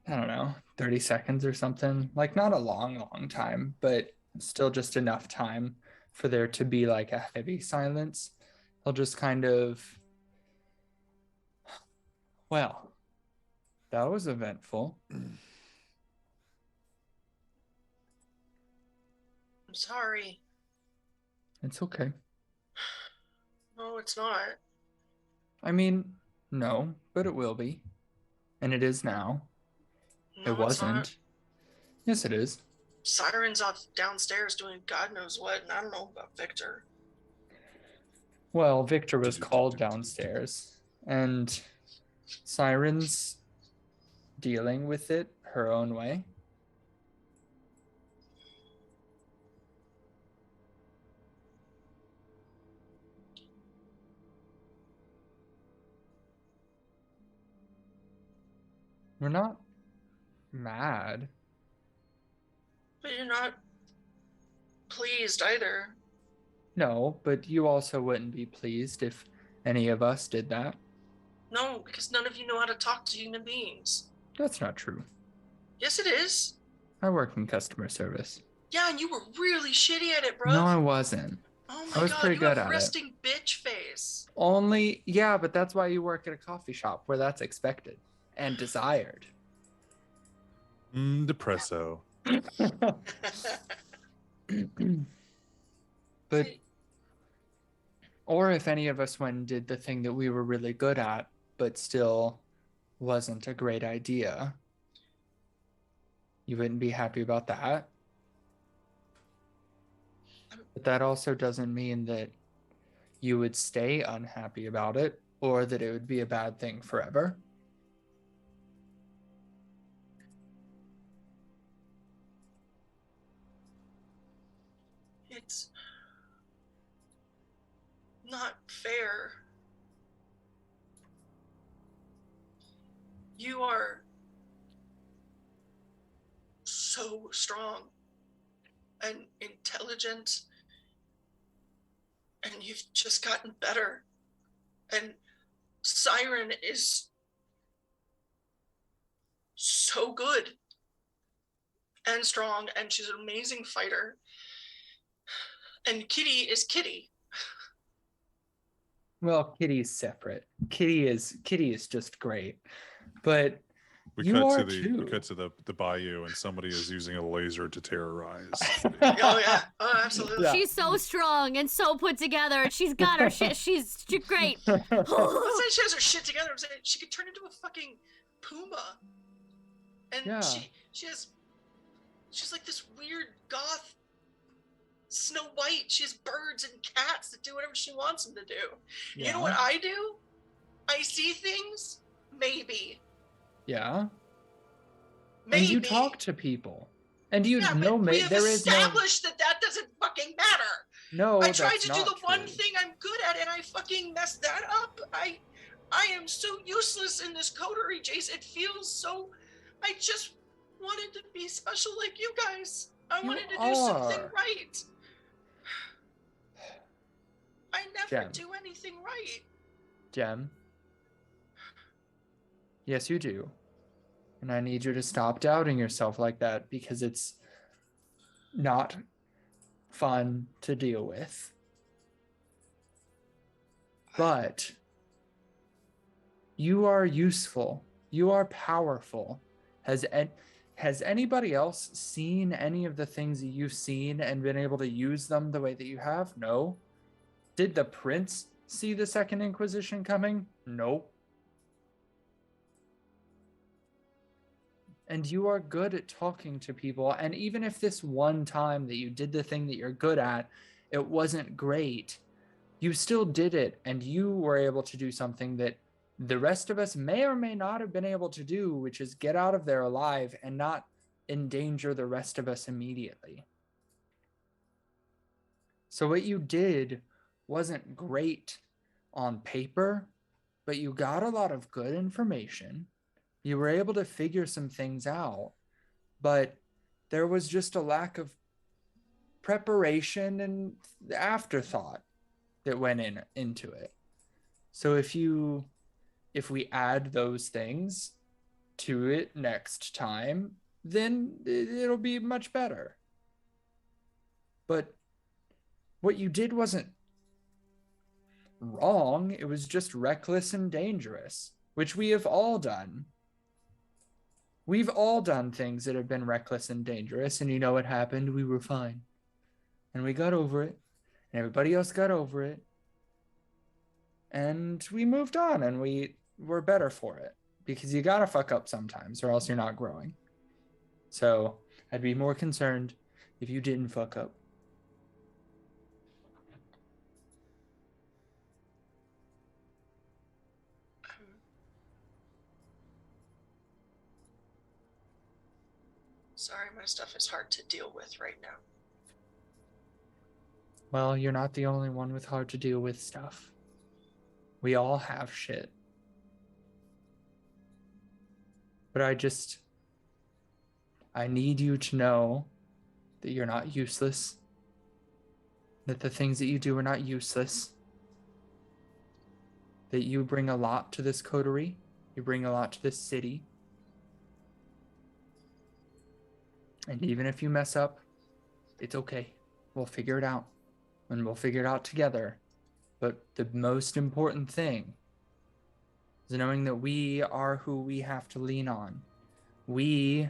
I don't know, 30 seconds or something, like not a long time, but still just enough time for there to be like a heavy silence, he'll just kind of, well, that was eventful. I'm sorry. It's okay. No, it's not. I mean, no, but it will be. And it is now. No, It wasn't. Not. Yes, it is. Siren's off downstairs doing God knows what, and I don't know about Victor. Well, Victor was called downstairs, and Siren's dealing with it her own way. We're not mad. But you're not pleased either. No, but you also wouldn't be pleased if any of us did that. No, because none of you know how to talk to human beings. That's not true. Yes, it is. I work in customer service. Yeah, and you were really shitty at it, bro. No, I wasn't. Oh I my was god, pretty you good have at it. resting bitch face. Only, yeah, but that's why you work at a coffee shop where that's expected and desired. Depresso. But, or if any of us went and did the thing that we were really good at, but still wasn't a great idea, you wouldn't be happy about that. But that also doesn't mean that you would stay unhappy about it or that it would be a bad thing forever. It's not fair. You are so strong and intelligent, and you've just gotten better. And Siren is so good and strong, and she's an amazing fighter. And Kitty is Kitty. Well, Kitty's separate. Kitty is just great. But We you cut are to the too. we cut to the bayou, and somebody is using a laser to terrorize. Oh yeah, oh absolutely. Yeah. She's so strong and so put together. She's got her shit. She's great. I'm not saying she has her shit together. I'm saying she could turn into a fucking puma. And Yeah. she's like this weird goth Snow White. She has birds and cats that do whatever she wants them to do. You know what I do? I see things. Maybe. Yeah. Maybe. And you talk to people. And you know, we have there is no. established that doesn't fucking matter. No, I tried that's to do not the one true. thing I'm good at, and I fucking messed that up. I am so useless in this coterie, Jace. It feels so. I just wanted to be special like you guys. I You wanted to do something are. right. I never Gem. do anything right. Gem. Yes, you do. And I need you to stop doubting yourself like that because it's not fun to deal with. But you are useful. You are powerful. Has anybody else seen any of the things that you've seen and been able to use them the way that you have? No. Did the prince see the Second Inquisition coming? No. And you are good at talking to people. And even if this one time that you did the thing that you're good at, it wasn't great, you still did it. And you were able to do something that the rest of us may or may not have been able to do, which is get out of there alive and not endanger the rest of us immediately. So what you did wasn't great on paper, but you got a lot of good information. You were able to figure some things out, but there was just a lack of preparation and afterthought that went into it. So if we add those things to it next time, then it'll be much better. But what you did wasn't wrong. It was just reckless and dangerous, which we have all done. We've all done things that have been reckless and dangerous, and you know what happened? We were fine. And we got over it, and everybody else got over it. And we moved on, and we were better for it. Because you gotta fuck up sometimes, or else you're not growing. So I'd be more concerned if you didn't fuck up. Sorry, my stuff is hard to deal with right now. Well, you're not the only one with hard to deal with stuff. We all have shit. But I need you to know that you're not useless. That the things that you do are not useless. That you bring a lot to this coterie. You bring a lot to this city. And even if you mess up, it's okay. We'll figure it out. And we'll figure it out together. But the most important thing is knowing that we are who we have to lean on. We,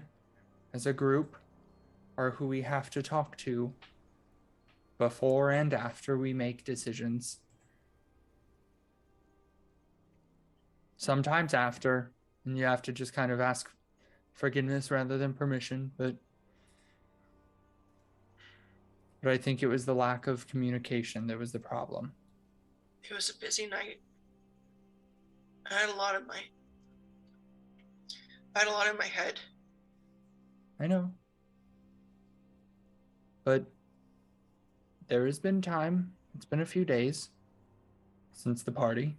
as a group, are who we have to talk to before and after we make decisions. Sometimes after, and you have to just kind of ask forgiveness rather than permission, but I think it was the lack of communication that was the problem. It was a busy night. I had a lot in my head. I know. But there has been time. It's been a few days since the party.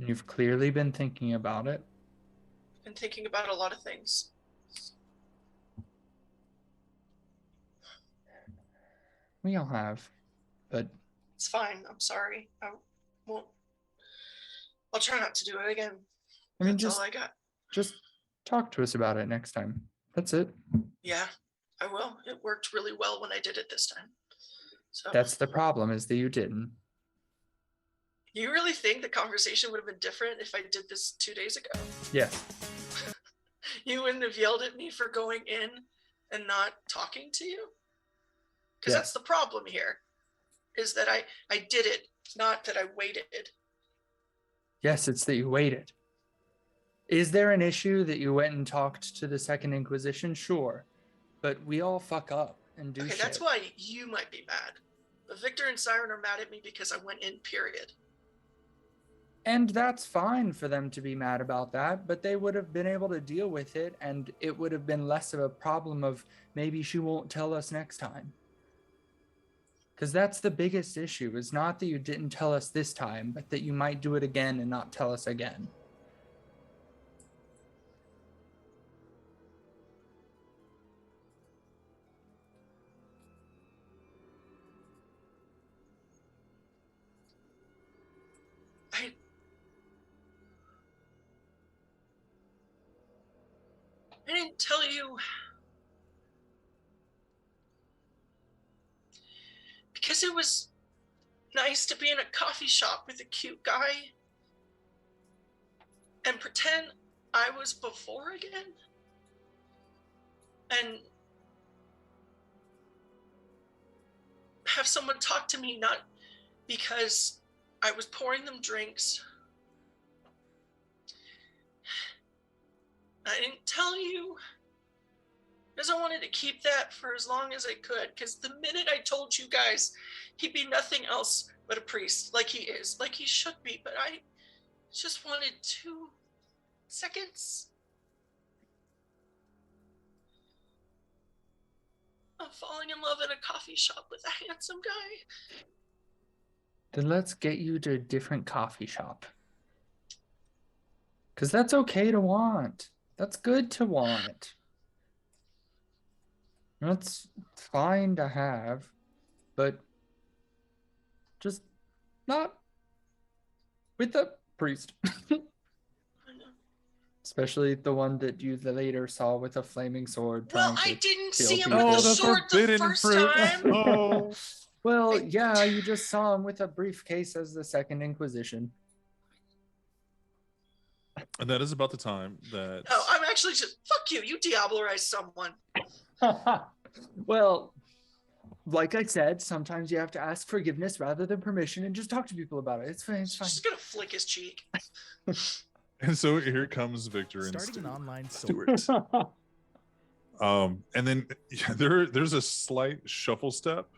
And you've clearly been thinking about it. Been thinking about a lot of things. We all have. But it's fine. I'm sorry. I won't. I'll try not to do it again. I mean, That's all I got. Just talk to us about it next time. That's it. Yeah, I will. It worked really well when I did it this time. So that's the problem, is that you didn't. You really think the conversation would have been different if I did this 2 days ago? Yes. You wouldn't have yelled at me for going in and not talking to you? Because Yes. That's the problem here, is that I did it, not that I waited. Yes, it's that you waited. Is there an issue that you went and talked to the Second Inquisition? Sure. But we all fuck up and do shit. That's why you might be mad. But Victor and Siren are mad at me because I went in, period. And that's fine for them to be mad about that, but they would have been able to deal with it, and it would have been less of a problem of maybe she won't tell us next time. Because that's the biggest issue, is not that you didn't tell us this time, but that you might do it again and not tell us again. I didn't tell you because it was nice to be in a coffee shop with a cute guy and pretend I was before again. And have someone talk to me, not because I was pouring them drinks. I didn't tell you because I wanted to keep that for as long as I could, because the minute I told you guys he'd be nothing else but a priest, like he is, like he should be, but I just wanted 2 seconds of falling in love in a coffee shop with a handsome guy. Then let's get you to a different coffee shop. Because that's okay to want. That's good to want. That's fine to have, but just not with the priest. Especially the one that you later saw with a flaming sword. Well, trying I to didn't kill see him people. with the the sword the forbidden first fruit. time. Oh. Well, yeah, you just saw him with a briefcase as the Second Inquisition. And that is about the time that. No, I'm actually just, fuck you. You diablerized someone. Well, like I said, sometimes you have to ask forgiveness rather than permission and just talk to people about it. It's fine. It's fine. She's gonna flick his cheek. And so here comes Victor and Starting an online Stuart. And then there's a slight shuffle step.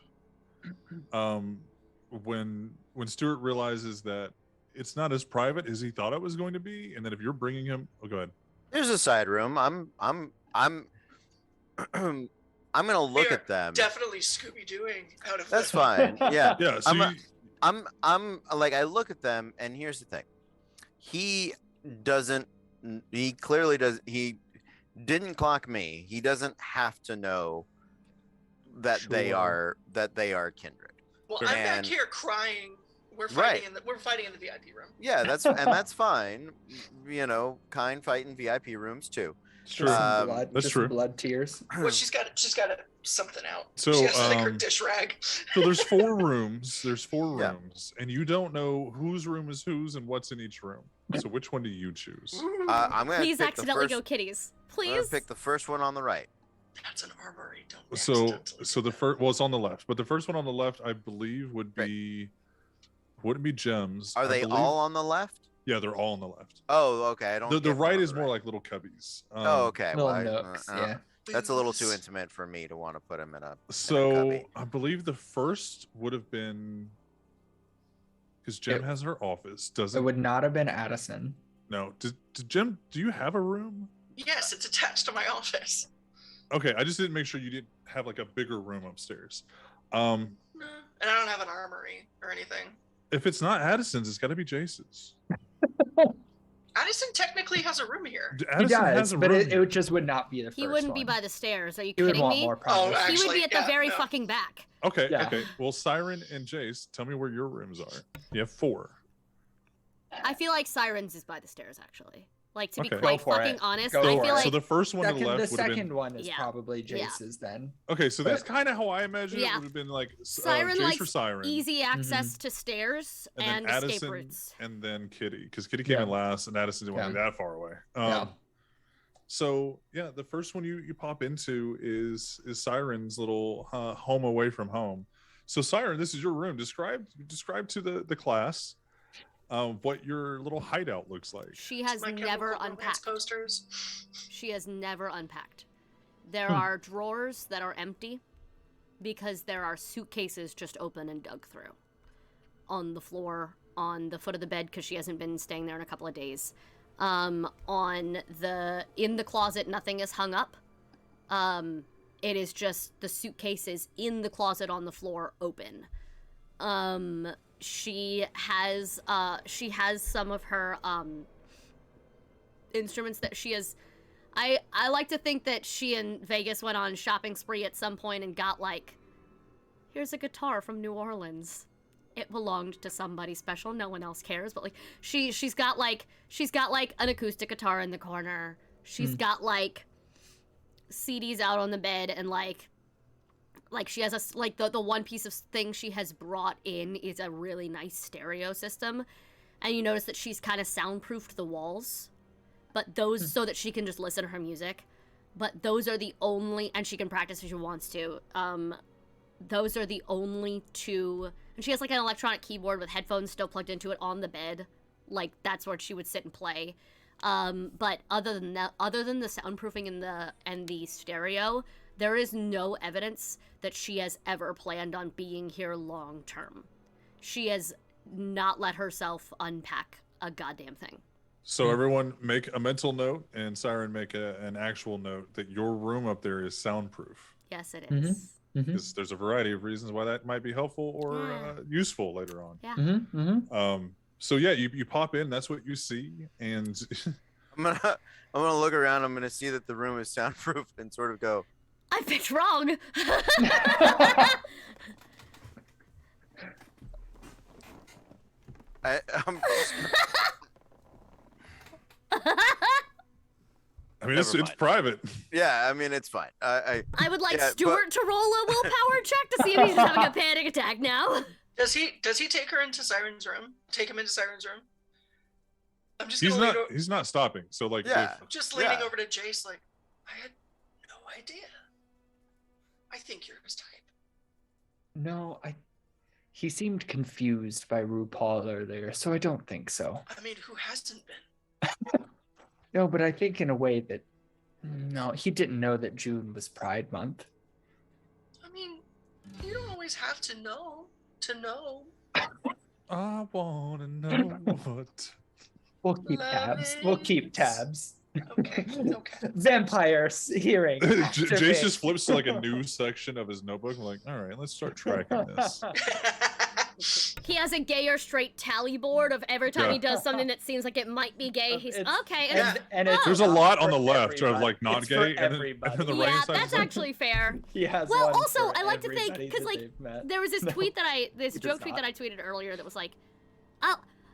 When Stuart realizes that it's not as private as he thought it was going to be, and that if you're bringing him, oh, go ahead. There's a side room. I'm gonna look We are at them. Definitely Scooby-Dooing out of That's that. fine. Yeah. Yeah. So I'm like, I look at them, and here's the thing. He clearly does. He didn't clock me. He doesn't have to know that they Sure. are kindred. Well, I'm back And- here crying. We're Right. fighting in the VIP room. Yeah, that's fine. You know, kind fight in VIP rooms too. Just some blood. That's just true. some blood tears. Well, she's got something out. So, she has to take her dish rag. So there's 4 rooms. There's 4 Yeah. rooms, and you don't know whose room is whose and what's in each room. So which one do you choose? I'm gonna Please pick accidentally the go first, kitties. I'm gonna Please. pick the first one on the right. That's an armory. Don't So accidentally the first, well, it's on the left, but the first one on the left, I believe, wouldn't be gems. Are I they believe- all on the left? Yeah, the right on the left. Oh, okay. I don't. The get one right on is the more right. like little cubbies. Oh, okay. Little Well, nooks, yeah. That's a little too Booze. intimate for me to want to put him in a. So cubby. I believe the first would have been because Jem It- has her office. It Doesn't would not have been Addison. no? Did Jem? Do you have a room? Yes, it's attached to my office. Okay, I just didn't make sure you didn't have like a bigger room upstairs. No, and I don't have an armory or anything. If it's not Addison's, it's got to be Jace's. Addison technically has a room here. Addison He has does, a but room it here. just would not be the first He wouldn't be one. by the stairs. Are you He would kidding want me? more privacy. Oh, He would actually, be at the yeah, very no. fucking back. Okay, Yeah. okay. Well, Siren and Jace, tell me where your rooms are. You have 4. I feel like Sirens is by the stairs, actually. Like, to be Okay. quite Go for fucking it. honest, Go I for feel it. like So the first one to the the left would have second been. one is Yeah. probably Yeah. Jace's then. Okay, so that's but- kind of how I imagine it Yeah. would have been like Siren Jace likes or Siren, easy access to stairs and then and escape Addison, routes. and then Kitty, because Kitty came in Yeah. last, and Addison didn't want to be that far away. Yeah. So yeah, the first one you pop into is Siren's little home away from home. So Siren, this is your room. Describe to the class what your little hideout looks like. She has My never Chemical Romance unpacked. posters. She has never unpacked. There are drawers that are empty because there are suitcases just open and dug through. On the floor, on the foot of the bed, because she hasn't been staying there in a couple of days. In the closet, nothing is hung up. It is just the suitcases in the closet on the floor open. She has some of her instruments that she has. I like to think that she and Vegas went on a shopping spree at some point and got like, here's a guitar from New Orleans. It belonged to somebody special. No one else cares, but like she's got like an acoustic guitar in the corner. She's got like CDs out on the bed, and like she has the one piece of thing she has brought in is a really nice stereo system, and you notice that she's kind of soundproofed the walls, but those so that she can just listen to her music. But those are the only, and she can practice if she wants to. Those are the only two, and she has like an electronic keyboard with headphones still plugged into it on the bed, like that's where she would sit and play. But other than that, other than the soundproofing and the stereo, there is no evidence that she has ever planned on being here long term. She has not let herself unpack a goddamn thing. So everyone make a mental note, and Siren make an actual note that your room up there is soundproof. Yes, it is. Because there's a variety of reasons why that might be helpful or useful later on. Yeah. So yeah, you pop in, that's what you see, and I'm gonna look around. I'm gonna see that the room is soundproof and sort of go, I picked wrong. I'm I mean it's private. yeah, I mean it's fine. I would like yeah, Stuart to roll a willpower check to see if he's having a panic attack now. Does he take her into Siren's room? Take him into Siren's room? I'm just gonna He's not stopping. So like Yeah. I'm just leaning over to Jace like, I had no idea. I think you're his type. No, he seemed confused by RuPaul earlier, so I don't think so. I mean, who hasn't been? No, but I think in a way that no, he didn't know that June was Pride Month. I mean, you don't always have to know to know. I wanna know what. We'll keep tabs. We'll keep tabs. Okay. Vampires hearing. Jace just flips to like a new section of his notebook. I'm like, all right, let's start tracking this. He has a gay or straight tally board of every time he does something that seems like it might be gay. He's okay. And it's There's a lot on the for left of everybody. like not It's gay, for and then everybody. the Yeah, right side. that's actually fair. He has Well, one also, for I like to think, everybody because that like they've met. there was this No, tweet that this he joke does tweet not. that I tweeted earlier that was like,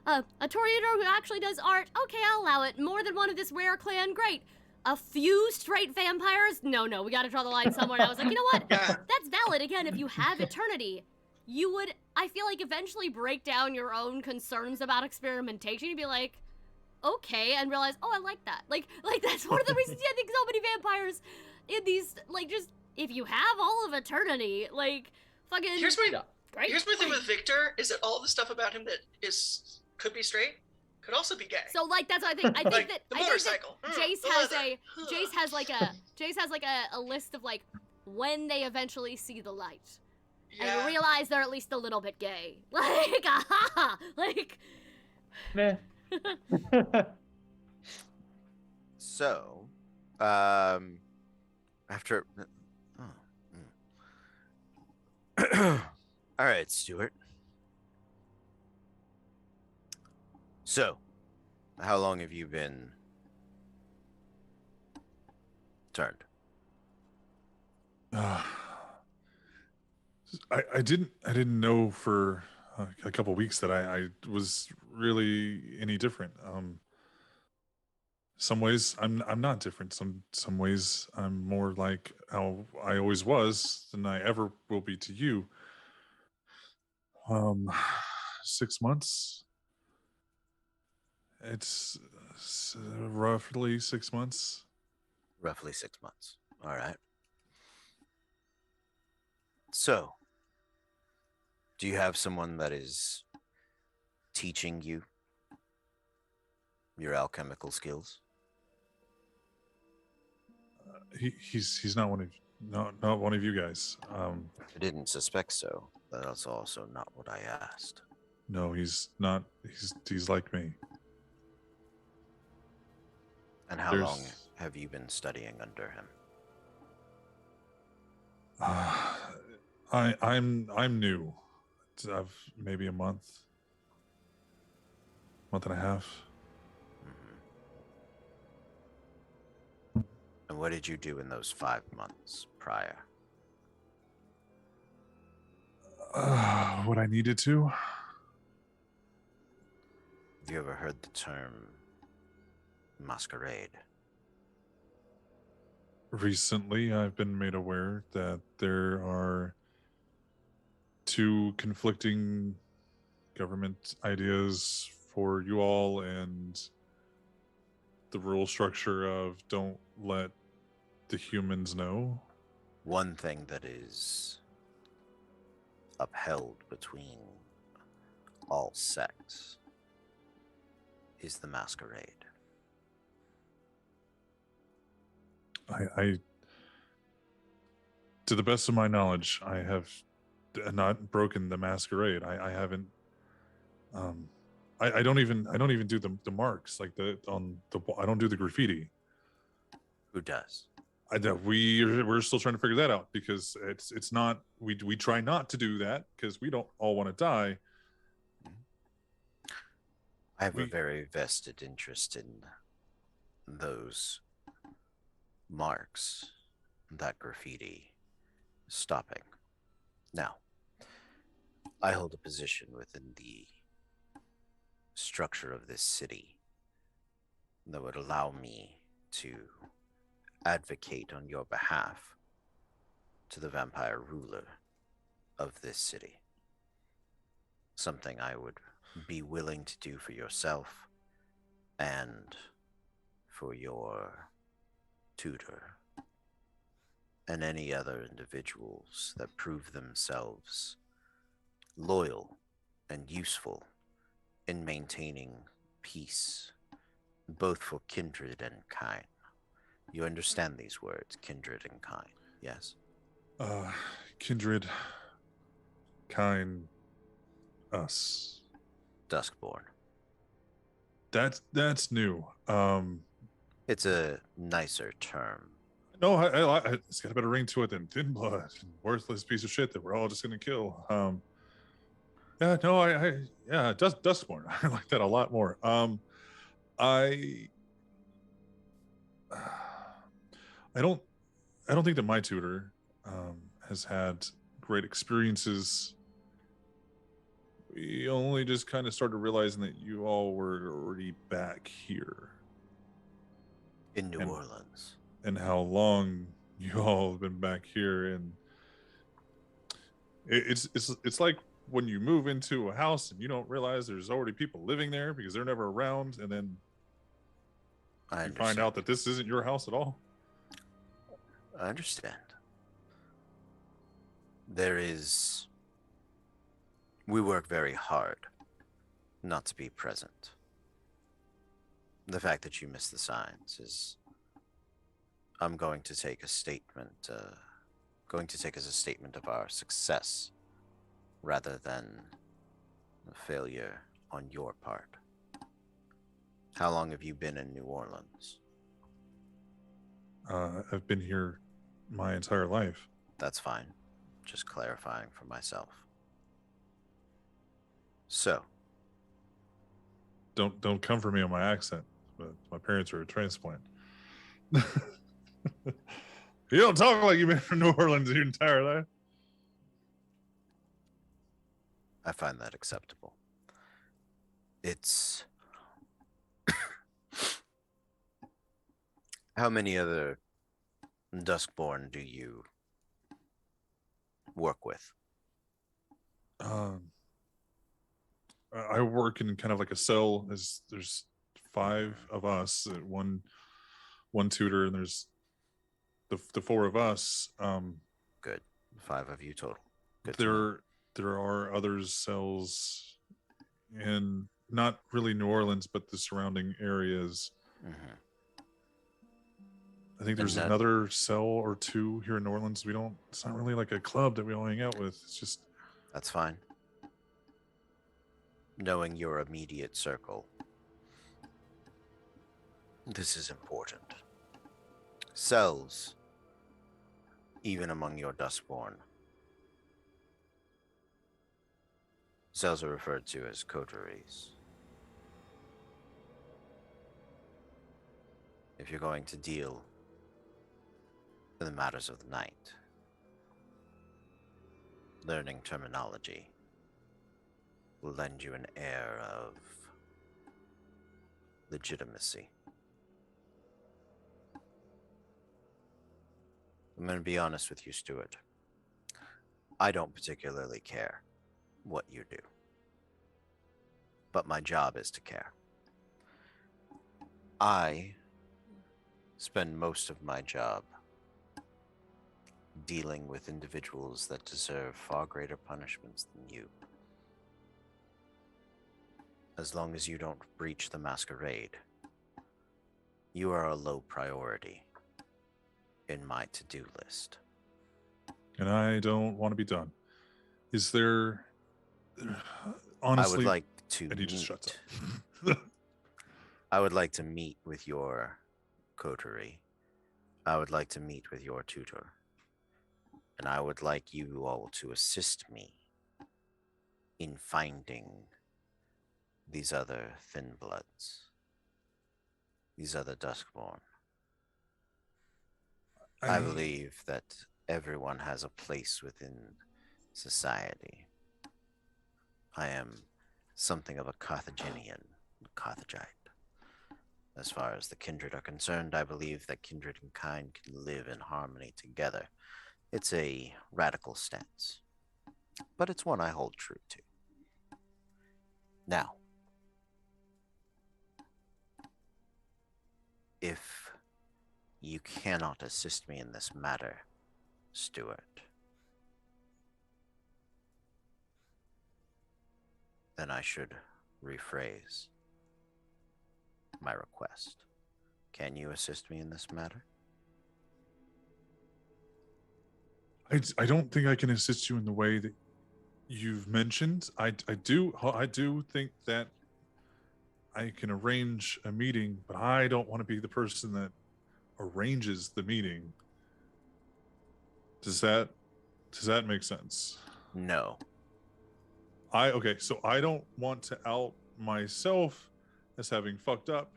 a Toreador who actually does art. Okay, I'll allow it. More than one of this rare clan, great. A few straight vampires? No, we gotta draw the line somewhere. And I was like, you know what? Yeah. That's valid. Again, if you have eternity, you would, I feel like, eventually break down your own concerns about experimentation. You'd be like, okay, and realize, oh, I like that. Like that's one of the reasons I think so many vampires in these, like, just, if you have all of eternity, like, fucking, Here's great. my thing with Victor is that all the stuff about him that could be straight could also be gay. So like that's what I think. I think Like that the I think motorcycle. that Hmm, Jace the has leather. Jace has like a list of like when they eventually see the light Yeah. and realize they're at least a little bit gay. Like aha, like Meh. So, after. All right, Stuart. So, how long have you been turned? I didn't know for a couple weeks that I was really any different. Some ways I'm not different. Some ways I'm more like how I always was than I ever will be to you. 6 months. It's roughly 6 months. Roughly 6 months. All right. So, do you have someone that is teaching you your alchemical skills? He's not not one of you guys. I didn't suspect so, but that's also not what I asked. No, he's not. He's like me. And how There's- long have you been studying under him? I'm new. I've maybe a month and a half. And what did you do in those 5 months prior? What I needed to. Have you ever heard the term masquerade? recently I've been made aware that there are two conflicting government ideas for you all, and the rule structure of don't let the humans know. One thing that is upheld between all sects is the masquerade. I to the best of my knowledge, I have not broken the masquerade. I haven't. I don't even do the marks like the on the. I don't do the graffiti. Who does? We're still trying to figure that out, because it's not, we try not to do that because we don't all want to die. I have a very vested interest in those marks, that graffiti stopping. Now, I hold a position within the structure of this city that would allow me to advocate on your behalf to the vampire ruler of this city. Something I would be willing to do for yourself and for your tutor and any other individuals that prove themselves loyal and useful in maintaining peace, both for kindred and kind. You understand these words, kindred and kind, yes? Kindred, kind, us. Duskborn. That's new. It's a nicer term. No, it's got a better ring to it than thin blood, worthless piece of shit that we're all just gonna kill. Yeah, no, Duskborn. I like that a lot more. I don't think that my tutor has had great experiences. We only just kind of started realizing that you all were already back here In New Orleans. and how long you all have been back here. And it's like when you move into a house and you don't realize there's already people living there because they're never around, and then you find out that this isn't your house at all. I understand. We work very hard not to be present. The fact that you miss the signs is, I'm going to take a statement, as a statement of our success rather than a failure on your part. How long have you been in New Orleans? I've been here my entire life. That's fine. Just clarifying for myself. So. Don't come for me on my accent, but my parents are a transplant. You don't talk like you've been from New Orleans your entire life. I find that acceptable. It's... How many other Duskborn do you work with? I work in kind of like a cell. There's 5 of us, one tutor, and there's the 4 of us. Good. 5 of you total. Good. There are other cells in not really New Orleans, but the surrounding areas. Mm-hmm. I think there's another cell or 2 here in New Orleans. It's not really like a club that we all hang out with. It's just... That's fine. Knowing your immediate circle, this is important. Cells, even among your Duskborn, cells are referred to as coteries. If you're going to deal in the matters of the night, learning terminology will lend you an air of legitimacy. I'm going to be honest with you, Stuart. I don't particularly care what you do, but my job is to care. I spend most of my job dealing with individuals that deserve far greater punishments than you. As long as you don't breach the masquerade, you are a low priority in my to-do list. And I don't want to be done. Is there... Honestly... I would like to And he just meet. shuts up. I would like to meet with your coterie. I would like to meet with your tutor. And I would like you all to assist me in finding these other thin bloods, these other Duskborn. I believe that everyone has a place within society. I am something of a Carthaginian, Carthagite. As far as the kindred are concerned, I believe that kindred and kind can live in harmony together. It's a radical stance, but it's one I hold true to. Now, if you cannot assist me in this matter, Stuart, then I should rephrase my request. Can you assist me in this matter? I don't think I can assist you in the way that you've mentioned. I do think that I can arrange a meeting, but I don't want to be the person that arranges the meeting. Does that make sense? No. Okay, so I don't want to out myself as having fucked up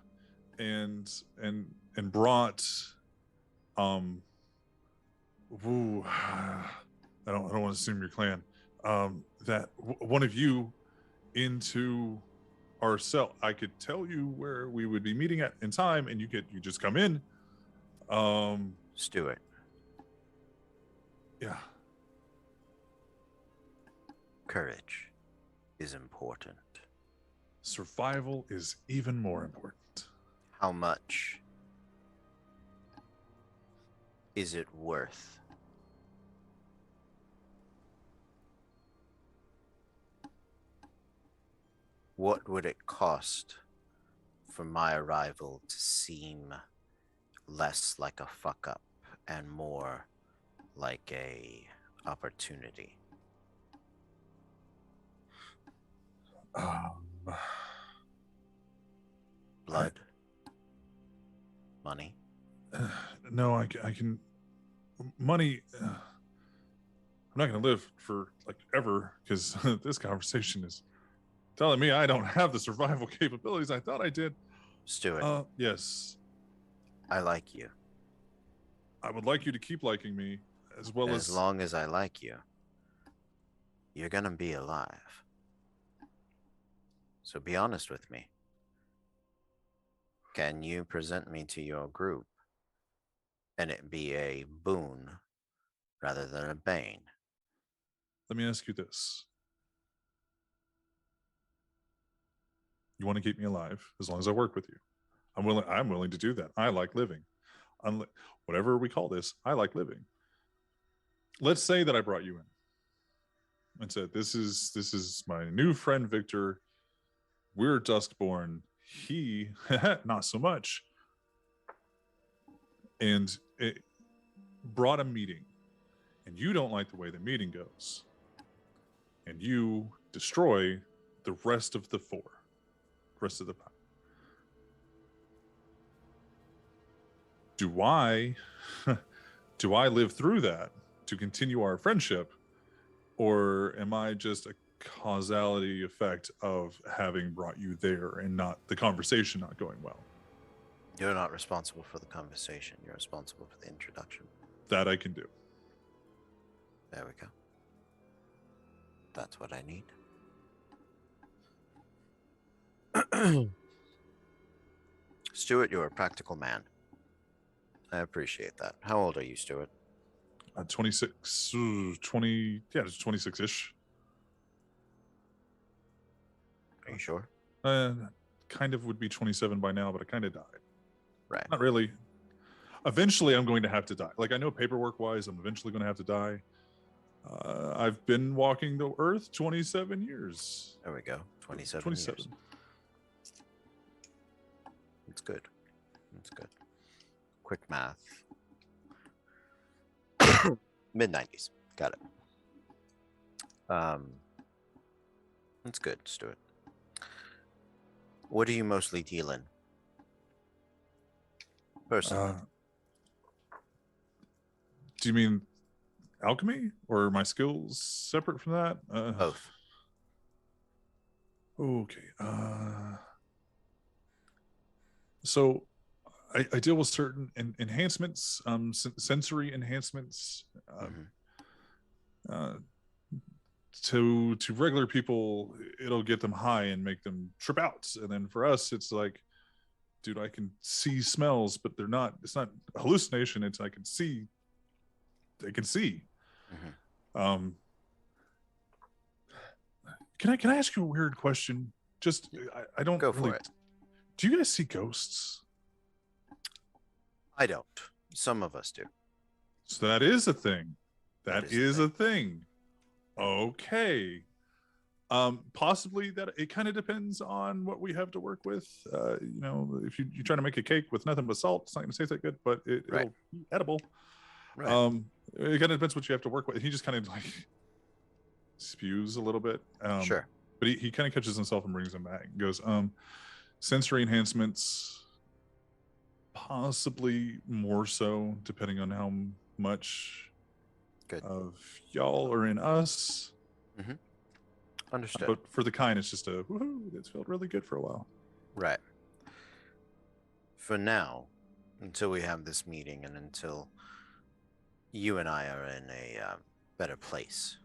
and brought woo, I don't want to assume your clan. That one of you into our cell. I could tell you where we would be meeting at in time, and you just come in. Stuart. Yeah. Courage is important. Survival is even more important. How much is it worth? What would it cost for my arrival to seem less like a fuck up and more like a opportunity? Blood? Money? No, I can. Money. I'm not going to live for like ever because this conversation is telling me I don't have the survival capabilities I thought I did. Stuart. Yes. I like you. I would like you to keep liking me as well as long as I like you, you're gonna be alive. So be honest with me. Can you present me to your group and it be a boon rather than a bane? Let me ask you this. You want to keep me alive as long as I work with you. I'm willing to do that. I like living. Whatever we call this, I like living. Let's say that I brought you in and said, this is my new friend Victor. We're Duskborn. He not so much. And it brought a meeting. And you don't like the way the meeting goes. And you destroy the rest of the rest of the pack. Do I live through that to continue our friendship, or am I just a causality effect of having brought you there and not the conversation not going well? You're not responsible for the conversation. You're responsible for the introduction. That I can do. There we go. That's what I need. Stuart, you're a practical man. I appreciate that. How old are you, Stuart? 26, 20, yeah, it's 26-ish. Are you sure? Kind of would be 27 by now, but I kind of died. Right. Not really. Eventually, I'm going to have to die. Like, I know paperwork-wise, I'm eventually going to have to die. I've been walking the earth 27 years. There we go. 27 27. years. It's good. It's good. Quick math. Mid-90s. Got it. That's good, Stuart. What do you mostly deal in? Personally. Do you mean alchemy or my skills separate from that? Both. Okay. So I deal with certain enhancements, sensory enhancements. To regular people, it'll get them high and make them trip out. And then for us, it's like, dude, I can see smells, but they're not. It's not hallucination. It's I can see. I can see. Can I ask you a weird question? Just I don't go really, for it. Do you guys see ghosts? I don't. Some of us do. So that is a thing. That is a thing. thing. Okay. Possibly that it kind of depends on what we have to work with. You know, if you try to make a cake with nothing but salt, it's not going to taste that good, but it'll be edible. Right. It kind of depends what you have to work with. He just kind of like spews a little bit. Sure. But he kind of catches himself and brings them back and goes, sensory enhancements, possibly more so, depending on how much of y'all are in us. Understood. But for the kind, it's just a woohoo. It's felt really good for a while. Right. For now, until we have this meeting and until you and I are in a better place,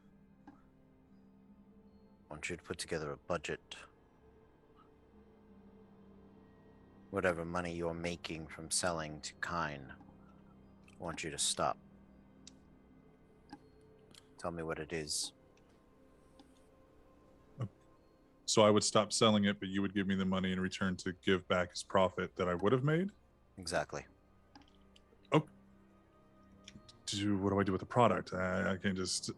I want you to put together a budget. Whatever money you're making from selling to Kine, I want you to stop. Tell me what it is. So I would stop selling it, but you would give me the money in return to give back as profit that I would have made? Exactly. Oh. What do I do with the product? I can just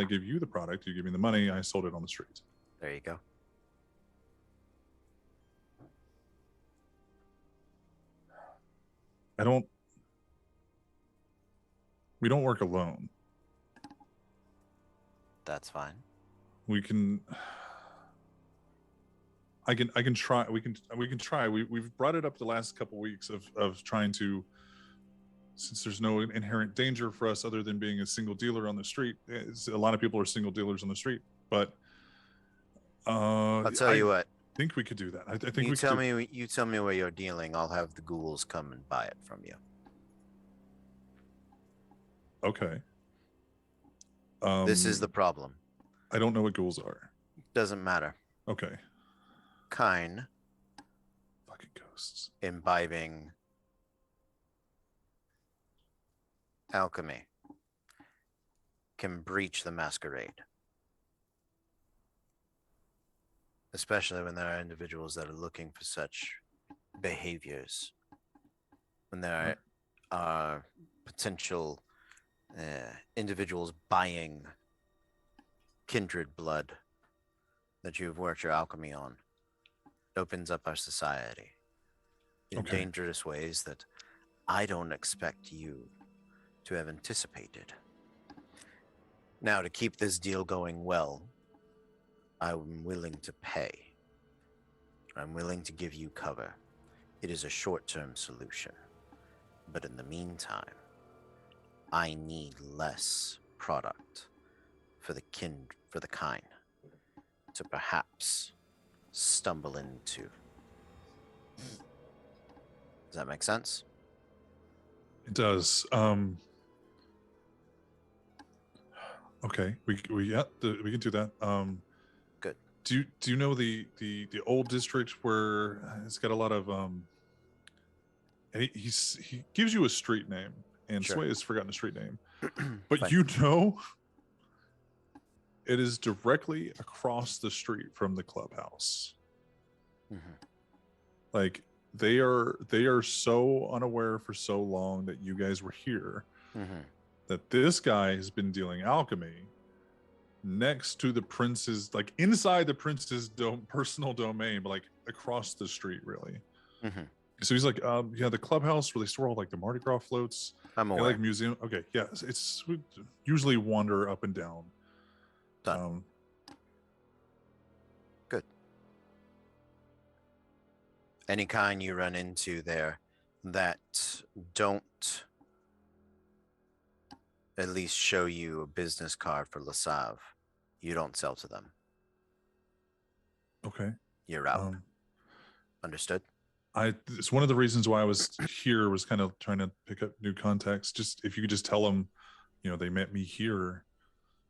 give you the product. You give me the money. I sold it on the street. There you go. We don't work alone. That's fine. We can. I can try. We can try. We've brought it up the last couple weeks of trying to, since there's no inherent danger for us other than being a single dealer on the street. A lot of people are single dealers on the street, but I'll tell you what. I think we could do that. I think you we tell me. You tell me where you're dealing. I'll have the ghouls come and buy it from you. Okay. This is the problem. I don't know what ghouls are. Doesn't matter. Okay. Kine. Fucking ghosts. Imbibing alchemy can breach the masquerade. Especially when there are individuals that are looking for such behaviors. When there are potential individuals buying kindred blood that you've worked your alchemy on. It opens up our society in dangerous ways that I don't expect you to have anticipated. Now, to keep this deal going well, I'm willing to pay. I'm willing to give you cover. It is a short-term solution. But in the meantime, I need less product for the Kine to perhaps stumble into. Does that make sense? It does. Okay, we can do that. Good. Do you know the old district where it's got a lot of he gives you a street name, and Sure. Sway has forgotten the street name. But Fine. you know, it is directly across the street from the clubhouse. Mhm. Like they are so unaware for so long that you guys were here Mhm. that this guy has been dealing alchemy next to the prince's, like inside the prince's personal domain, but like across the street, really. Mhm. So he's like, yeah, the clubhouse where they store all like the Mardi Gras floats. I'm Yeah, aware. like museum. Okay, yeah, it's we usually wander up and down. Done. Good. Any kind you run into there that don't at least show you a business card for Lasav, you don't sell to them. Okay. You're out. Understood? It's one of the reasons why I was here, was kind of trying to pick up new contacts. Just if you could just tell them, they met me here.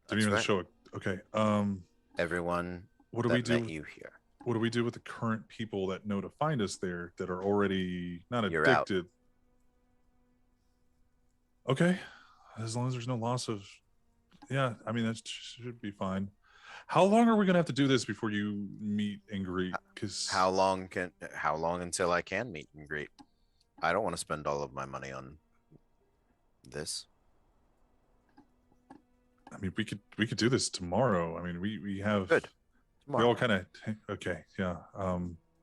Didn't even That's show it. Okay. Everyone What do that we do? met you here. What do we do with the current people that know to find us there that are already not You're out. addicted? Okay. As long as there's no loss of, yeah, I mean, that should be fine. How long are we gonna have to do this before you meet and greet? Because How long until I can meet and greet? I don't want to spend all of my money on this. I mean, we could do this tomorrow. I mean, we have Good. We all kind of okay, yeah.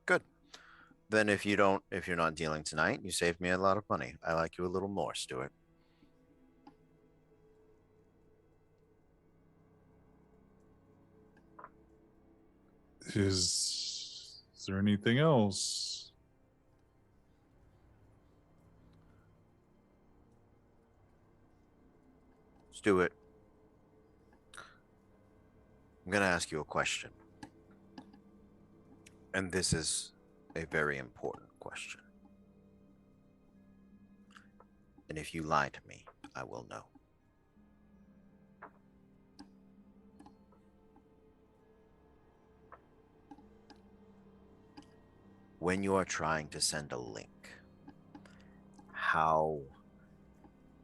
Good. Then if you're not dealing tonight, you saved me a lot of money. I like you a little more, Stuart. Is there anything else? Stuart, I'm going to ask you a question. And this is a very important question. And if you lie to me, I will know. When you are trying to send a link, how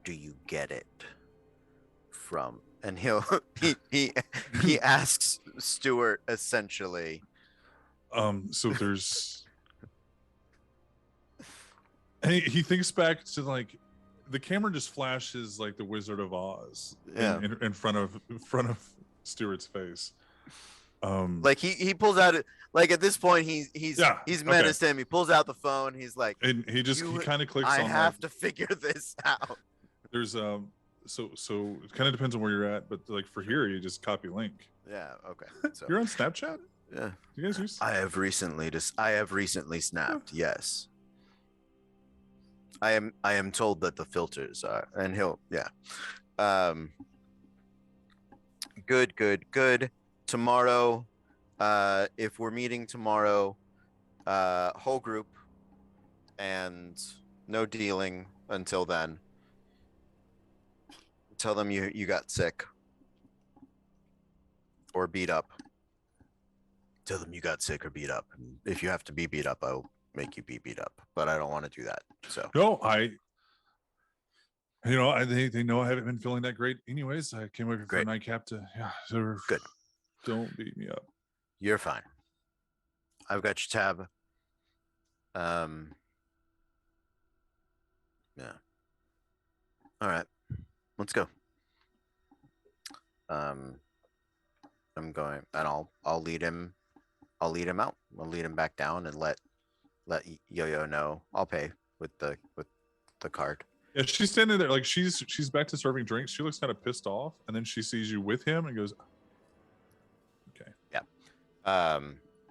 do you get it from? And he asks Stuart essentially. So there's, and he thinks back to like the camera just flashes like the Wizard of Oz in front of Stuart's face. Like he pulls out it, like at this point he's menaced him. He pulls out the phone. He's like, and he kind of clicks I on. have to figure this out. There's so it kind of depends on where you're at, but like for here, you just copy link. Yeah. Okay. So you're on Snapchat. Yeah. You guys use? I have recently snapped. Yes. I am told that the filters are, and Good. Tomorrow, if we're meeting tomorrow, whole group, and no dealing until then. Tell them you got sick or beat up. Tell them you got sick or beat up. And if you have to be beat up, I'll make you be beat up. But I don't want to do that. So no, they know I haven't been feeling that great. Anyways, I came over for a nightcap to So good. Don't beat me up. You're fine. I've got your tab. Yeah. All right. Let's go. I'm going, and I'll lead him. I'll lead him out. I'll lead him back down and let Yo-Yo know. I'll pay with the card. Yeah, she's standing there like she's back to serving drinks. She looks kind of pissed off, and then she sees you with him and goes, "Okay." Yeah.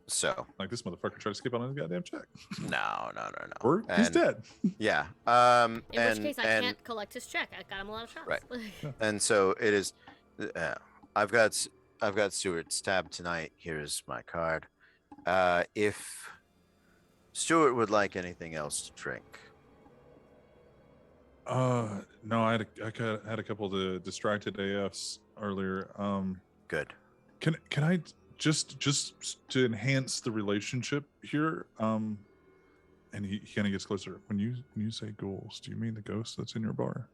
So like this motherfucker tried to skip on his goddamn check. No. Or he's dead. Yeah. In which case, I can't collect his check. I got him a lot of shots. Right. And so it is. I've got Stuart's tab tonight. Here's my card. If Stuart would like anything else to drink. No, I had a couple of the distracted AFs earlier. Good. Can I just to enhance the relationship here? And he kind of gets closer. When you say ghouls, do you mean the ghost that's in your bar?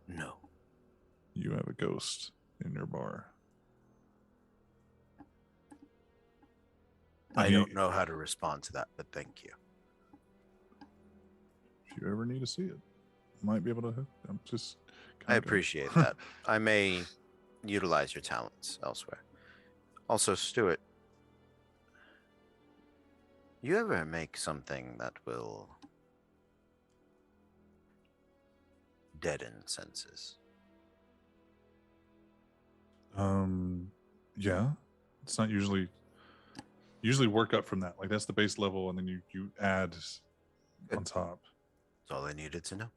No. You have a ghost in your bar. I don't know how to respond to that, but thank you. If you ever need to see it, might be able to. I'm just. I appreciate that. I may utilize your talents elsewhere. Also, Stuart, you ever make something that will deaden senses? Yeah. It's not usually work up from that. Like that's the base level, and then you add on top. That's all I needed to know.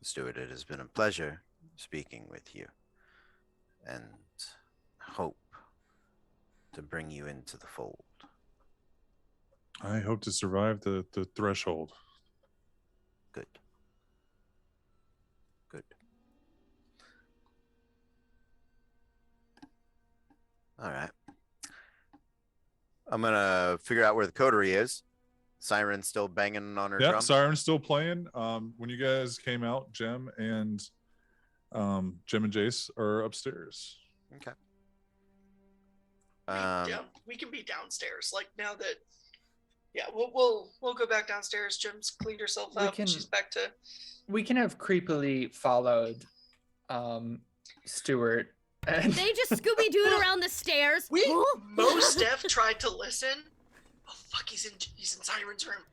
Stuart, it has been a pleasure speaking with you, and hope to bring you into the fold. I hope to survive the threshold. Good. Good. All right. I'm gonna figure out where the coterie is. Siren's still banging on her Yeah, drum. Siren's still playing. When you guys came out, Jem and Jace are upstairs. Okay. Yeah, we can be downstairs. Like now that, yeah, we'll go back downstairs. Jim's cleaned herself up. She's back to. We can have creepily followed Stuart. And They just Scooby-Dooed around the stairs. We Huh? most Steph tried to listen. Oh fuck, he's in Siren's room.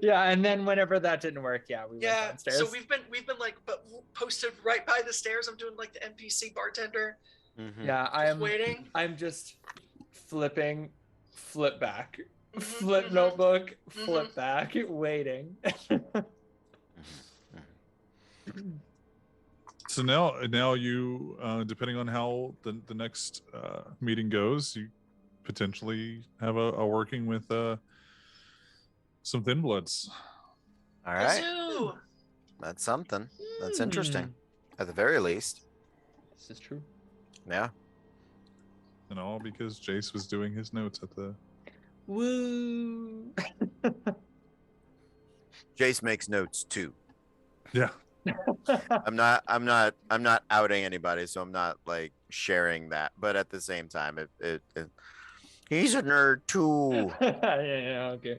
Yeah, and then whenever that didn't work, we went downstairs. So we've been like posted right by the stairs. I'm doing like the NPC bartender. Mm-hmm. Yeah, waiting. I'm just flipping, flip back, flip notebook, flip back, waiting. So now you, depending on how the next meeting goes, you potentially have a working with some Thin Bloods. All right. Kazoo! That's something. That's interesting. At the very least. This is true. Yeah. And all because Jace was doing his notes at the. Woo! Jace makes notes too. Yeah. I'm not outing anybody, so I'm not like sharing that. But at the same time, it he's a nerd too. yeah, okay.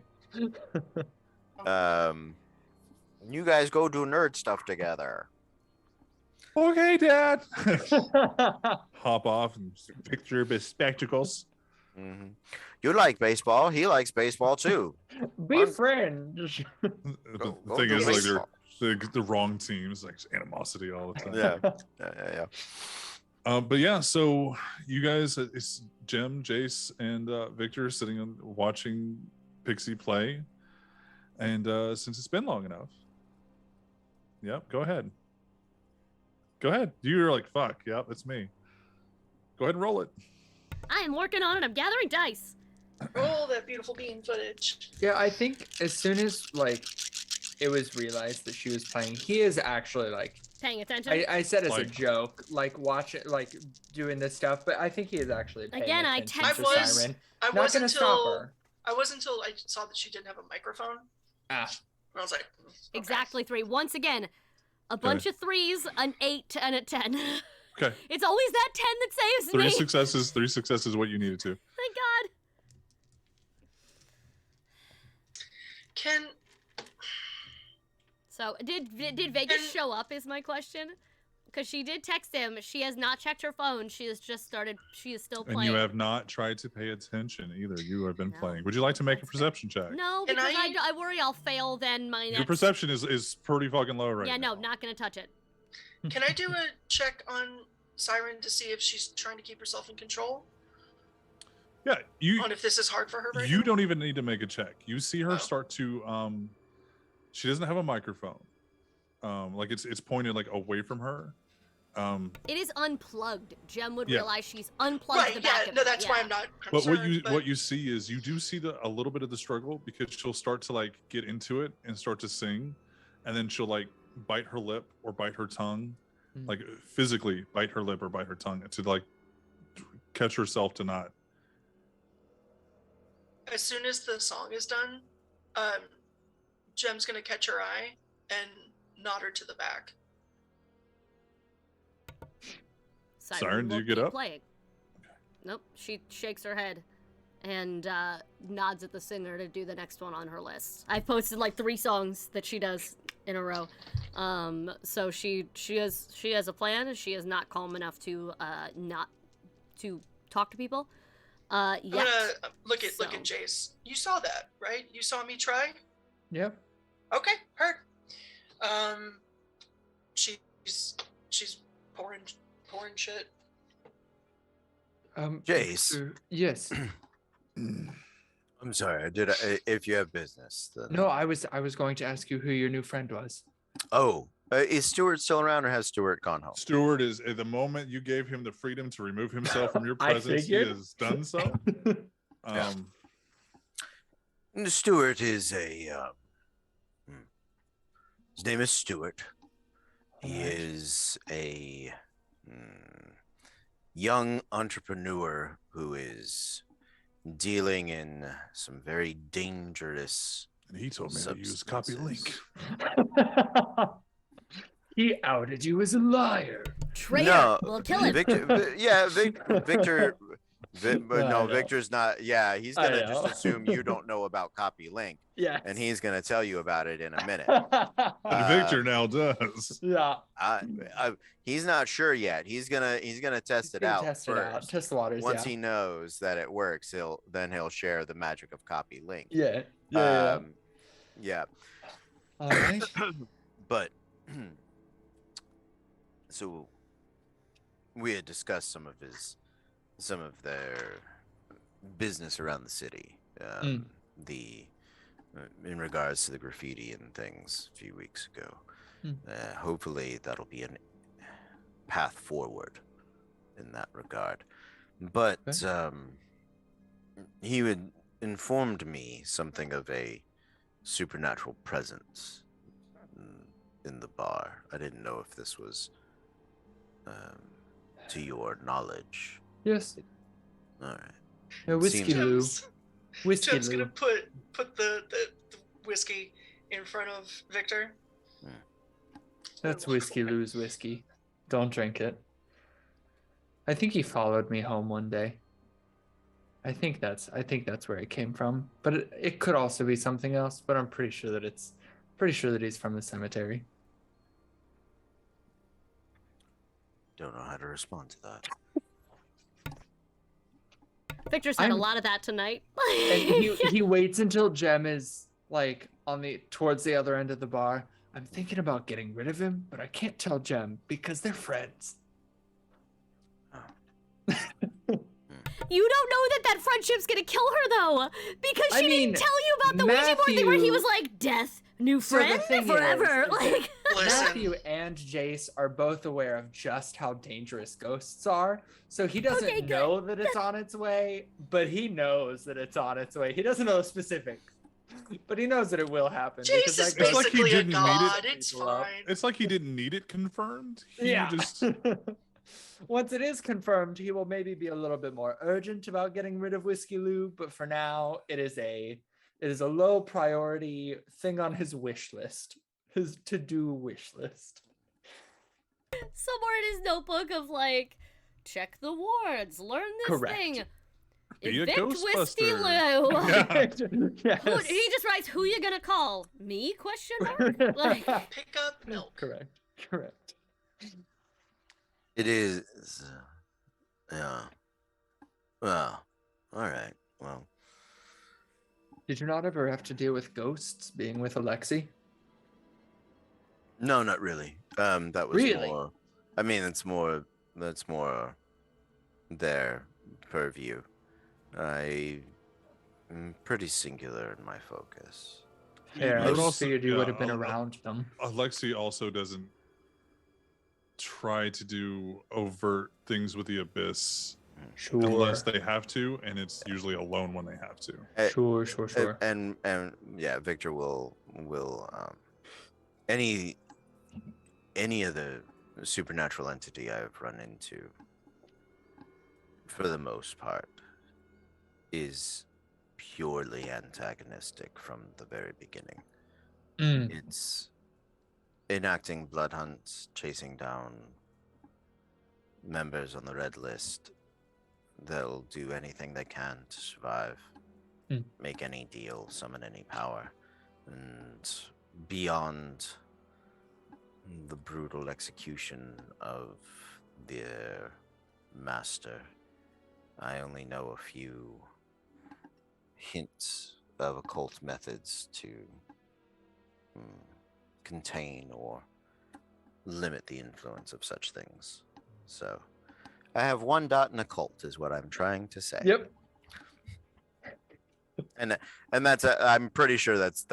You guys go do nerd stuff together. Okay, Dad. Hop off and picture of his spectacles. Mm-hmm. You like baseball. He likes baseball too. Be friends. The Go thing do is, like, baseball. they're the wrong teams, like animosity all the time. Yeah. But yeah, so you guys, it's Jim, Jace, and Victor sitting and watching Pixie play. And since it's been long enough, yep, go ahead. Go ahead. You're like, fuck, yep, it's me. Go ahead and roll it. I am working on it. I'm gathering dice. Roll that beautiful bean footage. Yeah, I think as soon as like it was realized that she was playing, he is actually like Paying attention. I said as a Like- joke, like watch it, like doing this stuff, but I think he is actually paying Again, I attention text- to I was- Siren. I Not was gonna stop until her. I saw that she didn't have a microphone. Ah, And I was like, okay. Exactly 3. Once again, a bunch of 3s, an 8, and a 10. Okay. It's always that 10 that saves Three me. successes, what you needed to. Thank God. Can So did Vegas show up is my question? Because she did text him. She has not checked her phone. She is still playing. And you have not tried to pay attention either. You have been No. playing. Would you like to make a That's perception check? No, Can because I- I worry I'll fail then my next... Your perception is pretty fucking low right Yeah, now. no, not gonna touch it. I do a check on Siren to see if she's trying to keep herself in control? Yeah, On if this is hard for her right you now? don't even need to make a check. You see her Oh. start to she doesn't have a microphone. Like it's pointed like away from her. It is unplugged. Jem would Yeah. realize she's unplugged the Right, back yeah, of no, it. that's yeah. why I'm not But concerned. what you see is you do see a little bit of the struggle because she'll start to like get into it and start to sing, and then she'll like bite her lip or bite her tongue, Mm. like physically bite her lip or bite her tongue to like catch herself to not. As soon as the song is done, Jem's gonna catch her eye and nod her to the back. Siren, do will you get keep up? Playing. Nope. She shakes her head and nods at the singer to do the next one on her list. I've posted like 3 songs that she does in a row. So she has a plan. She is not calm enough to not to talk to people. Yet. I'm gonna look at Jace. You saw that, right? You saw me try? Yep. Okay, heard. She's pouring shit. Jace. Yes. I'm sorry. If you have business, then... No, I was going to ask you who your new friend was. Oh, is Stuart still around, or has Stuart gone home? Stuart is, at the moment you gave him the freedom to remove himself from your presence, he has done so. Stuart is his name is Stuart. He is a young entrepreneur who is dealing in some very dangerous... And he told me to use copy link. He outed you as a liar. Traitor. No, We'll kill him. Victor. But no, I know. Victor's not. Yeah, he's gonna I just know. assume you don't know about copy link, Yeah. and he's gonna tell you about it in a minute. But Victor now does. Yeah. He's not sure yet. He's gonna test it out Test first. it out. Test the waters. Once he knows that it works, he'll share the magic of copy link. Yeah. Yeah. All right. But so we had discussed some of their business around the city, in regards to the graffiti and things a few weeks ago. Hopefully that'll be a path forward in that regard. But he had informed me something of a supernatural presence in the bar. I didn't know if this was to your knowledge. Yes. All right. No, whiskey Lou. Whiskey Jem's Lou. gonna put the whiskey in front of Victor. That's Whiskey Lou's whiskey. Don't drink it. I think he followed me home one day. I think that's where it came from. But it could also be something else, but I'm pretty sure that he's from the cemetery. Don't know how to respond to that. Victor's had a lot of that tonight. And he waits until Jem is like towards the other end of the bar. I'm thinking about getting rid of him, but I can't tell Jem because they're friends. You don't know that friendship's gonna kill her though, because she didn't tell you about the Ouija board thing where he was like, "Death, new friend, forever." Like, Matthew and Jace are both aware of just how dangerous ghosts are, so he doesn't know that it's on its way, but he knows that it's on its way. He doesn't know the specifics, but he knows that it will happen. Jace is basically a god. It's fine. It's like he didn't need it confirmed. Just. Once it is confirmed, he will maybe be a little bit more urgent about getting rid of Whiskey Lou, but for now, it is a low priority thing on his wish list, his to-do wish list. Somewhere in his notebook of like, check the wards, learn this thing. Be a Evict Whiskey Ghostbuster. Lou. Yes. He just writes, "Who you gonna call? Me?" Question mark. Like, pick up milk. Correct. It is. Yeah. Well, all right. Well. Did you not ever have to deal with ghosts being with Alexi? No, not really. That was more. I mean, that's more their purview. I'm pretty singular in my focus. Yeah, I figured you would have been around them. Alexi also doesn't try to do overt things with the Abyss unless they have to, and it's usually alone when they have to. Sure. And yeah, Victor will any of the supernatural entity I've run into, for the most part, is purely antagonistic from the very beginning. It's enacting blood hunts, chasing down members on the red list. They'll do anything they can to survive, make any deal, summon any power, and beyond the brutal execution of their master, I only know a few hints of occult methods to contain or limit the influence of such things. So I have one dot in occult is what I'm trying to say. Yep. And that's I'm pretty sure that's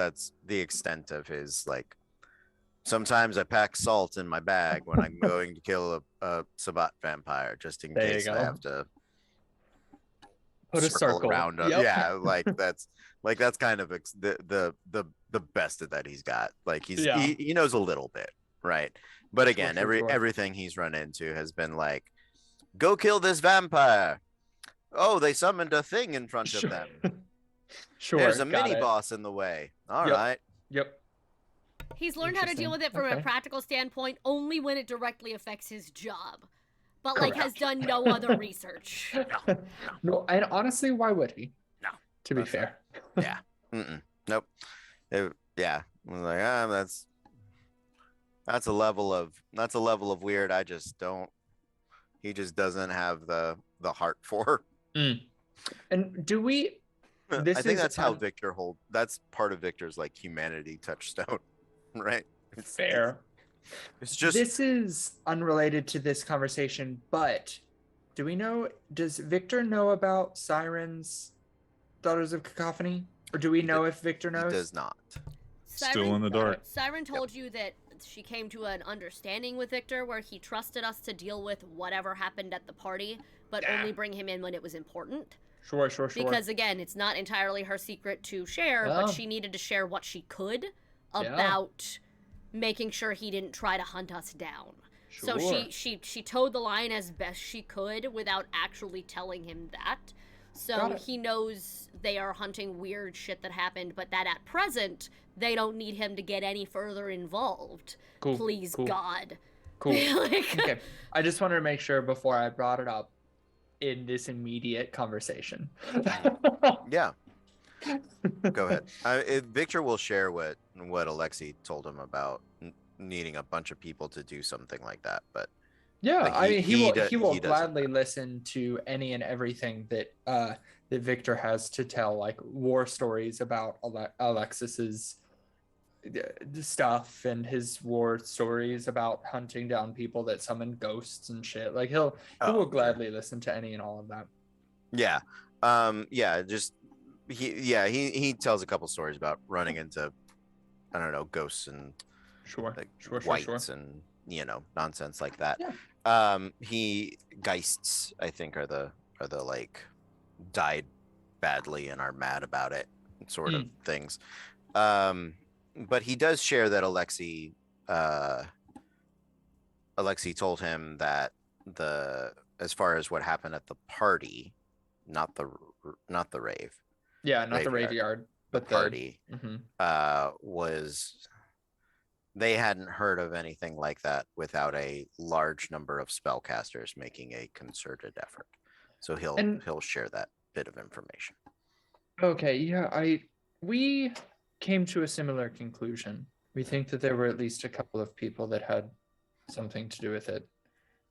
the extent of his, like, sometimes I pack salt in my bag when I'm going to kill a Sabbat vampire just in There you case I go. have to Put a circle around him. Yep. Yeah, that's kind of the best that he's got. Like he knows a little bit, right? But again, Sure. everything he's run into has been like, go kill this vampire. Oh, they summoned a thing in front of them. Sure. There's a got mini it. boss in the way. All Yep. right. Yep. He's learned how to deal with it Interesting. from a Okay. practical standpoint only when it directly affects his job. But, like, has Correct. done no other research. No, and honestly, why would he? No. To be That's fair. Yeah. Nope. Yeah. I'm like, that's a level of weird. I just don't. He just doesn't have the heart for. And do we? This I think is that's how Victor that's part of Victor's, like, humanity touchstone, right? Fair. It's just This is unrelated to this conversation, but do we know? Does Victor know about Siren's Daughters of Cacophony, or do we know if Victor he knows? does not. Still in the dark. Siren told you that she came to an understanding with Victor where he trusted us to deal with whatever happened at the party, but only bring him in when it was important. Sure. Because, again, it's not entirely her secret to share, Oh. but she needed to share what she could about making sure he didn't try to hunt us down. So she towed the line as best she could without actually telling him that. So Got it. he knows they are hunting weird shit that happened, but that at present, they don't need him to get any further involved. Cool. Please, Cool. God. Cool. Like- Okay. I just wanted to make sure before I brought it up in this immediate conversation. Yeah. Go ahead. Victor will share what Alexi told him about needing a bunch of people to do something like that. But Yeah, like, I mean, he will doesn't gladly know. listen to any and everything that that Victor has to tell, like war stories about Alexis's stuff and his war stories about hunting down people that summon ghosts and shit. Like he will gladly listen to any and all of that. Yeah. Just he tells a couple stories about running into, I don't know, ghosts and Sure. like Sure. whites and nonsense like that. Yeah. He geists, I think, are the like died badly and are mad about it sort of things. But he does share that Alexi told him that as far as what happened at the party, not the rave. Yeah, not the Graveyard. graveyard, The but party Mhm. was, they hadn't heard of anything like that without a large number of spellcasters making a concerted effort. So he'll share that bit of information. Okay, yeah, we came to a similar conclusion. We think that there were at least a couple of people that had something to do with it.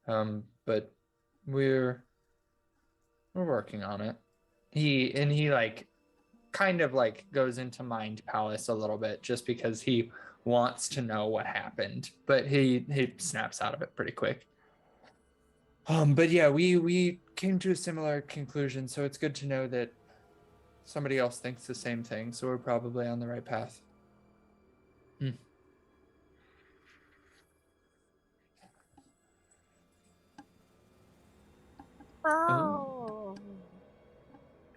But we're working on it. He like kind of like goes into Mind Palace a little bit just because he wants to know what happened, but he snaps out of it pretty quick. But yeah, we came to a similar conclusion, so it's good to know that somebody else thinks the same thing, so we're probably on the right path. Oh.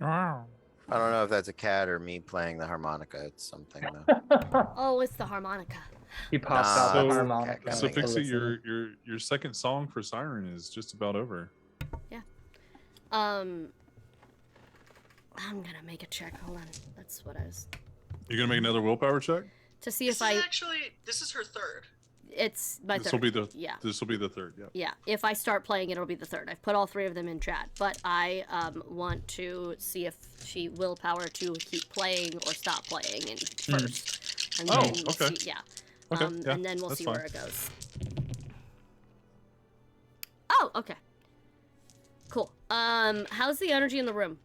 I don't know if that's a cat or me playing the harmonica. It's something though. Oh, it's the harmonica. He pops Nah, out the so- harmonica. So Like, Pixie, listen. your second song for Siren is just about over. I'm gonna make a check. Hold on. That's what I was. You're gonna make another willpower check? to see This if is actually, this is her third. It's my This third. will be the yeah. This will be the third. Yeah. Yeah, if I start playing, it'll be the third. I've put all 3 of them in chat, but I want to see if she willpower to keep playing or stop playing in first. And Oh, then we'll okay. see, yeah. Okay. Yeah. And then we'll that's see fine. where it goes. Oh, okay. Cool. How's the energy in the room?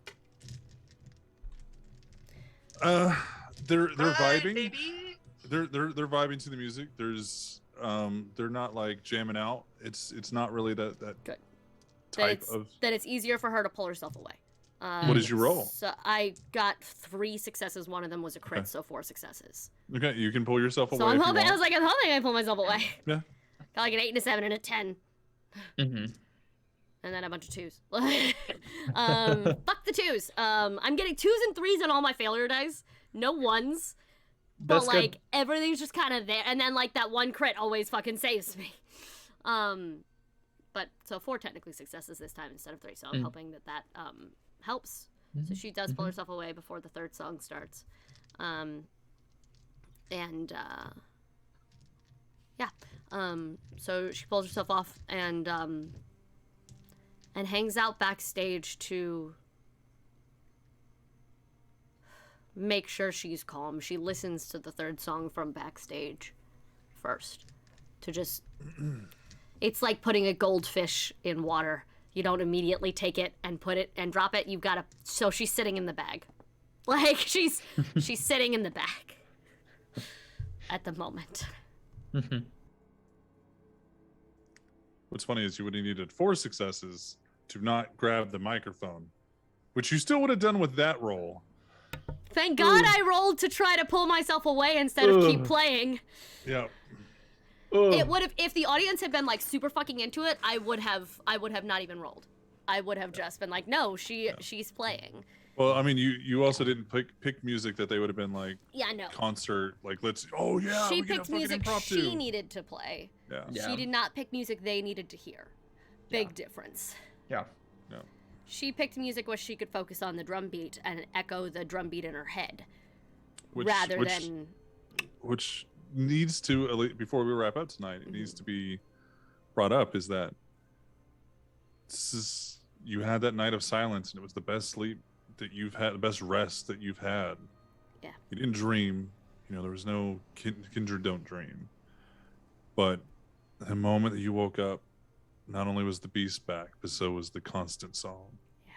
They're Hi, vibing. baby. They're vibing to the music. There's they're not like jamming out. It's not really that Good. type of. Then it's easier for her to pull herself away. What did you roll? So I got 3 successes. One of them was a crit, Okay. so 4 successes. Okay, you can pull yourself away. So I'm if you hoping. I want. was like, I'm hoping I pull myself away. Yeah. Got like an 8 and a 7 and a 10. Mm-hmm. And then a bunch of 2s. Fuck the 2s. I'm getting 2s and 3s on all my failure dice. No 1s. But That's like good. everything's just kind of there, and then like that 1 crit always fucking saves me. But so 4 technically successes this time instead of 3. So I'm hoping that helps. So she does pull herself away before the 3rd song starts. So she pulls herself off and hangs out backstage to make sure she's calm. She listens to the 3rd song from backstage first to just it's like putting a goldfish in water. You don't immediately take it and put it and drop it. You've got to so she's sitting in the bag. Like she's sitting in the bag at the moment. What's funny is you would have needed 4 successes to not grab the microphone, which you still would have done with that roll. Thank God I rolled to try to pull myself away instead of keep playing. Yeah. It would have if the audience had been like super fucking into it, I would have not even rolled. I would have just been like, no, she's playing. Well, I mean, you also didn't pick music that they would have been like Yeah, no. concert, like She we get a picked fucking music impromptu. she needed to play. Yeah. Yeah. She did not pick music they needed to hear. Big difference. Yeah. No. She picked music where she could focus on the drum beat and echo the drum beat in her head, Which needs to, at least before we wrap up tonight, it needs to be brought up is that you had that night of silence and it was the best sleep that you've had, the best rest that you've had. Yeah. You didn't dream. There was no Kindred don't dream. But the moment that you woke up, not only was the beast back, but so was the constant song. Yeah.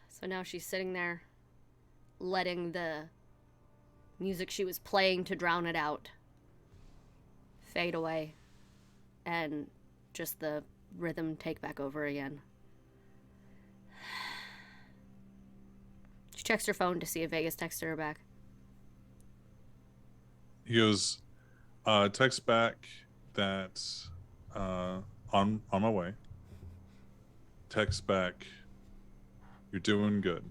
So now she's sitting there, letting the music she was playing to drown it out fade away, and just the rhythm take back over again. She checks her phone to see if Vegas texted her back. He goes, text back that on my way. Text back, you're doing good.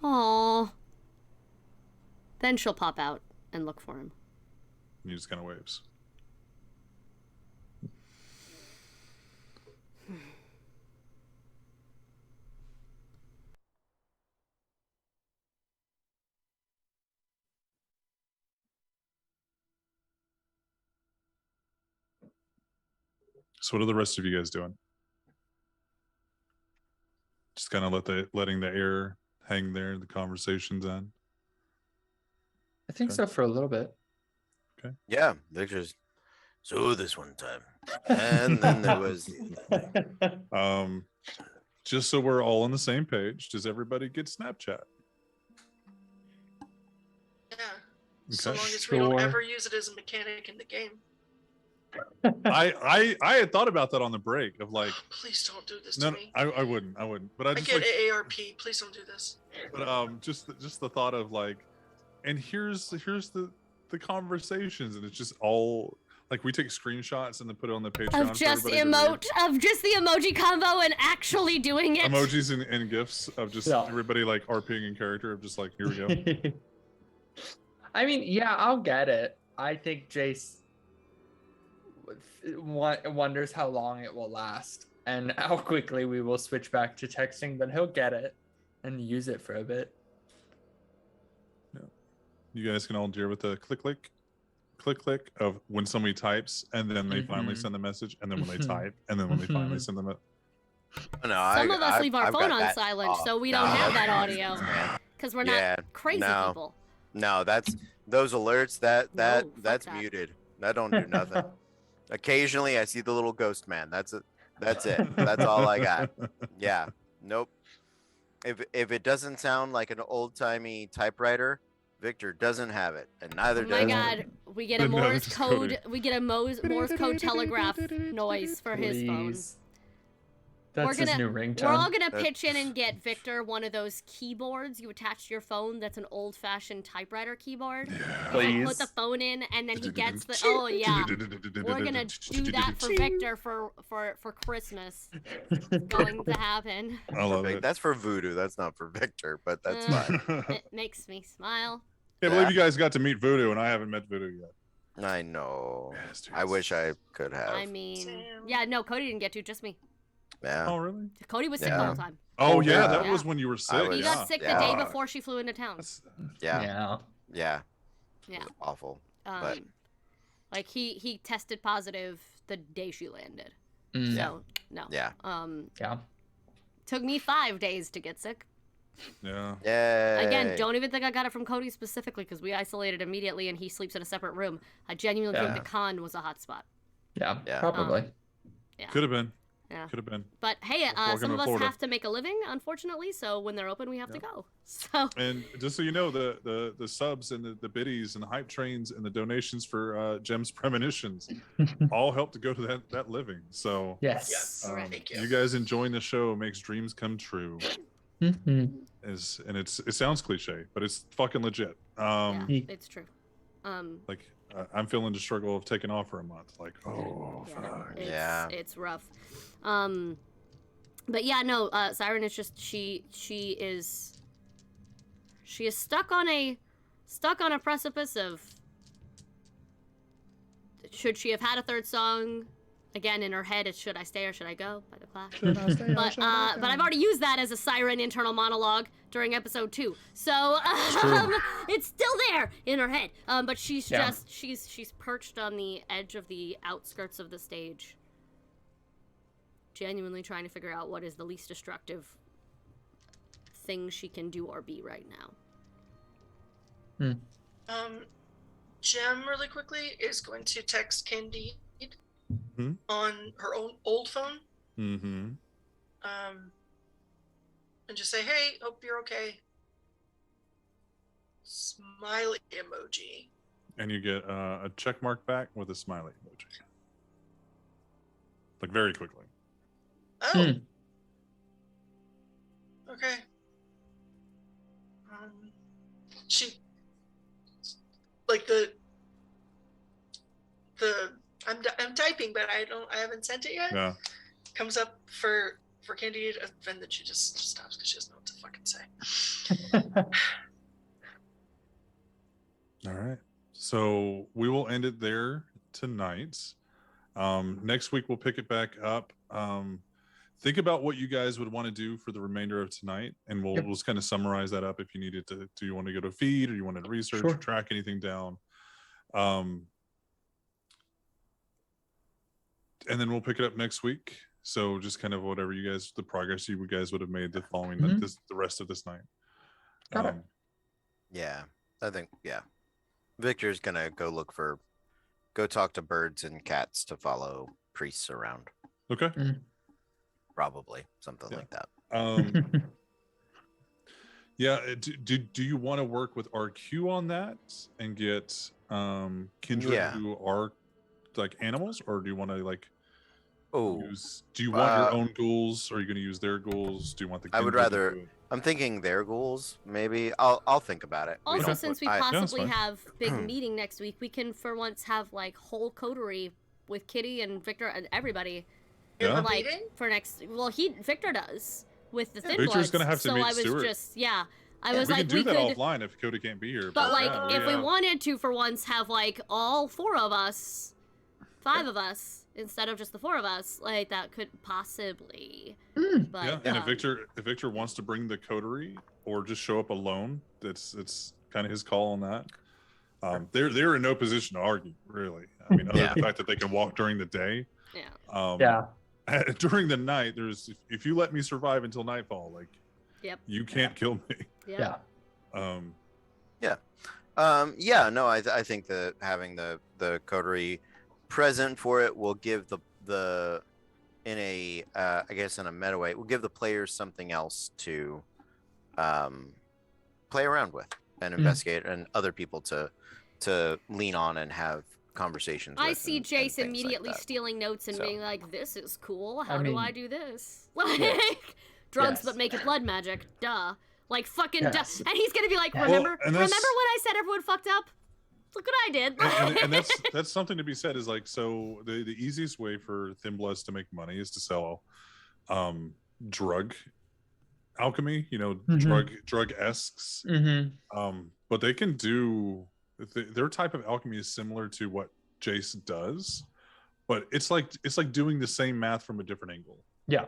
Aww. Then she'll pop out and look for him. And he just kind of waves. So what are the rest of you guys doing? Just kind of letting the air hang there, the conversation's on. I think so for a little bit. Yeah, Victor's. So this one time, and then there was. Just so we're all on the same page, does everybody get Snapchat? Yeah. So Okay. long as we don't Sure. ever use it as a mechanic in the game. I had thought about that on the break of like, Please don't do this no, to me. I wouldn't, but I I just get like, AARP. Please don't do this. but just the thought of like, and here's the conversations, and it's just all like we take screenshots and then put it on the Patreon Of for just everybody to read. of just the emoji combo and actually doing it. Emojis and gifs of just Yeah. everybody like RPing in character of just like, here we go. I mean, yeah, I'll get it. I think Jace wonders how long it will last and how quickly we will switch back to texting, but he'll get it and use it for a bit. You guys can all deal with the click of when somebody types and then they finally send the message, and then when they type, and then when they finally send them. No, Some of us leave our I've phone got on that silent, off. so we No, don't have that's that not audio useless, man. because we're Yeah, not crazy no. people. No, that's those alerts. That's that. muted. That don't do nothing. Occasionally, I see the little ghost man. That's it. That's it. That's all I got. Yeah. Nope. If it doesn't sound like an old timey typewriter, Victor doesn't have it, and neither Oh my does. god, we get a No, Morse it's code. Cody. We get a Morse code telegraph noise for his phone. Please. That's We're his new We're all ringtone. gonna pitch in and get Victor one of those keyboards you attach to your phone. That's an old-fashioned typewriter keyboard. You put the phone in, and then he gets the. Oh yeah, we're gonna do that for Victor for Christmas. It's going to happen. I love it. That's for voodoo. That's not for Victor, but that's fine. It makes me smile. I believe you guys got to meet Voodoo, and I haven't met Voodoo yet. I know. Bastards. I wish I could have. I mean, Sam. yeah, no, Cody didn't get to, just me. Yeah. Oh, really? Cody was sick the Yeah. whole time. Oh, yeah, yeah. that Yeah. was when you were sick. was- He got sick the yeah. day before she flew into town. Yeah. Yeah. Yeah. Yeah. It was awful. Like he tested positive the day she landed. Mm. So no. Yeah. Yeah. Took me 5 days to get sick. Yeah. Yeah. Again, don't even think I got it from Cody specifically because we isolated immediately and he sleeps in a separate room. I genuinely think Yeah. the con was a hot spot. Yeah. Yeah. Probably. Yeah. Could have been. Yeah. Could have been. But hey, Welcome some to of us Florida. have to make a living, unfortunately. So when they're open, we have to go. So And just so you know, the subs and the biddies and the hype trains and the donations for Gem's premonitions all help to go to that living. So Yes. Yes. Right. Thank you guys enjoying the show makes dreams come true. Mhm. It sounds cliche, but it's fucking legit. yeah, it's true. Like I'm feeling the struggle of taking off for a month. Like, oh, Yeah, fuck. it's rough. But yeah, no, Siren is just she is stuck on a precipice of should she have had a third song? Again, in her head, it's should I stay or should I go by the Clash. But I've already used that as a Siren internal monologue during episode 2, so it's still there in her head. But she's Yeah. just she's perched on the edge of the outskirts of the stage, genuinely trying to figure out what is the least destructive thing she can do or be right now. Jem really quickly is going to text Candide Hmm? on her own old phone. Mm-hmm. And just say, hey, hope you're okay. Smiley emoji. And you get a check mark back with a smiley emoji. Like very quickly. Oh. Hmm. Okay. She like the I'm typing, but I haven't sent it yet. Yeah. Comes up for Candide, and then she just stops because she doesn't know what to fucking say. All right. So we will end it there tonight. Next week we'll pick it back up. Think about what you guys would want to do for the remainder of tonight, and we'll just kind of summarize that up if you needed to. Do you want to go to a feed, or you want to research or track anything down? And then we'll pick it up next week. So just kind of whatever you guys, the progress you guys would have made the following the rest of this night. Got it. Yeah. I think Victor's gonna go talk to birds and cats to follow priests around. Okay. Probably something like that. Yeah. Do you want to work with RQ on that and get Kindred who are like animals, or do you want to like do you want your own ghouls, or are you going to use their ghouls? Do you want the I would Kindred to rather do it? I'm thinking their ghouls, maybe. I'll think about it. Also, since we possibly fine. have big meeting next week, we can for once have like whole coterie with Kitty and Victor and everybody. Yeah. Like for next, well, Victor does with the Thin Victor's Bloods, gonna have to so meet I was Stuart. I was We like, can do that offline if Cody can't be here. but like yeah, if we wanted to for once have like all 4 of us, 5 of us instead of just the 4 of us, like that could possibly. But, yeah, and if Victor wants to bring the coterie or just show up alone, it's kind of his call on that. they're in no position to argue, really. I mean, other than the fact that they can walk during the day. Yeah. During the night, if you let me survive until nightfall, like, you can't kill me. Yeah. No, I think that having the coterie present for it will give the in a I guess in a meta way, will give the players something else to play around with and investigate, and other people to lean on and have conversations with. I see Jace immediately stealing notes and being like, "This is cool. How do I do this?" Like drugs, but make it blood magic. Duh. Like fucking duh. And he's gonna be like, "Remember when I said everyone fucked up? Look what I did." And that's something to be said. Is like, so the easiest way for Thin Bloods to make money is to sell drug alchemy. You know, drug esques. But they can do their type of alchemy is similar to what Jace does, but it's like doing the same math from a different angle. Yeah.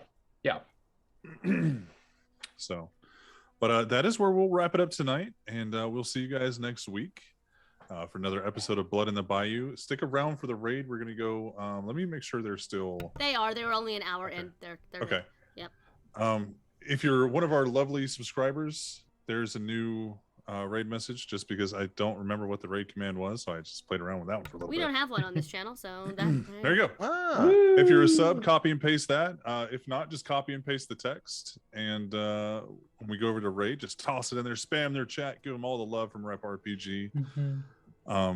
So, but that is where we'll wrap it up tonight, and we'll see you guys next week for another episode of Blood in the Bayou. Stick around for the raid. We're gonna go. Let me make sure they're still. They were only an hour in. They're okay. Good. Yep. If you're one of our lovely subscribers, there's a new raid message, just because I don't remember what the raid command was, so I just played around with that one for a little bit. We don't have one on this channel, so that, there you go. If you're a sub, copy and paste that. If not, just copy and paste the text, and when we go over to raid, just toss it in there, spam their chat, give them all the love from Rep RPG. I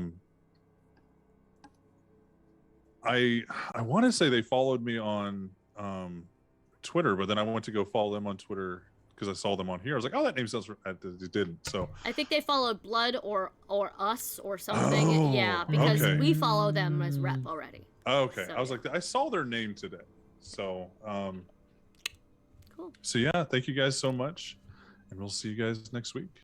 want to say they followed me on Twitter, but then I went to go follow them on Twitter because I saw them on here. I was like, oh, that name sounds right. It didn't. So I think they followed Blood or us or something. Yeah, because we follow them as Rep already. Okay. So, I was like, I saw their name today. So cool. So yeah, thank you guys so much, and we'll see you guys next week.